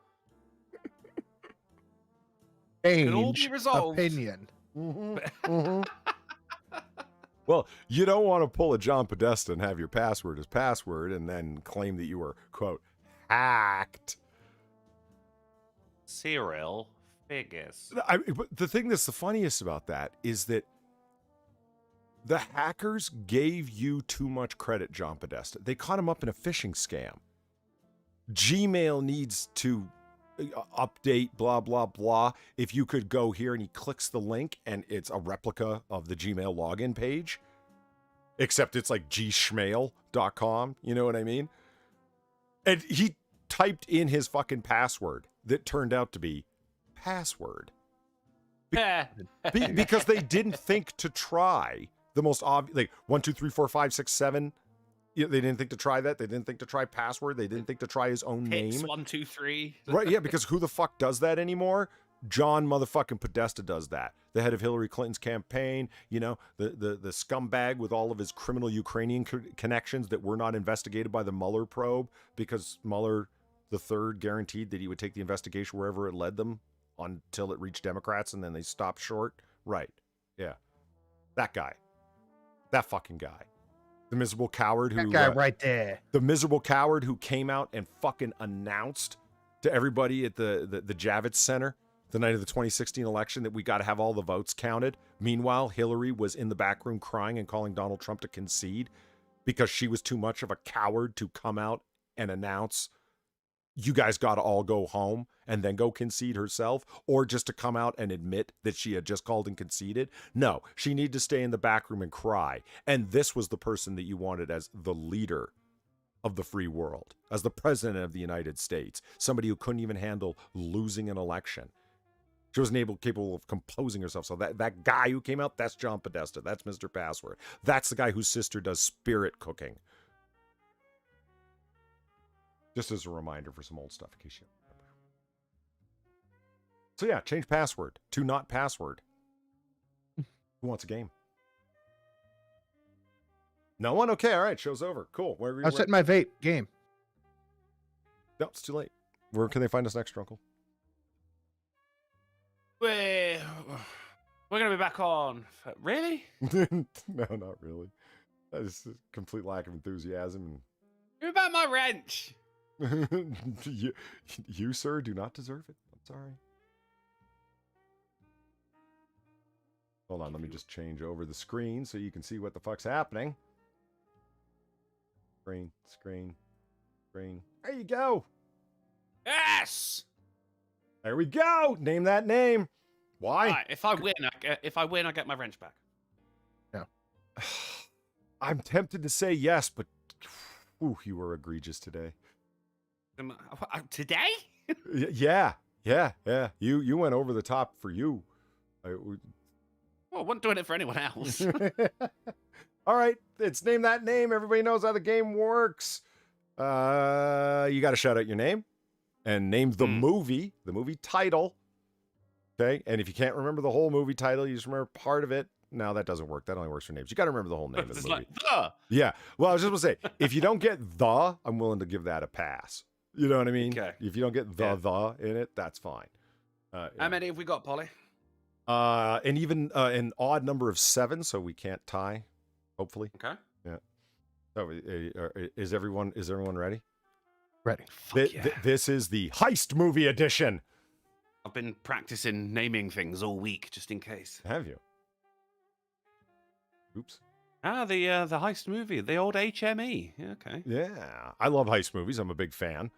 Can all be Change resolved. opinion. Well, you don't want to pull a John Podesta and have your password as password and then claim that you were, quote, hacked. Cyril Figgis. But the thing that's the funniest about that is that the hackers gave you too much credit, John Podesta. They caught him up in a phishing scam. Gmail needs to update, blah, blah, blah. If you could go here, and he clicks the link and it's a replica of the Gmail login page, except it's like gshmail.com. You know what I mean? And he typed in his fucking password that turned out to be password. Because they didn't think to try the most obvious, like 1, 2, 3, 4, 5, 6, 7. They didn't think to try that. They didn't think to try password. They didn't think to try his own name. 1, 2, 3. Right, yeah, because who the fuck does that anymore? John motherfucking Podesta does that. The head of Hillary Clinton's campaign, you know, the scumbag with all of his criminal Ukrainian connections that were not investigated by the Mueller probe because Mueller the third guaranteed that he would take the investigation wherever it led them until it reached Democrats and then they stopped short. Right. Yeah. That guy. That fucking guy. The miserable coward who... That guy right there. The miserable coward who came out and fucking announced to everybody at the Javits Center the night of the 2016 election that we got to have all the votes counted. Meanwhile, Hillary was in the back room crying and calling Donald Trump to concede because she was too much of a coward to come out and announce, you guys got to all go home and then go concede herself, or just to come out and admit that she had just called and conceded. No, she needed to stay in the back room and cry. And this was the person that you wanted as the leader of the free world, as the president of the United States, somebody who couldn't even handle losing an election. She wasn't capable of composing herself. So that guy who came out, that's John Podesta. That's Mr. Password. That's the guy whose sister does spirit cooking. Just as a reminder for some old stuff in case you don't remember. So yeah, change password to not password. Who wants a game? No one? Okay, all right, show's over. Cool. I'll set my vape. Game. No, it's too late. Where can they find us next, Drunkle? We're going to be back on. Really? No, not really. That is a complete lack of enthusiasm. What about my wrench? You, sir, do not deserve it. I'm sorry. Hold on, let me just change over the screen so you can see what the fuck's happening. Screen. There you go. Yes. There we go. Name that name. Why? Right, if I win, I get my wrench back. No. I'm tempted to say yes, but you were egregious today. Today? Yeah. You went over the top for you. Well, I wasn't doing it for anyone else. All right, it's Name That Name. Everybody knows how the game works. You got to shout out your name and name the movie title. Okay, and if you can't remember the whole movie title, you just remember part of it. No, that doesn't work. That only works for names. You got to remember the whole name of the movie. Like, the. Yeah. Well, I was just going to say, if you don't get the, I'm willing to give that a pass. You know what I mean? Okay. If you don't get the in it, that's fine. How many have we got, Polly? And even an odd number of 7, so we can't tie. Hopefully. Okay. Yeah. So, is everyone ready? Ready. This is the heist movie edition. I've been practicing naming things all week, just in case. Have you? Oops. The heist movie, the old HME. Yeah, okay. Yeah, I love heist movies. I'm a big fan.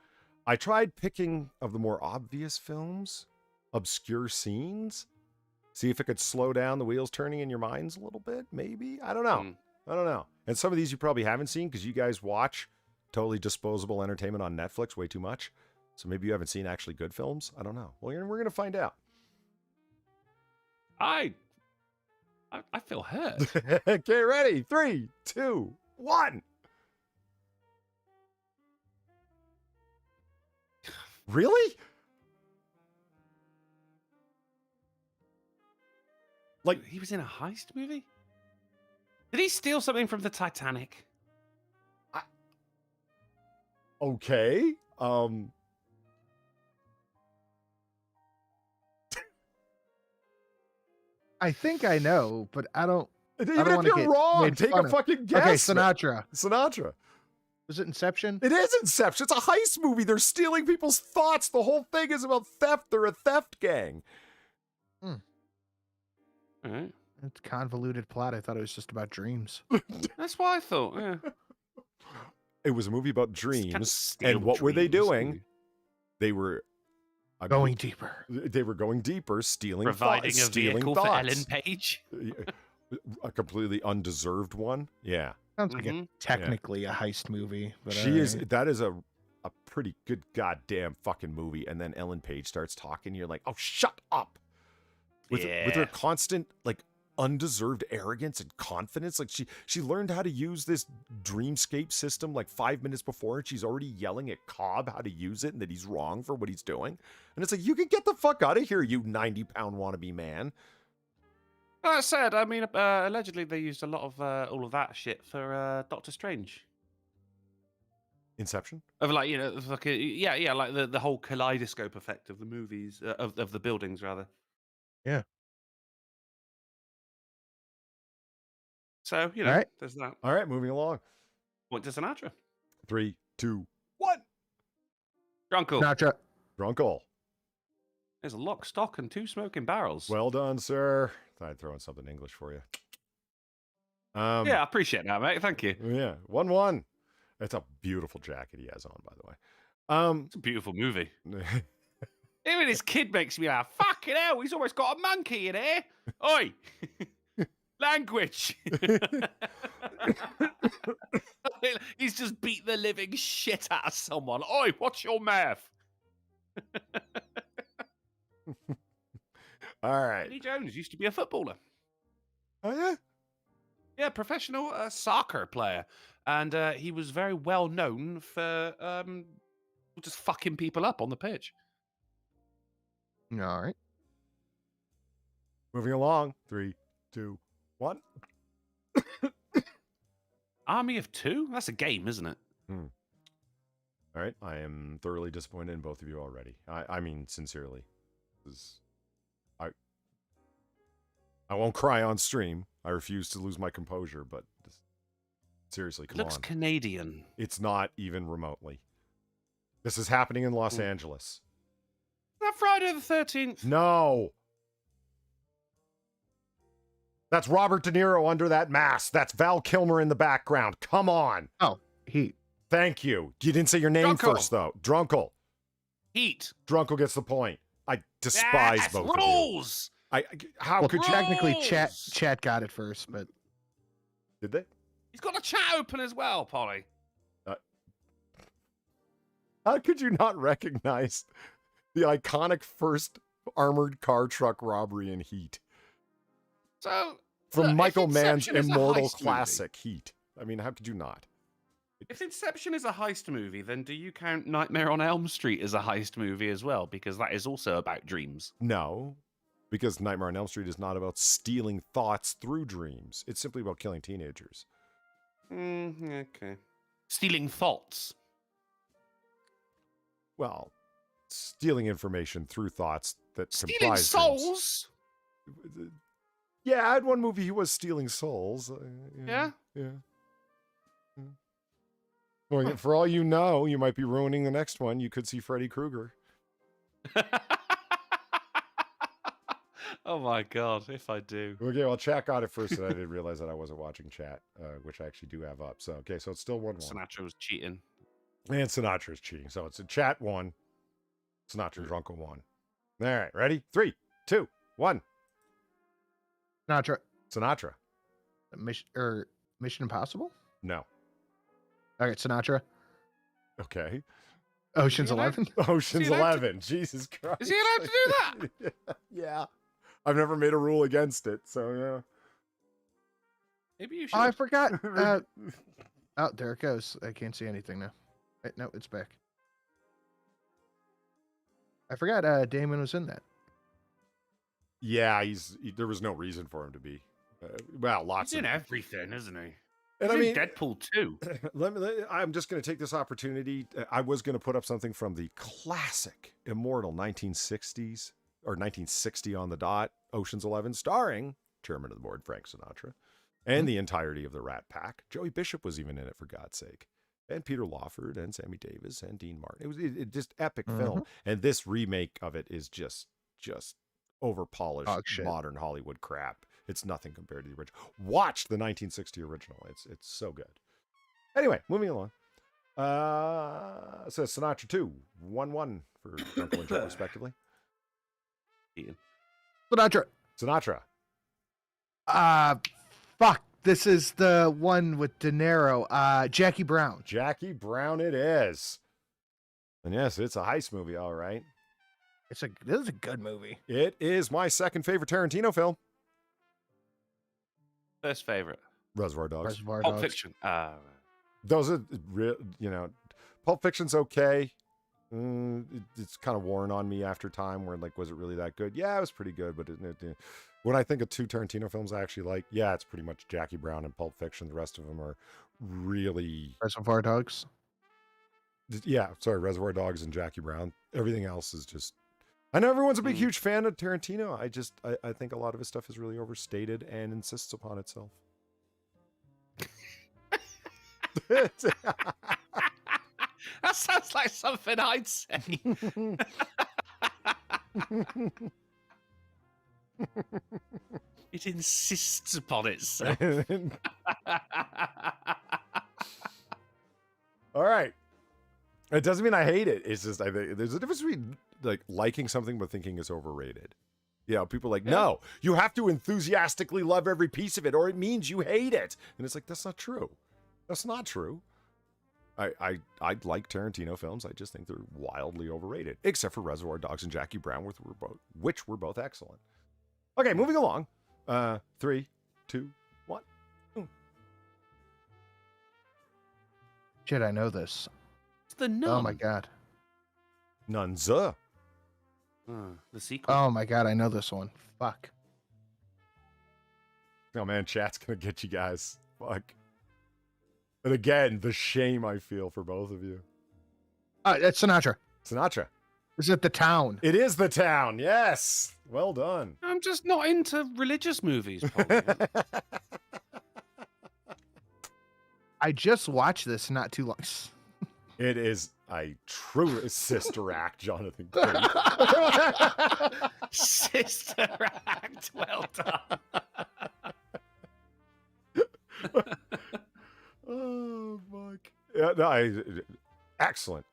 I tried picking of the more obvious films, obscure scenes. See if it could slow down the wheels turning in your minds a little bit, maybe? I don't know. I don't know. And some of these you probably haven't seen because you guys watch totally disposable entertainment on Netflix way too much. So maybe you haven't seen actually good films. I don't know. Well, we're going to find out. I feel hurt. Okay, ready? 3, 2, 1. Really? Like, he was in a heist movie? Did he steal something from the Titanic? Okay. I think I know, but I don't. Even don't if wanna you're get wrong, made take fun a of. fucking guess. Okay, Sinatra. Sinatra. Was it Inception? It is Inception. It's a heist movie. They're stealing people's thoughts. The whole thing is about theft. They're a theft gang. All right. It's a convoluted plot. I thought it was just about dreams. That's what I thought. Yeah. It was a movie about It's kinda dreams. stale And what were they dreams. doing? They were Going deeper. They were going deeper, stealing Providing thoughts, a stealing vehicle thoughts. for Ellen Page. A completely undeserved one. Yeah, Sounds like Mhm. technically a heist movie. But she is. alright. That is a pretty good goddamn fucking movie. And then Ellen Page starts talking. You're like, oh, shut up. With her Yeah. constant like undeserved arrogance and confidence. Like she learned how to use this dreamscape system like 5 minutes before, and she's already yelling at Cobb how to use it and that he's wrong for what he's doing. And it's like, you can get the fuck out of here, you 90-pound wannabe man. That said, I mean, allegedly they used a lot of all of that shit for Doctor Strange. Inception? Of like, you know, like yeah, like the whole kaleidoscope effect of the movies, of the buildings rather. Yeah. So you know, Alright. there's that. All right, moving along. Point to Sinatra. 3, 2, 1. Drunkle. Sinatra. Drunkle. There's a lock, stock, and 2 smoking barrels. Well done, sir. Thought I'd throw in something English for you. Yeah, I appreciate that, mate. Thank you. Yeah, 1-1. That's a beautiful jacket he has on, by the way. It's a beautiful movie. Even his kid makes me laugh. Fucking hell, he's almost got a monkey in here. Oi! Language! He's just beat the living shit out of someone. Oi, what's your mouth? All right. Eddie Jones used to be a footballer. Oh, yeah? Yeah, professional soccer player. And he was very well known for just fucking people up on the pitch. All right. Moving along. 3, 2, 1. Army of Two? That's a game, isn't it? All right. I am thoroughly disappointed in both of you already. I mean, sincerely. I won't cry on stream. I refuse to lose my composure, but seriously, It come looks on. Canadian. It's not even remotely. This is happening in Los Angeles. That Friday the 13th. No. That's Robert De Niro under that mask. That's Val Kilmer in the background. Come on. Oh, Heat. Thank you. You didn't say your name Drunkle. first, though. Drunkle. Heat. Drunkle gets the point. I despise Yes, both of you. rules. How Well, could you? technically, chat Rules. chat got it first, but Did they? He's got a chat open as well, Polly. How could you not recognize the iconic first armored car truck robbery in Heat So from look, if Michael Mann's Inception is a immortal heist movie- classic Heat? I mean, how could you not? If Inception is a heist movie, then do you count Nightmare on Elm Street as a heist movie as well? Because that is also about dreams. No, because Nightmare on Elm Street is not about stealing thoughts through dreams. It's simply about killing teenagers. Okay. Stealing thoughts. Well, stealing information through thoughts that Stealing comprise souls. dreams. Yeah, I had one movie he was stealing souls. Yeah? Yeah. Well, for all you know, you might be ruining the next one. You could see Freddy Krueger. Oh my god, if I do. Okay, well, chat got it first, and I didn't realize that I wasn't watching chat, which I actually do have up. So, okay, so it's still 1-1. Sinatra was cheating. And Sinatra's cheating. So it's a chat 1. Sinatra's Drunkle 1. All right, ready? 3, 2, 1. Sinatra. Sinatra. Mission Impossible. No. All right, Sinatra. Okay. Ocean's You know? 11. Ocean's Is he allowed to- 11. Jesus Christ. Is he allowed to do that? Yeah. I've never made a rule against it, so yeah. Maybe you should. Oh, I forgot. Oh, there it goes. I can't see anything now. Wait, no, it's back. I forgot Damon was in that. Yeah, there was no reason for him to be. Well, lots He's in of. everything, isn't he? And He's I in mean, Deadpool too. I'm just going to take this opportunity. I was going to put up something from the classic, immortal 1960s or 1960 on the dot, Ocean's 11, starring chairman of the board Frank Sinatra, and the entirety of the Rat Pack. Joey Bishop was even in it, for God's sake, and Peter Lawford and Sammy Davis and Dean Martin. It was just epic film, and this remake of it is just over polished modern Hollywood crap. It's nothing compared to the original. Watch the 1960 original. It's so good. Anyway, moving along. Says Sinatra 2, 1-1 for Uncle and Joe, respectively. Sinatra. Fuck. This is the one with De Niro. Jackie Brown. Jackie Brown it is. And yes, it's a heist movie, all right. This is a good movie. It is my second favorite Tarantino film. First favorite. Reservoir Dogs. Pulp Fiction. Those are real, Pulp Fiction's okay. It's kind of worn on me after time where, like, was it really that good? Yeah, it was pretty good, but when I think of two Tarantino films I actually like, yeah, it's pretty much Jackie Brown and Pulp Fiction. The rest of them are really... Reservoir Dogs? Yeah, sorry, Reservoir Dogs and Jackie Brown. Everything else is just... I know everyone's a big, huge fan of Tarantino. I think a lot of his stuff is really overstated and insists upon itself. That sounds like something I'd say. It insists upon itself. All right. It doesn't mean I hate it. It's just I think there's a difference between like liking something but thinking it's overrated. People are like, no, you have to enthusiastically love every piece of it, or it means you hate it. And it's like, that's not true. That's not true. I like Tarantino films. I just think they're wildly overrated, except for Reservoir Dogs and Jackie Brown, which were both excellent. Okay, moving along. 3, 2, 1. Shit, I know this. It's the Nun. Oh my god. Nunza. The sequel. Oh my god, I know this one. Fuck. Oh man, chat's gonna get you guys. Fuck. And again, the shame I feel for both of you. It's Sinatra. Sinatra. Is it The Town? It is The Town. Yes. Well done. I'm just not into religious movies, probably. I just watched this not too long. It is a true sister act, Jonathan. Sister act. Well done. Oh, fuck. Yeah, no, excellent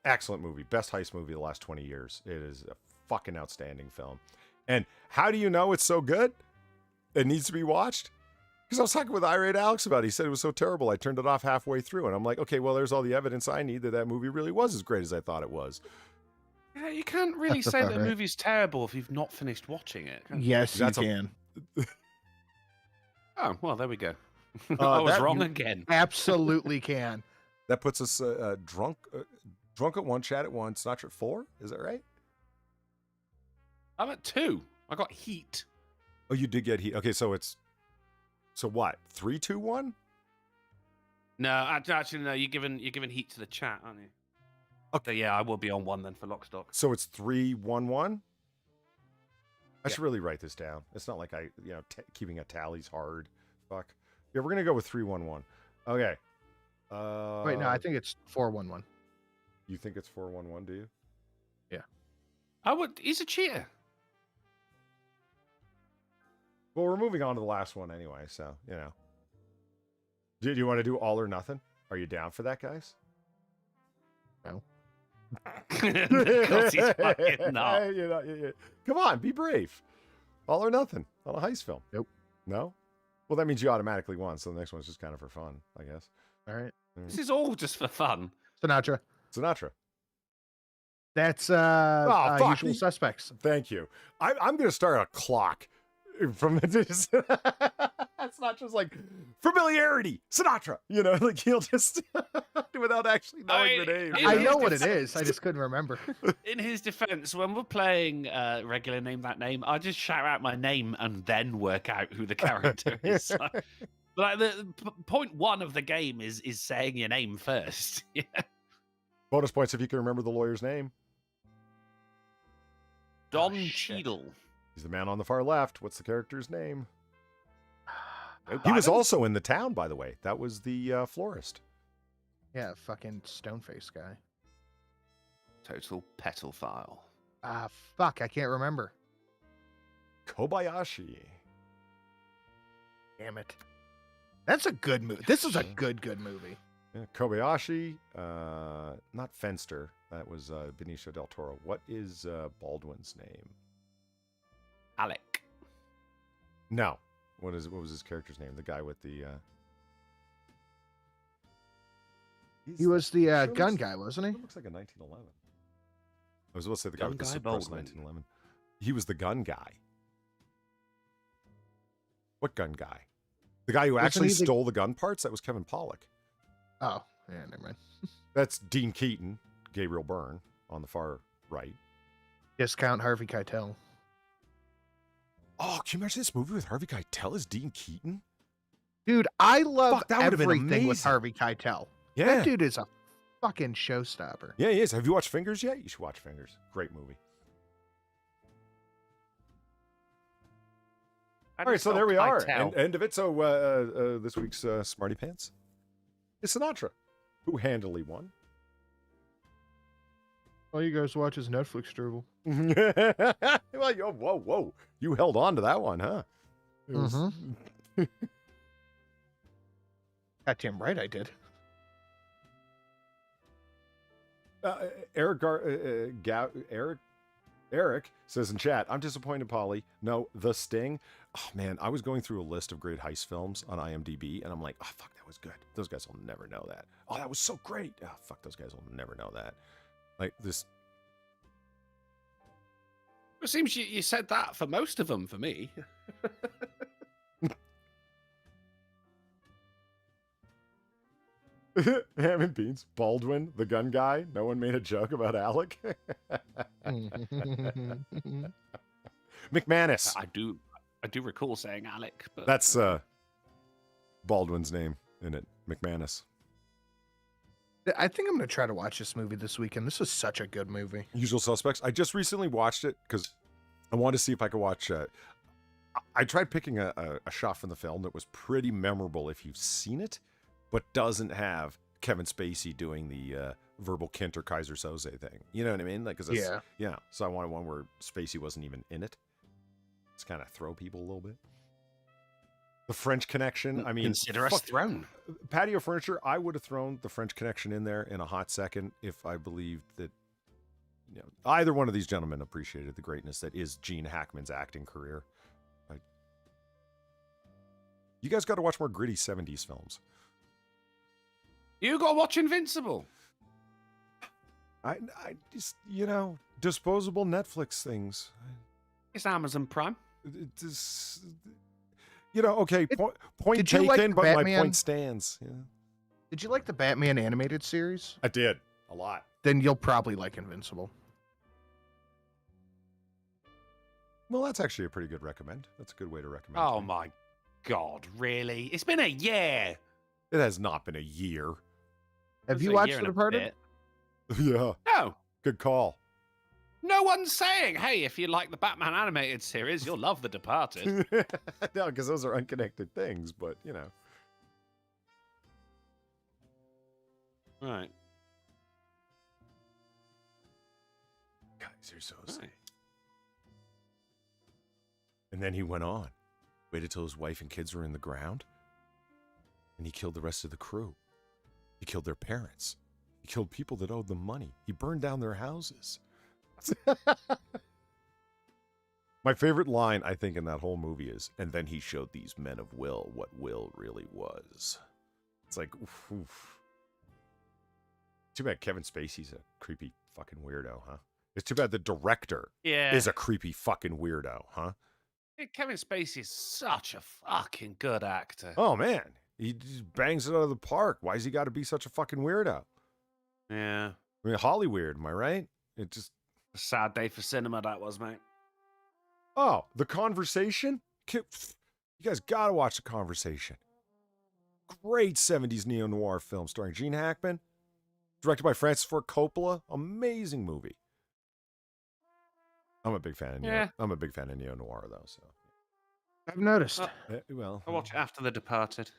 movie. Best heist movie of the last 20 years. It is a fucking outstanding film. And how do you know it's so good? It needs to be watched? Because I was talking with Irate Alex about it. He said it was so terrible, I turned it off halfway through. And I'm like, okay, well, there's all the evidence I need that movie really was as great as I thought it was. Yeah, you can't really say that a movie's terrible if you've not finished watching it. Yes, you can. Oh, well, there we go. I was wrong again. Absolutely can. That puts us drunk at 1, chat at 1, Sinatra at 4. Is that right? I'm at 2. I got Heat. Oh, you did get Heat. Okay, so what? 3, 2, 1? No, actually, no. You're giving Heat to the chat, aren't you? Okay, so, yeah, I will be on 1 then for Lockstock. So it's 3, 1, 1. I should really write this down. It's not like keeping a tally's hard. Fuck. Yeah, we're gonna go with 3, 1, 1. Okay. Wait, no, I think it's 4, 1, 1. You think it's 4, 1, 1? Do you? Yeah. He's a cheater. Well, we're moving on to the last one anyway, so Do you want to do all or nothing? Are you down for that, guys? No. Of course he's fucking not. Come on, be brave. All or nothing on a heist film. Nope. No? Well, that means you automatically won, so the next one's just kind of for fun, I guess. All right. This is all just for fun. Sinatra. Fuck. That's Usual Suspects. Thank you. I'm going to start a clock from this. It's not just like familiarity, Sinatra. Like he'll just without actually knowing the name. I know what it is. I just couldn't remember. In his defense, when we're playing regular name that name, I just shout out my name and then work out who the character is. Like the point 1 of the game is saying your name first. Yeah. Bonus points if you can remember the lawyer's name. Don Cheadle. He's the man on the far left. What's the character's name? He was Diamond? also in The Town, by the way. That was the florist. Yeah, fucking Stoneface guy. Total pedophile. Ah, fuck, I can't remember. Kobayashi. Damn it. That's a good movie. This is a good movie. Yeah, Kobayashi, not Fenster. That was Benicio del Toro. What is Baldwin's name? Alec. No. What was his character's name? The guy with the. He was the Sure gun looks- guy, wasn't he? It looks like a 1911. I was about to say the guy Gun with the guy suppressed Baldwin. 1911. He was the gun guy. What gun guy? The guy who Wasn't actually he the- stole the gun parts? That was Kevin Pollak. Oh, yeah, never mind. That's Dean Keaton, Gabriel Byrne on the far right. Discount Harvey Keitel. Oh, can you imagine this movie with Harvey Keitel as Dean Keaton? Dude, I love Fuck, that would've been everything with amazing. Harvey Keitel. Yeah. That dude is a fucking showstopper. Yeah, he is. Have you watched Fingers yet? You should watch Fingers. Great movie. All right, so there we are. End of it. So this week's Smarty Pants is Sinatra, who handily won. All you guys watch is Netflix, Dribble. Well, whoa. You held on to that one, huh? It was- Goddamn right I did. Eric says in chat, I'm disappointed, Polly. No, The Sting. Oh, man, I was going through a list of great heist films on IMDb, and I'm like, oh, fuck, that was good. Those guys will never know that. Oh, that was so great. Oh, fuck, those guys will never know that. Like, this... It seems you said that for most of them for me. Ham and beans. Baldwin, the gun guy. No one made a joke about Alec. McManus. I do recall saying Alec, but That's Baldwin's name in it. McManus. I think I'm going to try to watch this movie this weekend. This is such a good movie. Usual Suspects. I just recently watched it because I wanted to see if I could watch. I tried picking a shot from the film that was pretty memorable if you've seen it, but doesn't have Kevin Spacey doing the verbal Kinter Kaiser Soze thing. You know what I mean? Like, cause Yeah. Yeah. So I wanted one where Spacey wasn't even in it. Just kind of throw people a little bit. The French Connection. I mean, consider us fuck. thrown. Patio Furniture. I would have thrown the French Connection in there in a hot second if I believed that. You know, either one of these gentlemen appreciated the greatness that is Gene Hackman's acting career. You guys got to watch more gritty 70s films. You got to watch Invincible. I just, disposable Netflix things. It's Amazon Prime. It just, okay, point did you like taken, the but my Batman? point stands. Yeah. Did you like the Batman animated series? I did. A lot. Then you'll probably like Invincible. Well, that's actually a pretty good recommend. That's a good way to recommend. Oh to me. my God, really? It's been a year. It has not been a year. Have It's you a watched year The and a Departed? bit. Yeah. No. Good call. No one's saying, hey, if you like the Batman animated series, you'll love The Departed. No, because those are unconnected things, but, Right. Guys, you're so Right. And then he went on. Waited till his wife and kids were in the ground. And he killed the rest of the crew. He killed their parents. He killed people that owed them money. He burned down their houses. My favorite line, I think, in that whole movie is, and then he showed these men of will what will really was. It's like, oof, oof. Too bad Kevin Spacey's a creepy fucking weirdo, huh? It's too bad the director Yeah. is a creepy fucking weirdo, huh? Kevin Spacey is such a fucking good actor. Oh, man. He just bangs it out of the park. Why's he got to be such a fucking weirdo? Yeah. I mean, Holly weird, am I right? It just... A sad day for cinema, that was, mate. Oh, The Conversation? You guys got to watch The Conversation. Great 70s neo-noir film starring Gene Hackman. Directed by Francis Ford Coppola. Amazing movie. I'm a big fan of Yeah. I'm a big fan of neo noir though. So I've noticed. well, I watch it after The Departed.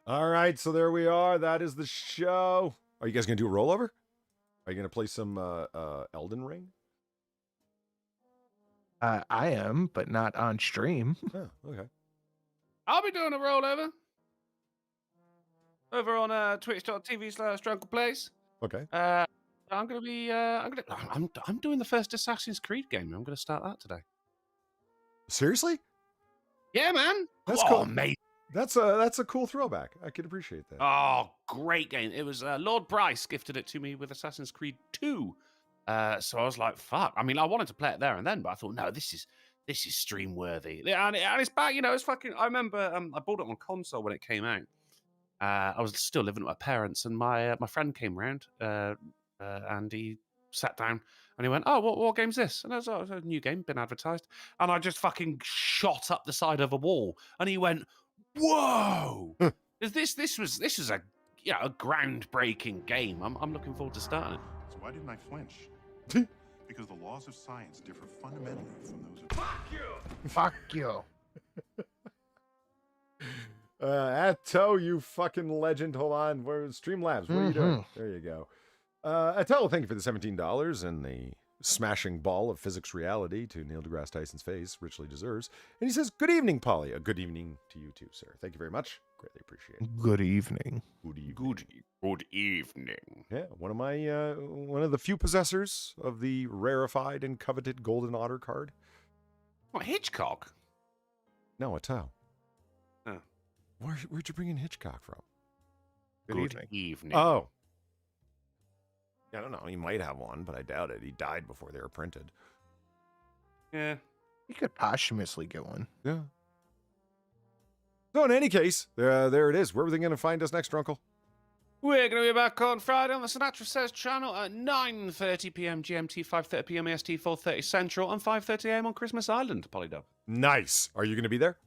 all right. So there we are. That is the show. Are you guys gonna do a rollover? Are you gonna play some Elden Ring? I am, but not on stream. Oh, okay. I'll be doing a rollover over on twitch.tv/drunkleplays. Okay. I'm gonna be. I'm doing the first Assassin's Creed game. I'm gonna start that today. Seriously? Yeah, man. That's Oh, cool. mate. That's a cool throwback. I could appreciate that. Oh, great game. It was Lord Bryce gifted it to me with Assassin's Creed 2. So I was like, fuck. I mean, I wanted to play it there and then, but I thought, no, this is stream worthy. And it's back, it's fucking. I remember I bought it on console when it came out. I was still living with my parents, and my friend came round, and he sat down and he went, "Oh, what game's this?" And I was like, "It's a new game, been advertised." And I just fucking shot up the side of a wall, and he went, "Whoa!" This was a a groundbreaking game. I'm looking forward to starting it. So why didn't I flinch? Because the laws of science differ fundamentally from those of... Fuck you. Atto, you fucking legend. Hold on. Where's Streamlabs? What are you doing? There you go. Atto, thank you for the $17 and the smashing ball of physics reality to Neil deGrasse Tyson's face. Richly deserves. And he says, "Good evening, Polly." A good evening to you too, sir. Thank you very much. Greatly appreciate it. Good evening. Good evening. Good evening. Yeah, one of the few possessors of the rarefied and coveted golden otter card. What, Hitchcock? No, Atto. Oh. Where'd you bring in Hitchcock from? Good evening. Oh. I don't know. He might have one, but I doubt it. He died before they were printed. Yeah. You could posthumously get one. Yeah. So in any case, there it is. Where are they going to find us next, Drunkle? We're going to be back on Friday on the Sinatra Says channel at 9:30 p.m. GMT, 5:30 p.m. EST, 4:30 Central, and 5:30 a.m. on Christmas Island, Polydub. Nice. Are you going to be there?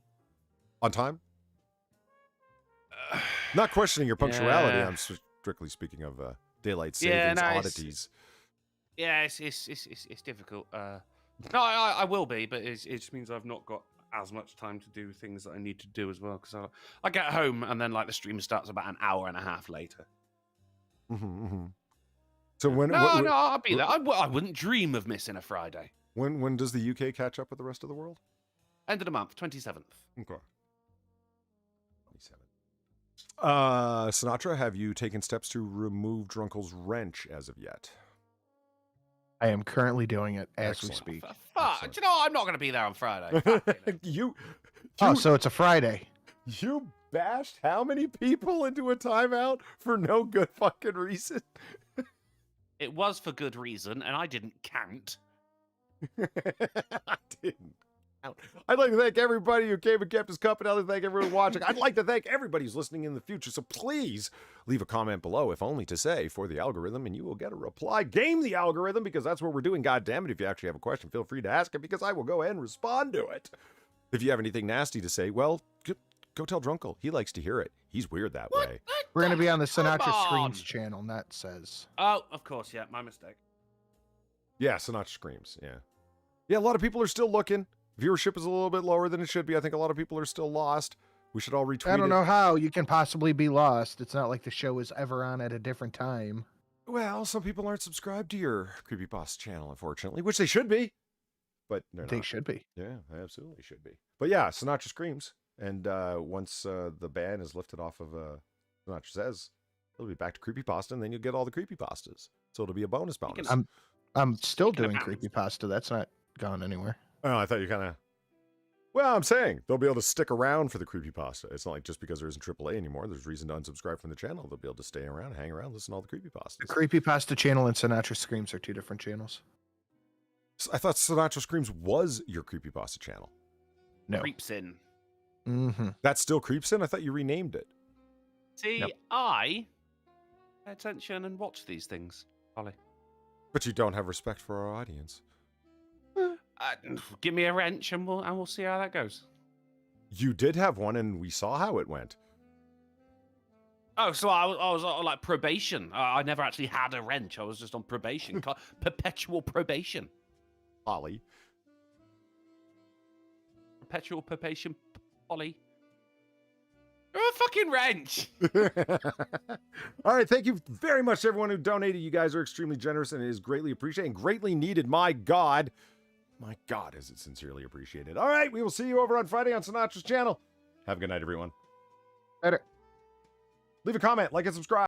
On time? Not questioning your punctuality. Yeah. I'm strictly speaking of daylight savings oddities. It's difficult. No, I will be, but it just means I've not got as much time to do things that I need to do as well, because I get home and then like the stream starts about an hour and a half later. So when I'll be there. I wouldn't dream of missing a Friday. When does the UK catch up with the rest of the world? End of the month, 27th. Okay. 27th. Sinatra, have you taken steps to remove Drunkle's wrench as of yet? I am currently doing it as Excellent. we speak. Fuck, do you know what? I'm not going to be there on Friday. you Oh, so it's a Friday. You bashed how many people into a timeout for no good fucking reason? It was for good reason, and I didn't count. I didn't. I'd like to thank everybody who came and kept us company. I'd like to thank everyone watching. I'd like to thank everybody who's listening in the future. So please leave a comment below, if only to say, for the algorithm, and you will get a reply. Game the algorithm, because that's what we're doing. God damn it. If you actually have a question, feel free to ask it, because I will go ahead and respond to it. If you have anything nasty to say, well, go tell Drunkle. He likes to hear it. He's weird that way. We're going to be on the Come Sinatra on. Screams channel, Nat says. Oh, of course, yeah, my mistake. Yeah, Sinatra Screams, yeah. Yeah, a lot of people are still looking. Viewership is a little bit lower than it should be. I think a lot of people are still lost. We should all retweet it. I don't know how you can possibly be lost. It's not like the show is ever on at a different time. Well, some people aren't subscribed to your Creepypasta channel, unfortunately, which they should be. But they're They not. should be. Yeah, they absolutely should be. But yeah, Sinatra Screams. And once the ban is lifted off of Sinatra Says, it'll be back to Creepypasta, and then you'll get all the Creepypastas. So it'll be a bonus. I'm still Speaking of doing bounds. Creepypasta. That's not gone anywhere. Oh, I thought you kind of... Well, I'm saying they'll be able to stick around for the Creepypasta. It's not like just because there isn't AAA anymore, there's reason to unsubscribe from the channel. They'll be able to stay around, hang around, listen to all the Creepypastas. The Creepypasta channel and Sinatra Screams are two different channels. I thought Sinatra Screams was your Creepypasta channel. No. Creeps in. Mm-hmm. That still creeps in? I thought you renamed it. See, Yep. I pay attention and watch these things, Ollie. But you don't have respect for our audience. Give me a wrench and we'll see how that goes. You did have one, and we saw how it went. Oh, so I was on like probation. I never actually had a wrench. I was just on probation, perpetual probation. Polly. Perpetual perpation Polly. You're a fucking wrench. All right, thank you very much to everyone who donated. You guys are extremely generous, and it is greatly appreciated and greatly needed. My God, is it sincerely appreciated. All right, we will see you over on Friday on Sinatra's channel. Have a good night, everyone. Later. Leave a comment, like, and subscribe.